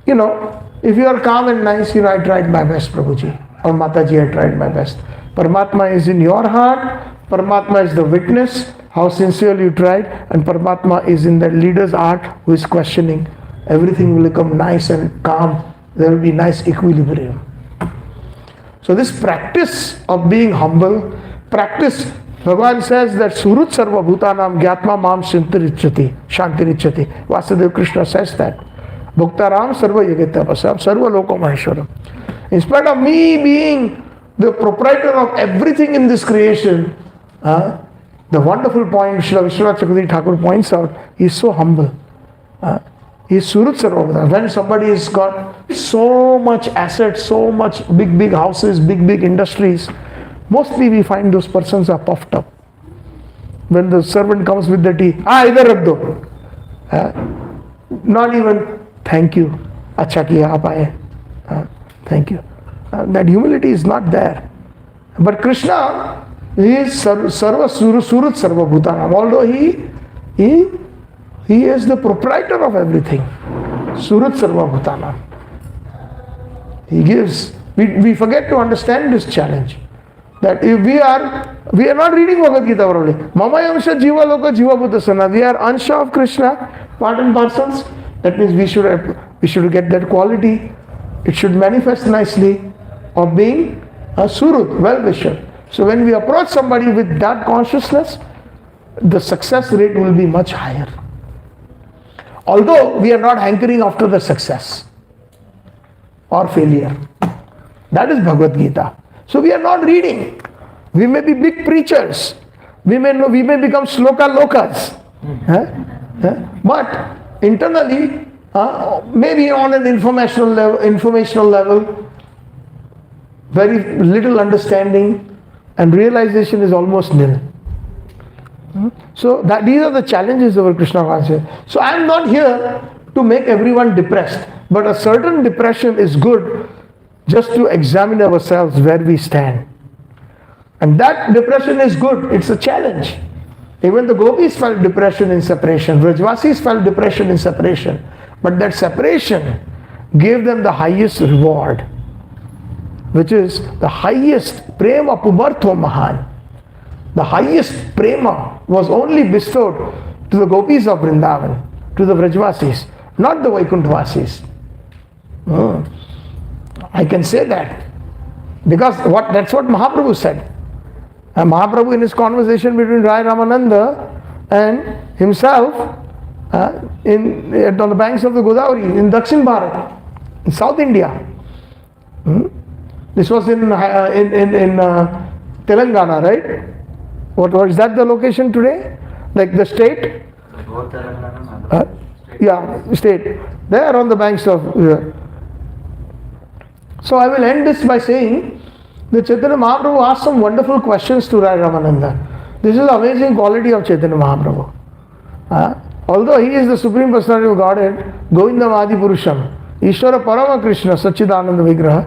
if you are calm and nice, I tried my best, Prabhuji. Or Mataji, I tried my best. Paramatma is in your heart. Paramatma is the witness, how sincerely you tried. And Paramatma is in the leader's heart who is questioning. Everything will become nice and calm. There will be nice equilibrium. So this practice of being humble, Bhagavan says that Surut Sarva Bhutanam Gyatma Mam Shantirichati. Vasudeva Krishna says that. Bhuktaram Sarva Yagatapasam Sarva Loko Maheshwaram. In spite of me being the proprietor of everything in this creation, the wonderful point Srila Vishwanath Chakravarti Thakur points out, he is so humble. He is Surut Sarva Bhutanam. When somebody has got so much assets, so much big houses, big industries, mostly we find those persons are puffed up. When the servant comes with the tea, idhar rakh do. Not even, thank you, acha kiya aap aaye. Thank you. That humility is not there. But Krishna, he is Sarva Surut Sarva Bhutanam. Although he is the proprietor of everything. Surut Sarva Bhutanam. He gives. We forget to understand this challenge. That if we are We are not reading Bhagavad Gita probably. Mamayamsha Jiva Loka Jiva Bhutasana. We are Ansha of Krishna, part and parcels. That means we should get that quality. It should manifest nicely of being a Surut, well-wisher. So when we approach somebody with that consciousness, the success rate will be much higher. Although we are not hankering after the success or failure. That is Bhagavad Gita. So we are not reading. We may be big preachers. We may become sloka lokas. But internally, maybe on an informational level, very little understanding and realization is almost nil. So these are the challenges of our Krishna consciousness. So I am not here to make everyone depressed, but a certain depression is good just to examine ourselves where we stand. And that depression is good, it's a challenge. Even the gopis felt depression in separation, Vrajvasis felt depression in separation. But that separation gave them the highest reward, which is the highest prema pumartho mahan. The highest prema was only bestowed to the gopis of Vrindavan, to the Vrajvasis, not the Vaikuntvasis. I can say that because that's what Mahaprabhu said. And Mahaprabhu, in his conversation between Rai Ramananda and himself on the banks of the Godavari in Dakshin Bharat, in South India. This was in Telangana, right? What is that the location today? Like the state? State. They are on the banks of. So I will end this by saying that Chaitanya Mahaprabhu asked some wonderful questions to Rai Ramananda. This is the amazing quality of Chaitanya Mahaprabhu. Although he is the Supreme Personality of Godhead, Govindam Adi Purusham, Ishvara Parama Krishna, Sachidananda Vigraha,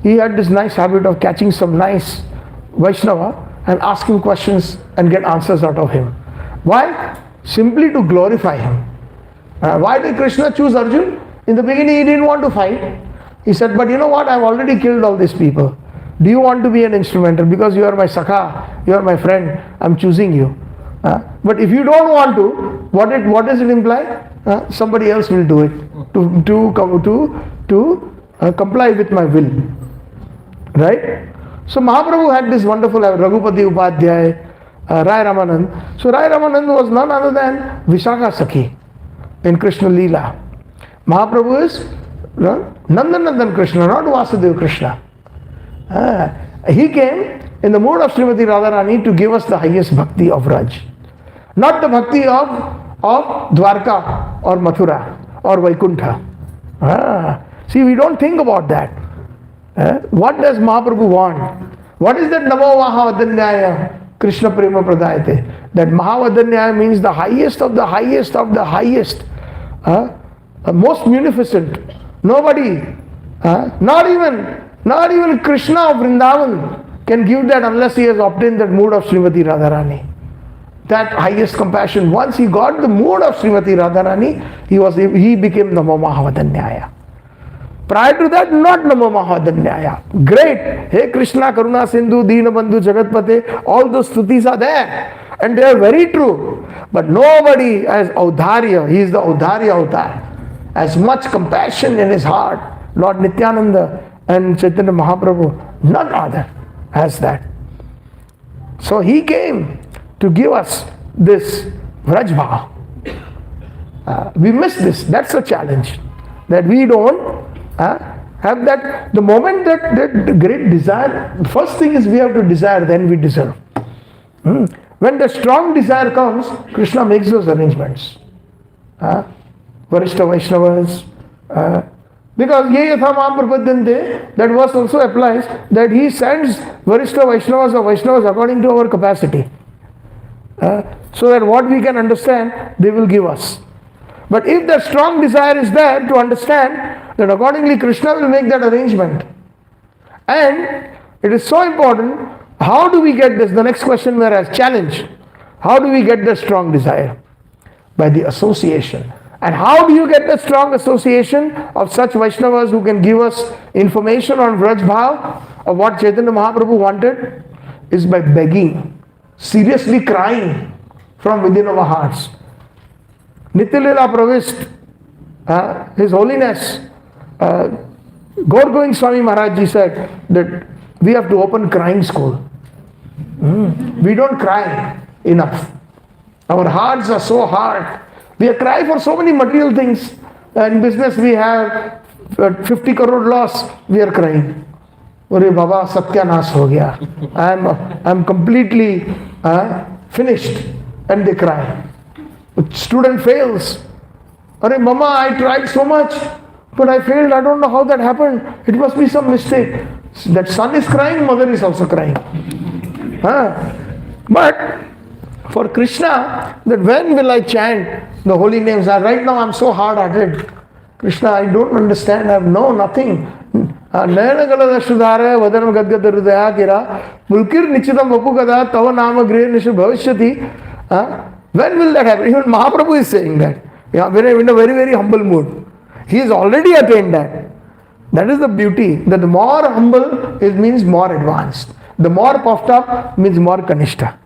he had this nice habit of catching some nice Vaishnava and asking questions and get answers out of him. Why? Simply to glorify him. Why did Krishna choose Arjun? In the beginning he didn't want to fight. He said, but you know what, I've already killed all these people. Do you want to be an instrumental? Because you are my sakha, you are my friend, I'm choosing you. But if you don't want to, what does it imply? Somebody else will do it to comply with my will. Right? So Mahaprabhu had this wonderful Raghupati Upadhyay, Rai Ramanand. So Rai Ramanand was none other than Vishakha Sakhi in Krishna Leela. Mahaprabhu is Nandanandan Krishna, not Vasudev Krishna. He came in the mood of Srimati Radharani to give us the highest bhakti of Raj. Not the bhakti of Dwarka or Mathura or Vaikuntha. See, we don't think about that. What does Mahaprabhu want? What is that Namo Mahavadanyaya Krishna Prema Pradayate? That Mahavadanyaya means the highest of the highest of the highest. Most munificent. Nobody, not even Krishna of Vrindavan can give that unless he has obtained that mood of Srimati Radharani. That highest compassion. Once he got the mood of Srimati Radharani, he became Namo Mahavadanyaya. Prior to that, not Namo Mahavadanyaya. Great. Hey Krishna, Karuna Sindhu, Deena Bandhu, Jagatpate, all those stutis are there. And they are very true. But nobody has Audharya. He is the Audharya avatar. As much compassion in his heart. Lord Nityananda and Chaitanya Mahaprabhu, none other has that. So he came to give us this Vrajbhava. We miss this. That's a challenge. That we don't have that. The moment that great desire, first thing is we have to desire, then we deserve. When the strong desire comes, Krishna makes those arrangements. Varishta Vaishnavas. Because ye yatha maam prapadyante, that verse also applies that he sends Varishta Vaishnavas or Vaishnavas according to our capacity. So that what we can understand, they will give us. But if the strong desire is there to understand, then accordingly Krishna will make that arrangement. And it is so important, how do we get this? The next question whereas challenge. How do we get the strong desire? By the association. And how do you get the strong association of such Vaishnavas who can give us information on Vraj Bhav of what Chaitanya Mahaprabhu wanted? Is by begging. seriously crying from within our hearts. Nityalila Pravist, His Holiness, Gaur Swami Maharaj Ji said that we have to open crying school. We don't cry enough. Our hearts are so hard. We cry for so many material things. In business we have 50 crore loss, we are crying. Ore Baba, Satyanas ho gaya. I'm completely finished. And they cry. Student fails. Ore Mama, I tried so much, but I failed. I don't know how that happened. It must be some mistake. That son is crying, mother is also crying. But for Krishna, that when will I chant the holy names? Right now I'm so hard-hearted. Krishna, I don't understand. I know nothing. Nayanagalada Sudhara, Vadanam Gadgada Hridaya Kira, Mulkir Nichitam Vapukada, Tava Nama Griya Nishu Bhavishyati. When will that happen? Even Mahaprabhu is saying that. Yeah, when I'm in a very, very humble mood. He has already attained that. That is the beauty. That the more humble it means more advanced. The more puffed up means more kanishta.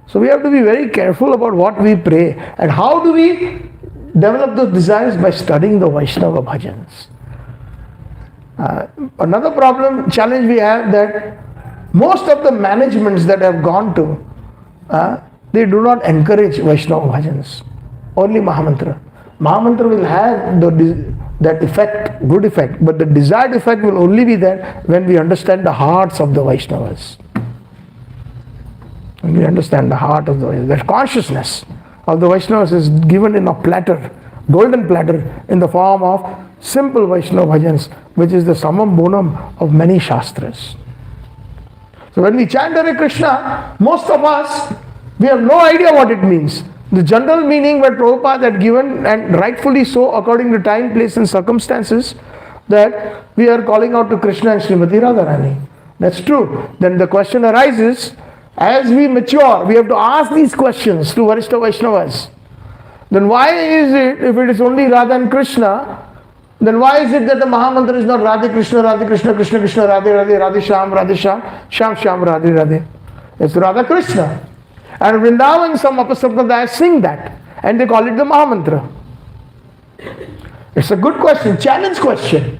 So we have to be very careful about what we pray. And how do we develop those desires? By studying the Vaishnava bhajans. Another challenge we have, that most of the managements that I have gone to, they do not encourage Vaishnava bhajans. Only Mahamantra. Mahamantra will have that effect, good effect, but the desired effect will only be there when we understand the hearts of the Vaishnavas. When we understand the heart of the Vaishnavas, the consciousness of the Vaishnavas is given in a platter, golden platter, in the form of simple Vaishnava bhajans, which is the summum bonum of many shastras. So when we chant Hare Krishna, most of us, we have no idea what it means. The general meaning that Prabhupada had given, and rightfully so according to time, place and circumstances, that we are calling out to Krishna and Srimati Radharani. That's true. Then the question arises, as we mature, we have to ask these questions to Varishta Vaishnavas. Then why is it, if it is only Radha and Krishna, then why is it that the Mahamantra is not Radhe Krishna, Krishna Krishna, Radhe Radhe, Radhe Sham, Sham Sham, Radhe Radhe? It's Radha Krishna. And Vrindavan, some Apasampradayas sing that, and they call it the Mahamantra. It's a good question, challenge question.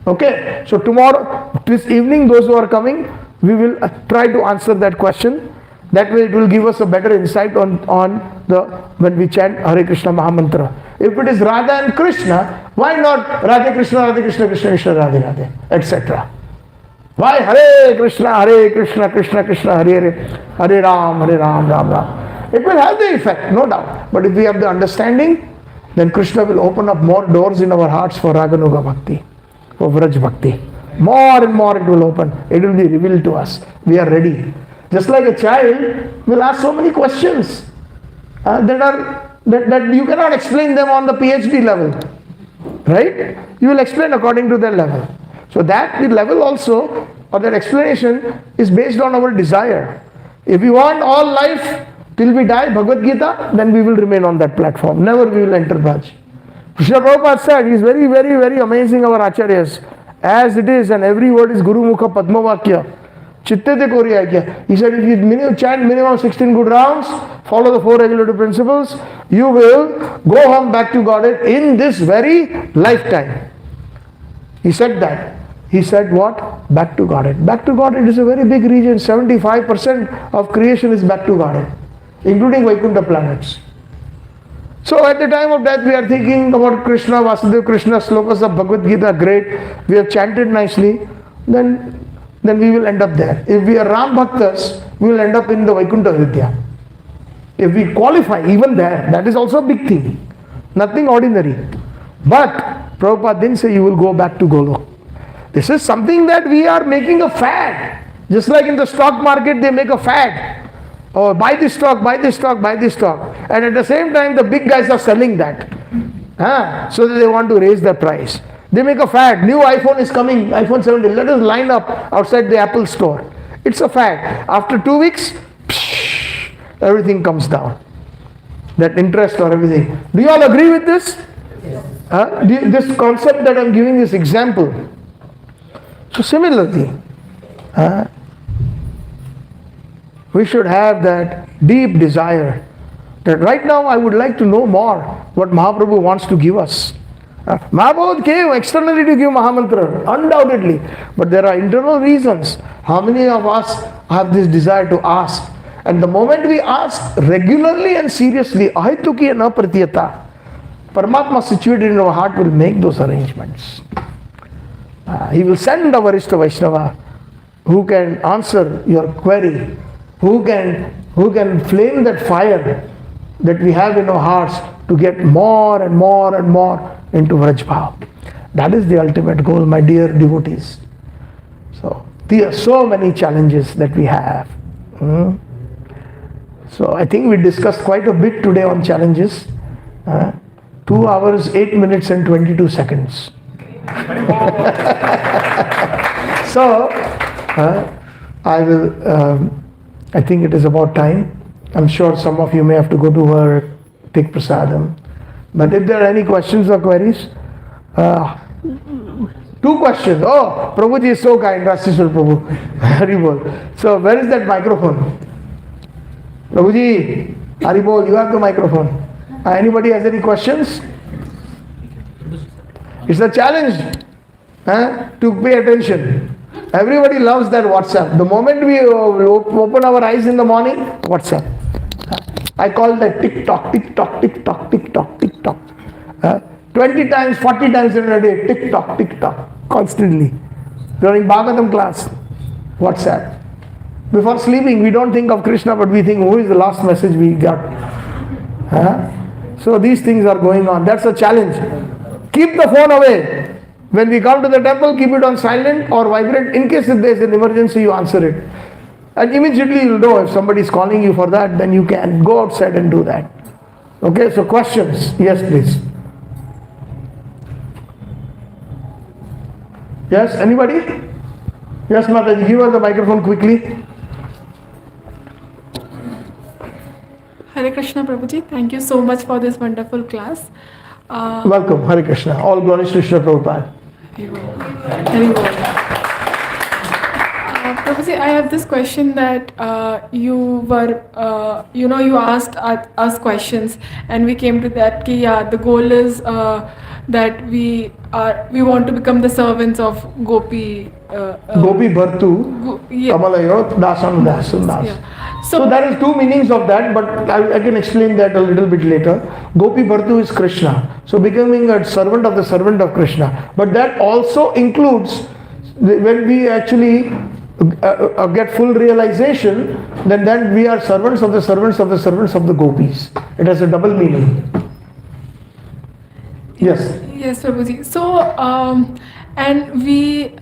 Okay, so tomorrow, this evening, those who are coming, we will try to answer that question. That way it will give us a better insight on when we chant Hare Krishna Mahamantra. If it is Radha and Krishna, why not Radhe Krishna, Krishna Krishna, Radhe Radhe, etc. Why Hare Krishna, Krishna Krishna, Hare Hare, Hare Ram, Ram Ram? It will have the effect, no doubt. But if we have the understanding, then Krishna will open up more doors in our hearts for Raganuga Bhakti, for Vraj Bhakti. More and more it will open. It will be revealed to us. We are ready. Just like a child will ask so many questions that you cannot explain them on the PhD level. Right? You will explain according to their level. So that the level also, or that explanation, is based on our desire. If we want all life till we die, Bhagavad Gita, then we will remain on that platform. Never we will enter Braj. Krishna Prabhupada said, he is very, very, very amazing, our Acharyas. As it is, and every word is Guru Mukha Padma Vakya. Chitte te koriya kya. He said, if you chant minimum 16 good rounds, follow the 4 regulative principles, you will go home back to Godhead in this very lifetime. He said that. He said what? Back to Godhead. Back to Godhead is a very big region. 75% of creation is back to Godhead, including Vaikuntha planets. So at the time of death, we are thinking about Krishna, Vasudeva Krishna, slokas of Bhagavad Gita, great. We have chanted nicely. Then we will end up there. If we are Ram Bhaktas, we will end up in the Vaikuntha Vidya. If we qualify even there, that is also a big thing. Nothing ordinary. But Prabhupada didn't say you will go back to Golok. This is something that we are making a fad. Just like in the stock market, they make a fad. Oh, buy this stock, buy this stock, buy this stock. And at the same time, the big guys are selling that. So that they want to raise the price. They make a fad. New iPhone is coming, iPhone 17. Let us line up outside the Apple store. It's a fad. After 2 weeks, everything comes down. That interest or everything. Do you all agree with this? Yes. This concept that I'm giving, this example. So similarly, We should have that deep desire that right now I would like to know more what Mahaprabhu wants to give us. Mahaprabhu came externally to give Mahamantra, undoubtedly. But there are internal reasons. How many of us have this desire to ask? And the moment we ask regularli and seriously, ahituki na pratyata, Paramatma situated in our heart will make those arrangements. He will send a Varishta Vaishnava who can answer your query, who can flame that fire that we have in our hearts to get more and more and more into Vrajbhav. That is the ultimate goal, my dear devotees. So there are so many challenges that we have. So I think we discussed quite a bit today on challenges. 2 hours, 8 minutes and 22 seconds. So I think it is about time. I'm sure some of you may have to go to work, take prasadam. But if there are any questions or queries, 2 questions. Oh, Prabhuji is so kind, Rasishwar Prabhu. Haribol. So where is that microphone? Prabhuji, Haribol, you have the microphone. Anybody has any questions? It's a challenge to pay attention. Everybody loves that WhatsApp. The moment we open our eyes in the morning, WhatsApp. I call that tick-tock, tick-tock, tick-tock, tick-tock, tick-tock. 20 times, 40 times in a day, tick-tock, tick-tock, constantly. During Bhagavatam class, WhatsApp. Before sleeping, we don't think of Krishna, but we think, who is the last message we got? So these things are going on. That's a challenge. Keep the phone away. When we come to the temple, keep it on silent or vibrate. In case if there is an emergency, you answer it. And immediately you'll know if somebody is calling you for that, then you can go outside and do that. Okay, so questions. Yes, please. Yes, anybody? Yes, Mataji, give us the microphone quickly. Hare Krishna Prabhuji, thank you so much for this wonderful class. Welcome, Hare Krishna. All glories to Krishna Prabhupada. Prabhuji, I have this question that you asked us questions, and we came to that. The goal is that we want to become the servants of Gopi. Gopi Bhartu, Kamalayot, Dasan Dasan Das. Yeah. So there is 2 meanings of that, but I can explain that a little bit later. Gopi Bhartu is Krishna. So becoming a servant of Krishna. But that also includes, when we actually get full realization, then we are servants of the servants of the servants of the gopis. It has a double meaning. Yes. Yes, Prabhuji. So, and we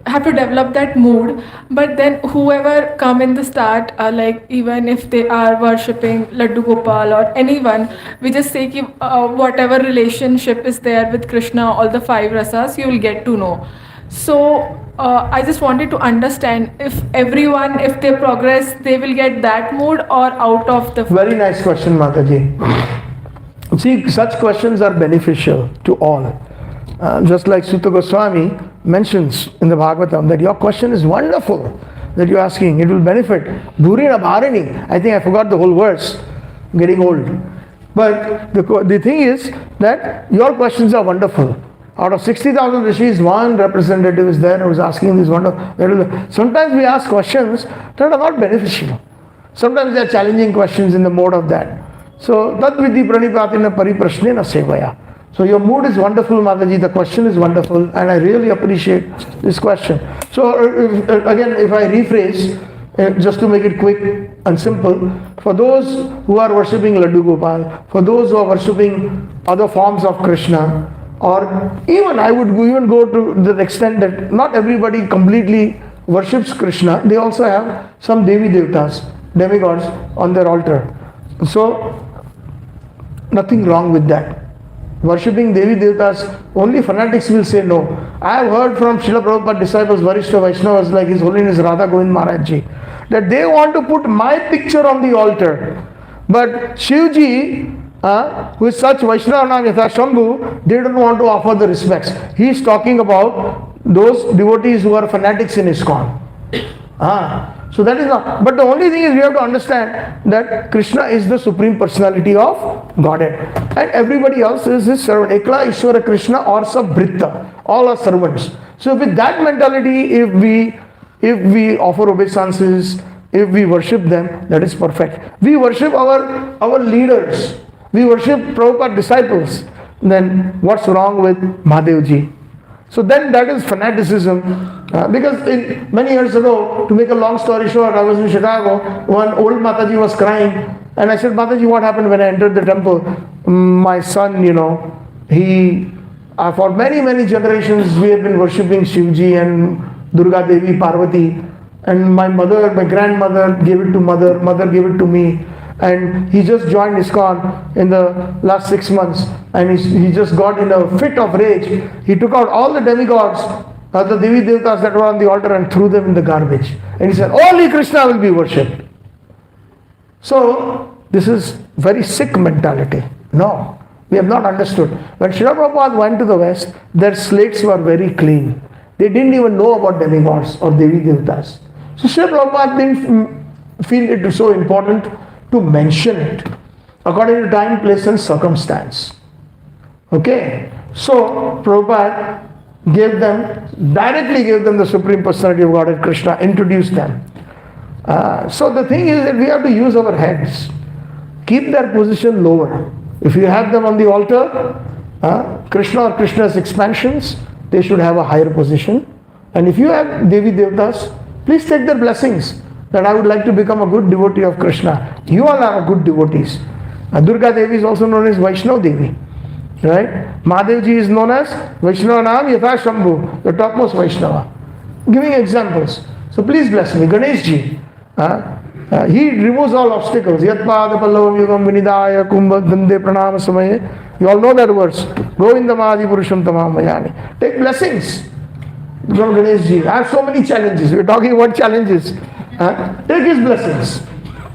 have to develop that mood, but then whoever come in the start, like even if they are worshipping Laddu Gopal or anyone, we just say ki, whatever relationship is there with Krishna, all the 5 rasas, you will get to know. So I just wanted to understand if everyone, if they progress, they will get that mood or out of the... Very nice question, Mataji. See, such questions are beneficial to all. Just like Sutta Goswami mentions in the Bhagavatam that your question is wonderful that you're asking. It will benefit. Dhurina Bharani. I think I forgot the whole verse. I'm getting old. But the thing is that your questions are wonderful. Out of 60,000 rishis, one representative is there who is asking these wonderful. Sometimes we ask questions that are not beneficial. Sometimes they are challenging questions in the mode of that. So, Tadviti Pranipatina Pariprashnena Sevaya. So your mood is wonderful, Mataji. The question is wonderful, and I really appreciate this question. So again, if I rephrase, just to make it quick and simple, for those who are worshipping Laddu Gopal, for those who are worshipping other forms of Krishna, or even I would even go to the extent that not everybody completely worships Krishna. They also have some Devi Devtas, demigods on their altar. So nothing wrong with that. Worshipping Devi Devtas, only fanatics will say no. I have heard from Srila Prabhupada disciples, Varishta Vaishnavas like His Holiness Radha Govind Maharaj Ji, that they want to put my picture on the altar. But Shivji, who is such Vaishnava Nam Yatha Shambhu, they don't want to offer the respects. He is talking about those devotees who are fanatics in ISKCON. So that is not. But the only thing is we have to understand that Krishna is the Supreme Personality of Godhead. And everybody else is his servant. Ekla Ishvara Krishna or Sabritta. All are servants. So with that mentality, if we offer obeisances, if we worship them, that is perfect. We worship our leaders. We worship Prabhupada disciples. Then what's wrong with Mahadevji? So then that is fanaticism. Because many years ago, to make a long story short, I was in Chicago, one old Mataji was crying, and I said, Mataji, what happened when I entered the temple? My son, he, for many generations, we have been worshipping Shivji and Durga Devi, Parvati, and my grandmother gave it to mother gave it to me. And he just joined ISKCON in the last 6 months, and he just got in a fit of rage. He took out all the demigods, the Devi Devtas that were on the altar, and threw them in the garbage. And he said, only Krishna will be worshipped. So, this is very sick mentality. No, we have not understood. When Srila Prabhupada went to the West, their slates were very clean. They didn't even know about demigods or Devi Devtas. So Srila Prabhupada didn't feel it was so important to mention it according to time, place and circumstance. Okay, so Prabhupada directly gave them the Supreme Personality of Godhead Krishna, introduced them. So the thing is that we have to use our heads, keep their position lower. If you have them on the altar, Krishna or Krishna's expansions, they should have a higher position. And if you have Devi Devtas, please take their blessings. That I would like to become a good devotee of Krishna. You all are good devotees. Durga Devi is also known as Vaishnava Devi. Right? Mahadevji is known as Vaishnava Nam Yatha Shambhu, the topmost Vaishnava. Giving examples. So please bless me. Ganeshji. He removes all obstacles. Yatpada Pallavam Yugam Vinidaya Kumbha Dande Pranama Samaye. You all know that verse. Govindamadi Purusham Tamam Mayani. Take blessings. Lord Ganeshji. I have so many challenges. We're talking about challenges. Take his blessings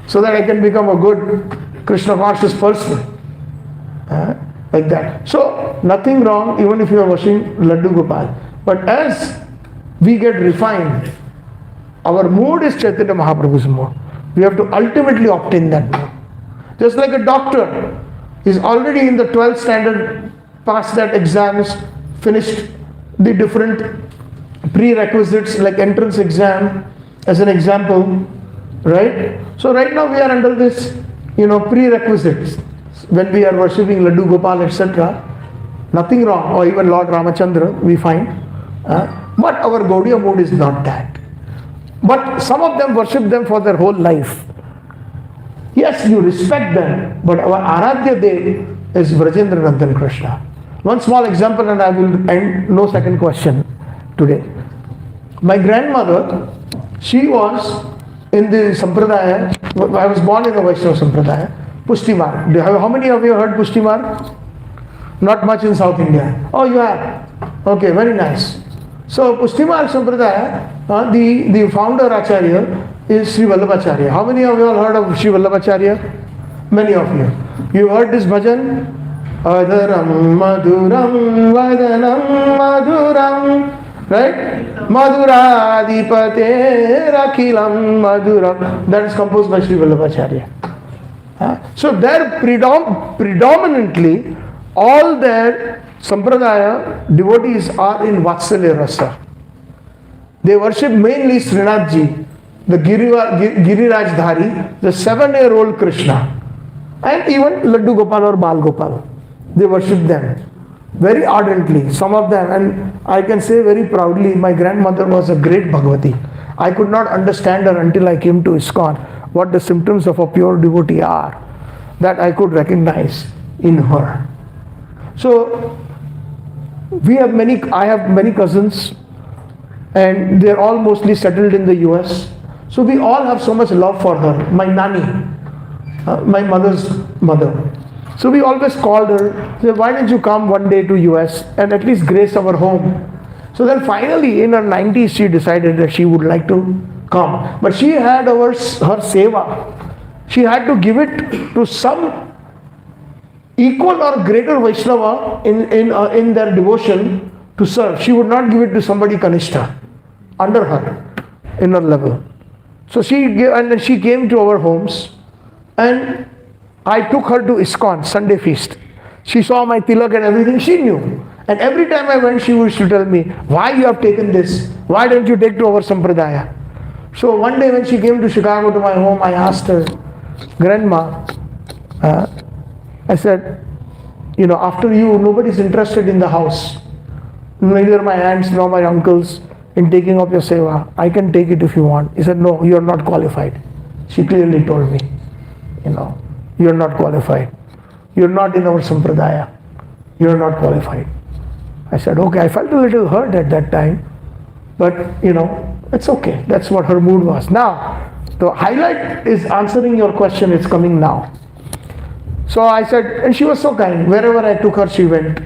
so that I can become a good Krishna conscious person. Like that. So, nothing wrong even if you are washing Laddu Gopal. But as we get refined, our mood is Chaitanya Mahaprabhu's mood. We have to ultimately obtain that mood. Just like a doctor is already in the 12th standard, passed that exams, finished the different prerequisites like entrance exam, as an example, right? So right now we are under this, prerequisites. When we are worshipping Laddu Gopal, etc. Nothing wrong, or even Lord Ramachandra, we find. But our Gaudiya mood is not that. But some of them worship them for their whole life. Yes, you respect them, but our Aradhya Dev is Vrajendra Nandan Krishna. One small example, and I will end, no second question today. My grandmother, she was in the Sampradaya, I was born in the Vaishnava Sampradaya, Pushtimar. How many of you heard Pushtimar? Not much in South India. Oh, you have? Okay, very nice. So, Pushtimar Sampradaya, the founder Acharya is Sri Vallabhacharya. How many of you all heard of Sri Vallabhacharya? Many of you. You heard this bhajan? Adaram Maduram Vadanam Maduram. Right? Madhuradipate Rakhilam Madhuram. That is composed by Sri Vallabhacharya. So there predominantly all their Sampradaya devotees are in Vatsalya Rasa. They worship mainly Srinathji, the Giriraj Dhari, the 7-year-old Krishna, and even Laddu Gopal or Bal Gopal. They worship them very ardently, some of them, and I can say very proudly, my grandmother was a great Bhagavati. I could not understand her until I came to ISKCON, what the symptoms of a pure devotee are, that I could recognize in her. So, I have many cousins, and they're all mostly settled in the US. So we all have so much love for her, my Nani, my mother's mother. So we always called her, said, why don't you come one day to US and at least grace our home? So then finally in her 90s she decided that she would like to come. But she had her seva. She had to give it to some equal or greater Vaishnava in their devotion to serve. She would not give it to somebody Kanishta, under her, in her level. So and then she came to our homes, and I took her to ISKCON Sunday feast. She saw my tilak and everything, she knew. And every time I went, she used to tell me, why you have taken this? Why don't you take to our sampradaya? So one day when she came to Chicago to my home, I asked her, Grandma, I said, after you, nobody's interested in the house. Neither my aunts nor my uncles in taking up your seva. I can take it if you want. He said, no, you are not qualified. She clearly told me, you are not qualified. You are not in our sampradaya. You are not qualified. I said, okay. I felt a little hurt at that time, but it's okay. That's what her mood was. Now, the highlight is answering your question. It's coming now. So I said, and she was so kind. Wherever I took her, she went.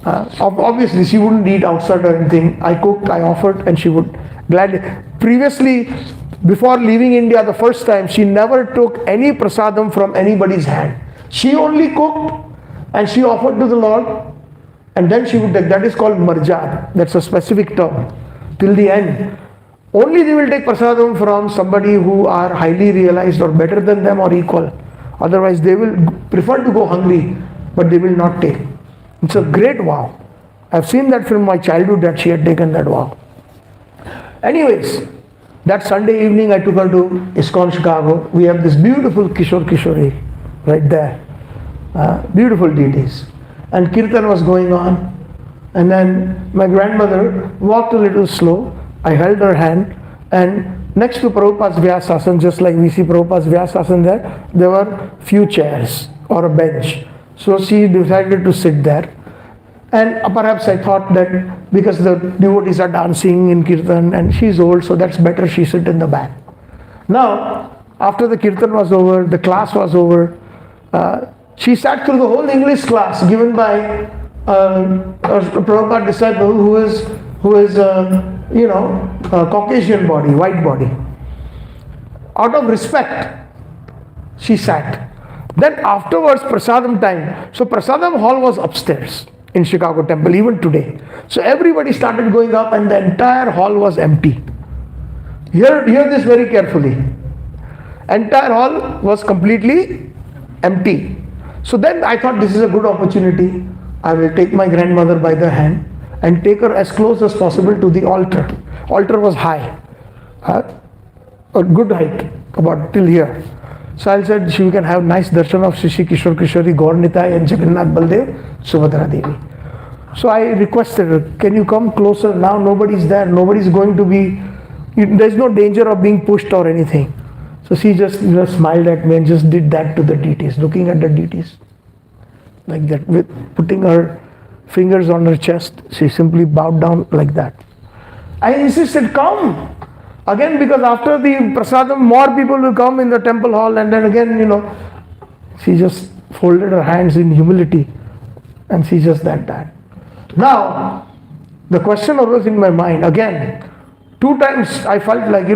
Obviously, she wouldn't eat outside or anything. I cooked, I offered, and she would gladly. Previously, before leaving India the first time, she never took any prasadam from anybody's hand. She only cooked and she offered to the Lord, and then she would take. That is called marjad. That's a specific term. Till the end. Only they will take prasadam from somebody who are highly realized or better than them or equal. Otherwise, they will prefer to go hungry, but they will not take. It's a great vow. I've seen that from my childhood that she had taken that vow. Anyways, that Sunday evening I took her to ISKCON Chicago. We have this beautiful Kishore Kishori right there. Beautiful deities. And Kirtan was going on. And then my grandmother walked a little slow. I held her hand, and next to Prabhupada's Vyasasana, just like we see Prabhupada's Vyasasana there were few chairs or a bench. So she decided to sit there. And perhaps I thought that because the devotees are dancing in Kirtan and she's old, so that's better she sit in the back. Now, after the Kirtan was over, the class was over, she sat through the whole English class given by a Prabhupada disciple who is Caucasian body, white body. Out of respect, she sat. Then afterwards, prasadam time. So prasadam hall was upstairs in Chicago temple, even today. So everybody started going up and the entire hall was empty. Hear this very carefully. Entire hall was completely empty. So then I thought this is a good opportunity. I will take my grandmother by the hand and take her as close as possible to the altar. Altar was high, a good height, about till here. So I said she can have nice darshan of Shri Kishore Kishori, Gaur Nitai and Jagannath Baldev, Subhadra Devi. So I requested her, can you come closer? Now nobody's there, nobody's going to be, there's no danger of being pushed or anything. So she just smiled at me and just did that to the deities, looking at the deities. Like that, with putting her fingers on her chest, she simply bowed down like that. I insisted, come. Again, because after the prasadam, more people will come in the temple hall, and then again, she just folded her hands in humility and she just did that. Now, the question arose in my mind again. 2 times I felt like,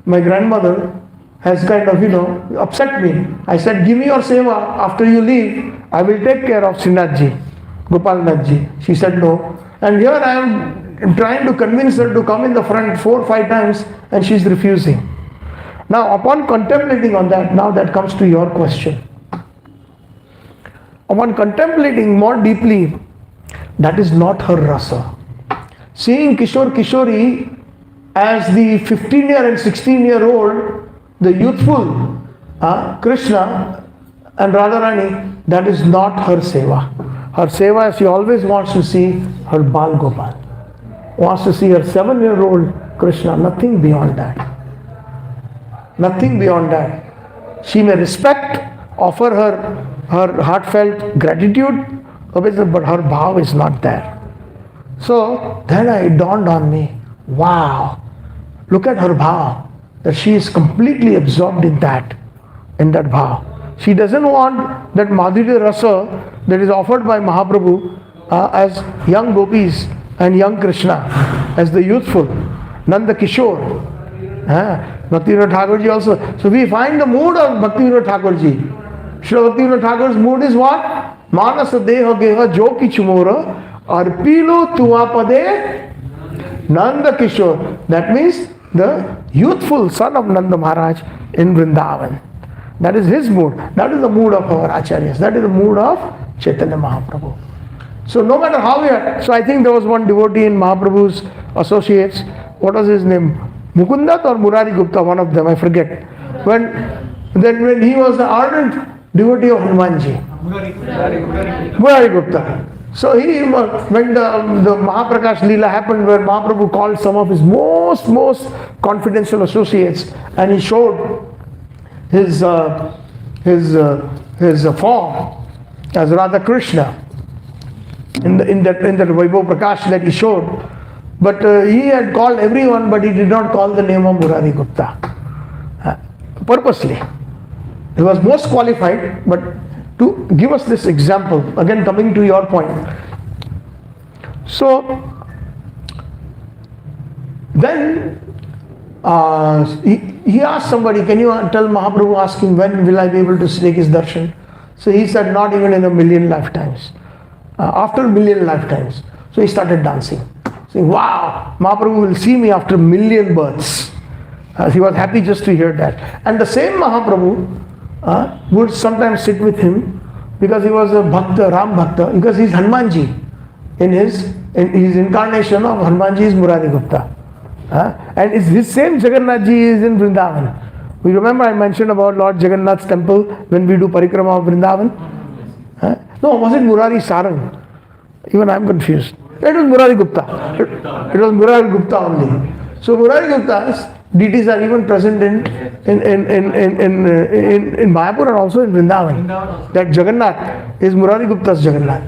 my grandmother has kind of, upset me. I said, give me your seva. After you leave, I will take care of Srinathji, Gopalnathji. She said no. And here I am trying to convince her to come in the front 4 or 5 times and she is refusing. Now upon contemplating on that, now that comes to your question. Upon contemplating more deeply, that is not her rasa. Seeing Kishore Kishori as the 15-year and 16-year-old, the youthful Krishna and Radharani, that is not her seva. Her seva, she always wants to see her Bal Gopal. Wants to see her 7-year-old Krishna, nothing beyond that. Nothing beyond that. She may respect, offer her heartfelt gratitude, but her bhav is not there. So then it dawned on me, wow, look at her bhav, that she is completely absorbed in that bhav. She doesn't want that Madhurya Rasa that is offered by Mahaprabhu as young gopis and young Krishna, as the youthful, Nanda Kishore. Bhaktivinoda Thakurji also. So we find the mood of Bhaktivinoda Thakurji. Srila Bhaktivinoda Thakur's mood is what? Manasa deha geha jo kichumora arpilo tuapade Nanda Kishore. That means the youthful son of Nanda Maharaj in Vrindavan. That is his mood. That is the mood of our acharyas. That is the mood of Chaitanya Mahaprabhu. So no matter how we are, so I think there was one devotee in Mahaprabhu's associates. What was his name? Mukundat or Murari Gupta, one of them, I forget. When he was the ardent devotee of Hanumanji. Murari Gupta. So when the Mahaprakash Leela happened, where Mahaprabhu called some of his most confidential associates, and he showed his form as Radha Krishna in that Vaibhav Prakash that he showed. But he had called everyone, but he did not call the name of Murari Gupta purposely. He was most qualified, but to give us this example, again coming to your point. So then he asked somebody, can you tell Mahaprabhu, ask him when will I be able to take his darshan? So he said, not even in a million lifetimes. After a million lifetimes. So he started dancing, saying, wow, Mahaprabhu will see me after a million births. He was happy just to hear that. And the same Mahaprabhu would sometimes sit with him, because he was a Bhakta, Ram Bhakta, because he is Hanumanji. In his incarnation of Hanumanji is Murari Gupta. And it's his same Jagannath ji is in Vrindavan. We remember I mentioned about Lord Jagannath's temple when we do parikrama of Vrindavan. No, was it Murari Sarang? Even I am confused. It was Murari Gupta. It was Murari Gupta only. So Murari Gupta's deities are even present in Mayapur and also in Vrindavan. That Jagannath is Murari Gupta's Jagannath.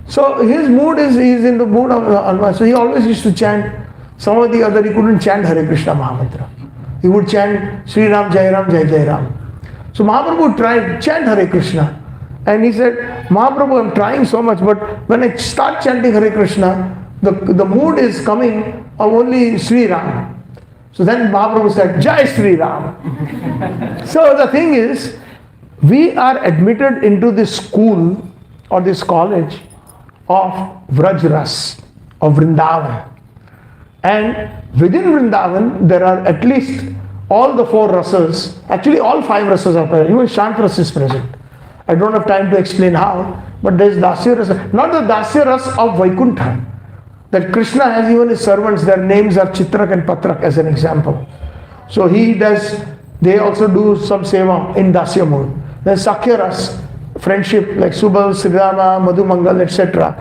So his mood is in the mood of so he always used to chant. Some of the other, he couldn't chant Hare Krishna Mahamantra. He would chant Sri Ram Jai Ram Jai Jai Ram. So Mahaprabhu tried chant Hare Krishna, and he said, Mahaprabhu, I'm trying so much, but when I start chanting Hare Krishna, the mood is coming of only Sri Ram. So then Mahaprabhu said, Jai Sri Ram. So the thing is, we are admitted into this school or this college of Vrajras, of Vrindavan. And within Vrindavan, there are at least all the 4 rasas, actually all 5 rasas are present, even Shant Ras is present. I don't have time to explain how, but there is Dasya Rasa, not the Dasya Ras of Vaikuntha, that Krishna has even his servants, their names are Chitrak and Patrak as an example. So they also do some seva in Dasya mode. Then Sakhya Ras, friendship like Subal, Sridhama, Madhu Mangal, etc.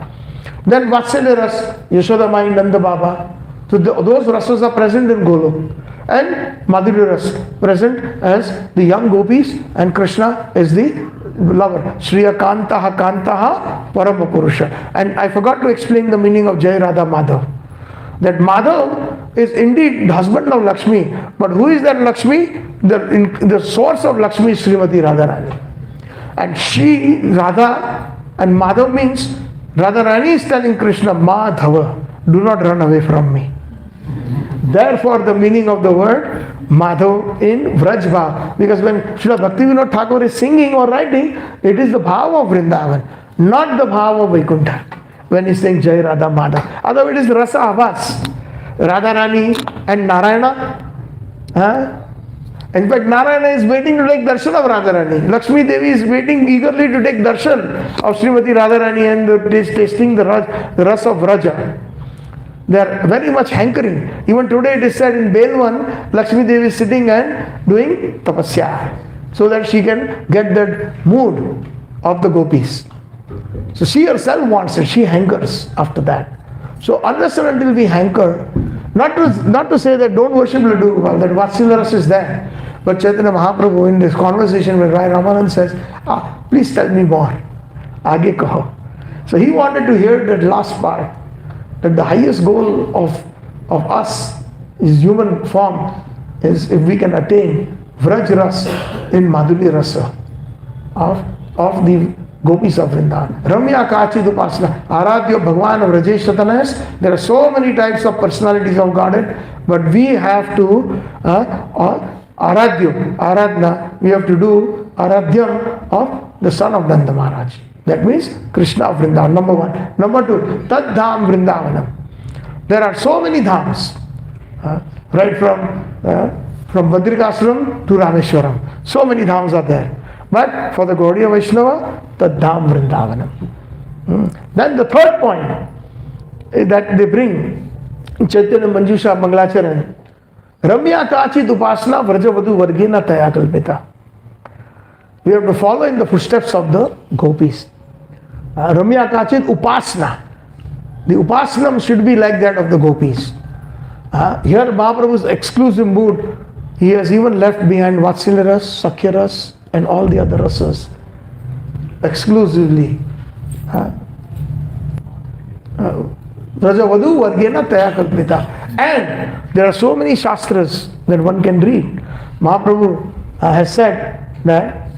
Then Vatsalya Ras, Yashoda Mai, Nanda Baba. So those rasas are present in Golok. And Madhurya Ras present as the young gopis, and Krishna is the lover. Shriya Kantaha Kantaha Parama Purusha. And I forgot to explain the meaning of Jai Radha Madhav. That Madhav is indeed the husband of Lakshmi. But who is that Lakshmi? The source of Lakshmi is Srimati Radharani. And she, Radha, and Madhav means Radharani is telling Krishna, Madhava, do not run away from me. Therefore, the meaning of the word Madhav in Vrajbha, because when Srila Bhaktivinoda Thakur is singing or writing, it is the bhava of Vrindavan, not the bhava of Vaikuntha. When he is saying Jai Radha Madhav, otherwise it is Rasa Avas, Radharani and Narayana. In fact, Narayana is waiting to take darshan of Radharani. Lakshmi Devi is waiting eagerly to take darshan of Srimati Radharani and tasting the ras of Vraja. They are very much hankering. Even today it is said in Belwan, Lakshmi Devi is sitting and doing tapasya, so that she can get that mood of the gopis. So she herself wants it, she hankers after that. So unless and until we hanker, not to say that don't worship Laddu Gopal, that Vatsalya Ras is there. But Chaitanya Mahaprabhu in this conversation with Rai Ramanand says, please tell me more. Aage kaho. So he wanted to hear that last part, that the highest goal of us is human form, is if we can attain Vraj Ras in Madhurya Rasa of the gopis of Vrindavan. Ramya Kachid Upasana, Aradhya Bhagwan of Rajesh Satanas. There are so many types of personalities of Godhead, but we have to Aradhya, we have to do Aradhyam of the son of Nanda Maharaj. That means Krishna of Vrindavan, number 1. Number 2, Tad Dham Vrindavanam. There are so many dhams. right from Badrikashram to Rameshwaram. So many dhams are there. But for the Gaudiya Vaishnava, the Dham Vrindavanam. Then the third point that they bring in Chaitanya Manjusha Mangalacharan, Ramya Kachit Upasana Vrajavadu Vargena Taya Kalpita. We have to follow in the footsteps of the gopis. Ramya Kachit Upasana. The Upasanam should be like that of the gopis. Here Mahaprabhu's exclusive mood, he has even left behind Vatsalya Ras, Sakhya Ras and all the other rasas. Exclusively. Vrajavadu Vargena Taya Kalpita. And there are so many shastras that one can read. Mahaprabhu has said that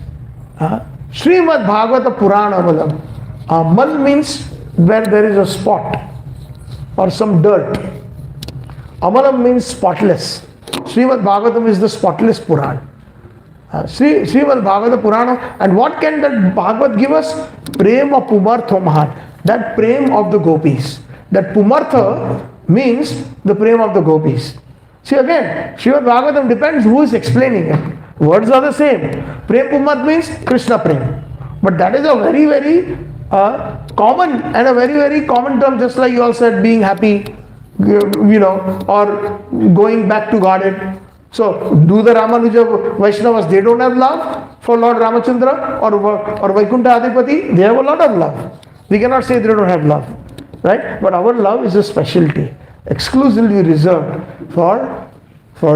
Srimad Bhagavata Purana Malam. Mal means where there is a spot or some dirt. Amalam means spotless. Srimad Bhagavatam is the spotless Purana. Srimad Bhagavata Purana. And what can that Bhagavat give us? Prema Pumartha Mahan. That prem of the gopis. That Pumartha means the prem of the gopis. See again, Srimad Bhagavatam depends who is explaining it. Words are the same. Prem Pumartha means Krishna Prem. But that is a very, very common and a very, very common term, just like you all said, being happy, or going back to Godhead. So, do the Ramanuja Vaishnavas, they don't have love for Lord Ramachandra or Vaikuntha Adipati? They have a lot of love. We cannot say they don't have love, right? But our love is a specialty, exclusively reserved for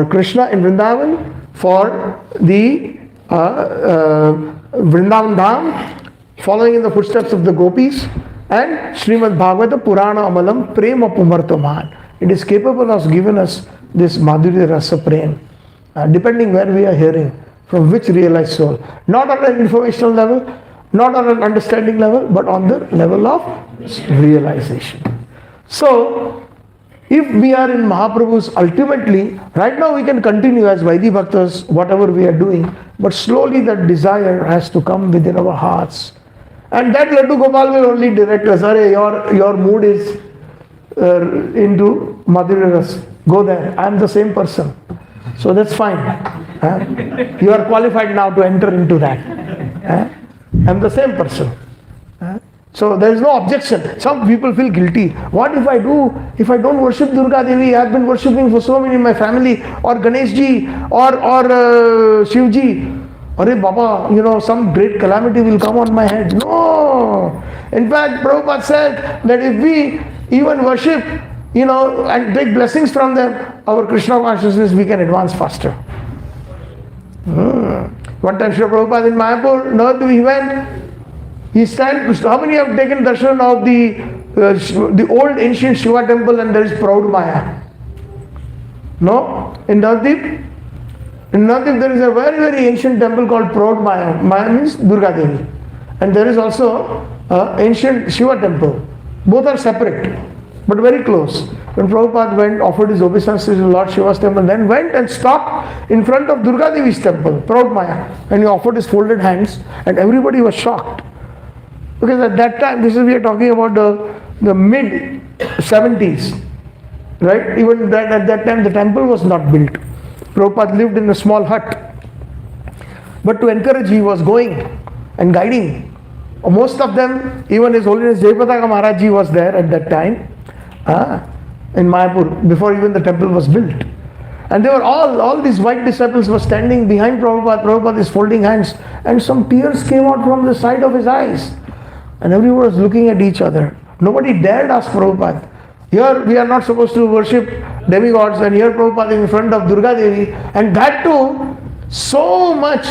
Krishna in Vrindavan, for the Vrindavan Dham, following in the footsteps of the gopis, and Srimad Bhagavata Purana Amalam Prema Pumarthaman. It is capable of giving us this Madhurya Rasa Prem, depending where we are hearing, from which realized soul. Not on an informational level, not on an understanding level, but on the level of realization. So, if we are in Mahaprabhu's, ultimately, right now we can continue as Vaidhi Bhaktas, whatever we are doing, but slowly that desire has to come within our hearts. And that Laddu Gopal will only direct us. Your mood is into Madhurya Ras. Go there. I am the same person. So that's fine. You are qualified now to enter into that. I am the same person. So there is no objection. Some people feel guilty. What if I don't worship Durga Devi? I have been worshipping for so many in my family, or Ganesh Ji, or Shiv Ji. Arey Baba, some great calamity will come on my head. No. In fact, Prabhupada said that if we even worship, and take blessings from them, our Krishna consciousness, we can advance faster. One time Srila Prabhupada in Mayapur, Navadvip, he went. He stands. How many have taken darshan of the old ancient Shiva temple, and there is Proud Maya? No? In Navadvip there is a very, very ancient temple called Proud Maya. Maya means Durga Devi. And there is also ancient Shiva temple. Both are separate, but very close. When Prabhupada went, offered his obeisance to Lord Shiva's temple, then went and stopped in front of Durga Devi's temple, Proud Maya, and he offered his folded hands, and everybody was shocked. Because at that time, we are talking about the mid 70s, right? Even at that time, the temple was not built. Prabhupada lived in a small hut. But to encourage, he was going and guiding. Most of them, even His Holiness Jayapataka Maharaj Ji was there at that time, in Mayapur, before even the temple was built. And they were all these white disciples were standing behind Prabhupada. Prabhupada is folding hands, and some tears came out from the side of his eyes. And everyone was looking at each other. Nobody dared ask Prabhupada. Here we are not supposed to worship demigods, and here Prabhupada is in front of Durga Devi, and that too, so much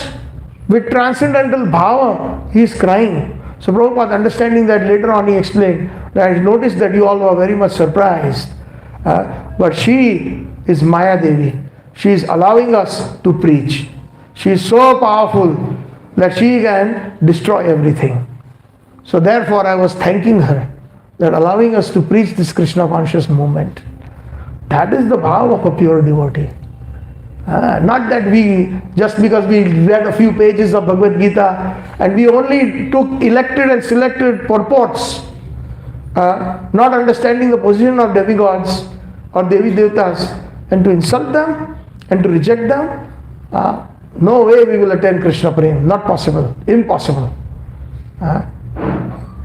with transcendental bhava, he is crying. So Prabhupada, understanding that, later on he explained that I noticed that you all were very much surprised. But she is Maya Devi. She is allowing us to preach. She is so powerful that she can destroy everything. So therefore I was thanking her, that allowing us to preach this Krishna conscious movement. That is the bhava of a pure devotee. Not that we, just because we read a few pages of Bhagavad Gita and we only took elected and selected purports, not understanding the position of demigods or Devi Devatas, and to insult them and to reject them, no way we will attain Krishna Prem. Not possible. Impossible.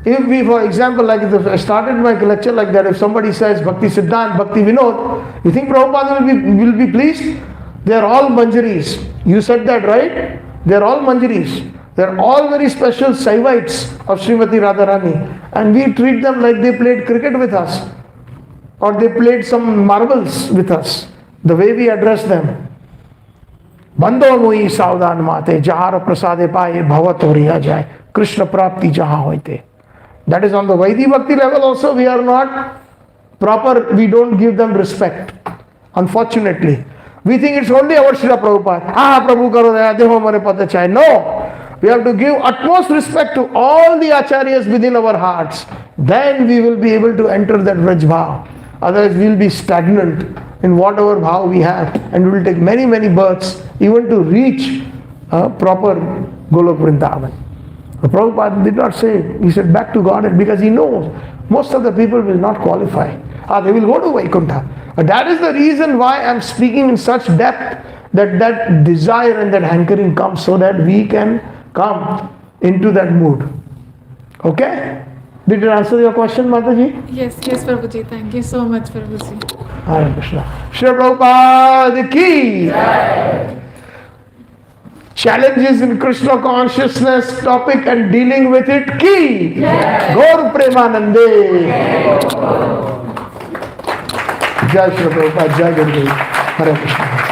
If we, for example, like if I started my lecture like that, if somebody says Bhakti Siddhant, Bhakti Vinod, you think Prabhupada will be pleased? They are all Manjaris. You said that, right? They are all Manjaris. They are all very special Saivites of Srimati Radharani. And we treat them like they played cricket with us. Or they played some marbles with us. The way we address them. Bandho mui savdan mate, jahar prasade paye bhavat horiya jai, Krishna prapti jaha hoite. That is on the Vaidhi Bhakti level also, we are not proper, we don't give them respect. Unfortunately. We think it's only our Srila Prabhupada. Prabhu karo daya, deho mare pata chai. No. We have to give utmost respect to all the acharyas within our hearts. Then we will be able to enter that Vraj Bhav. Otherwise we will be stagnant in whatever bhav we have. And we will take many, many births even to reach a proper Golok Vrindavan. The Prabhupada did not say, he said back to Godhead, because he knows most of the people will not qualify. They will go to Vaikuntha. But that is the reason why I am speaking in such depth, that desire and that hankering comes, so that we can come into that mood. Okay? Did it answer your question, Mataji? Yes, Prabhuji. Thank you so much, Prabhuji. Hare Krishna. Srila Prabhupada ki. Challenges in Krishna consciousness topic and dealing with it ki. Gaur Premanande. Jai Srila Prabhupada, Jai Gurudev. Hare Krishna.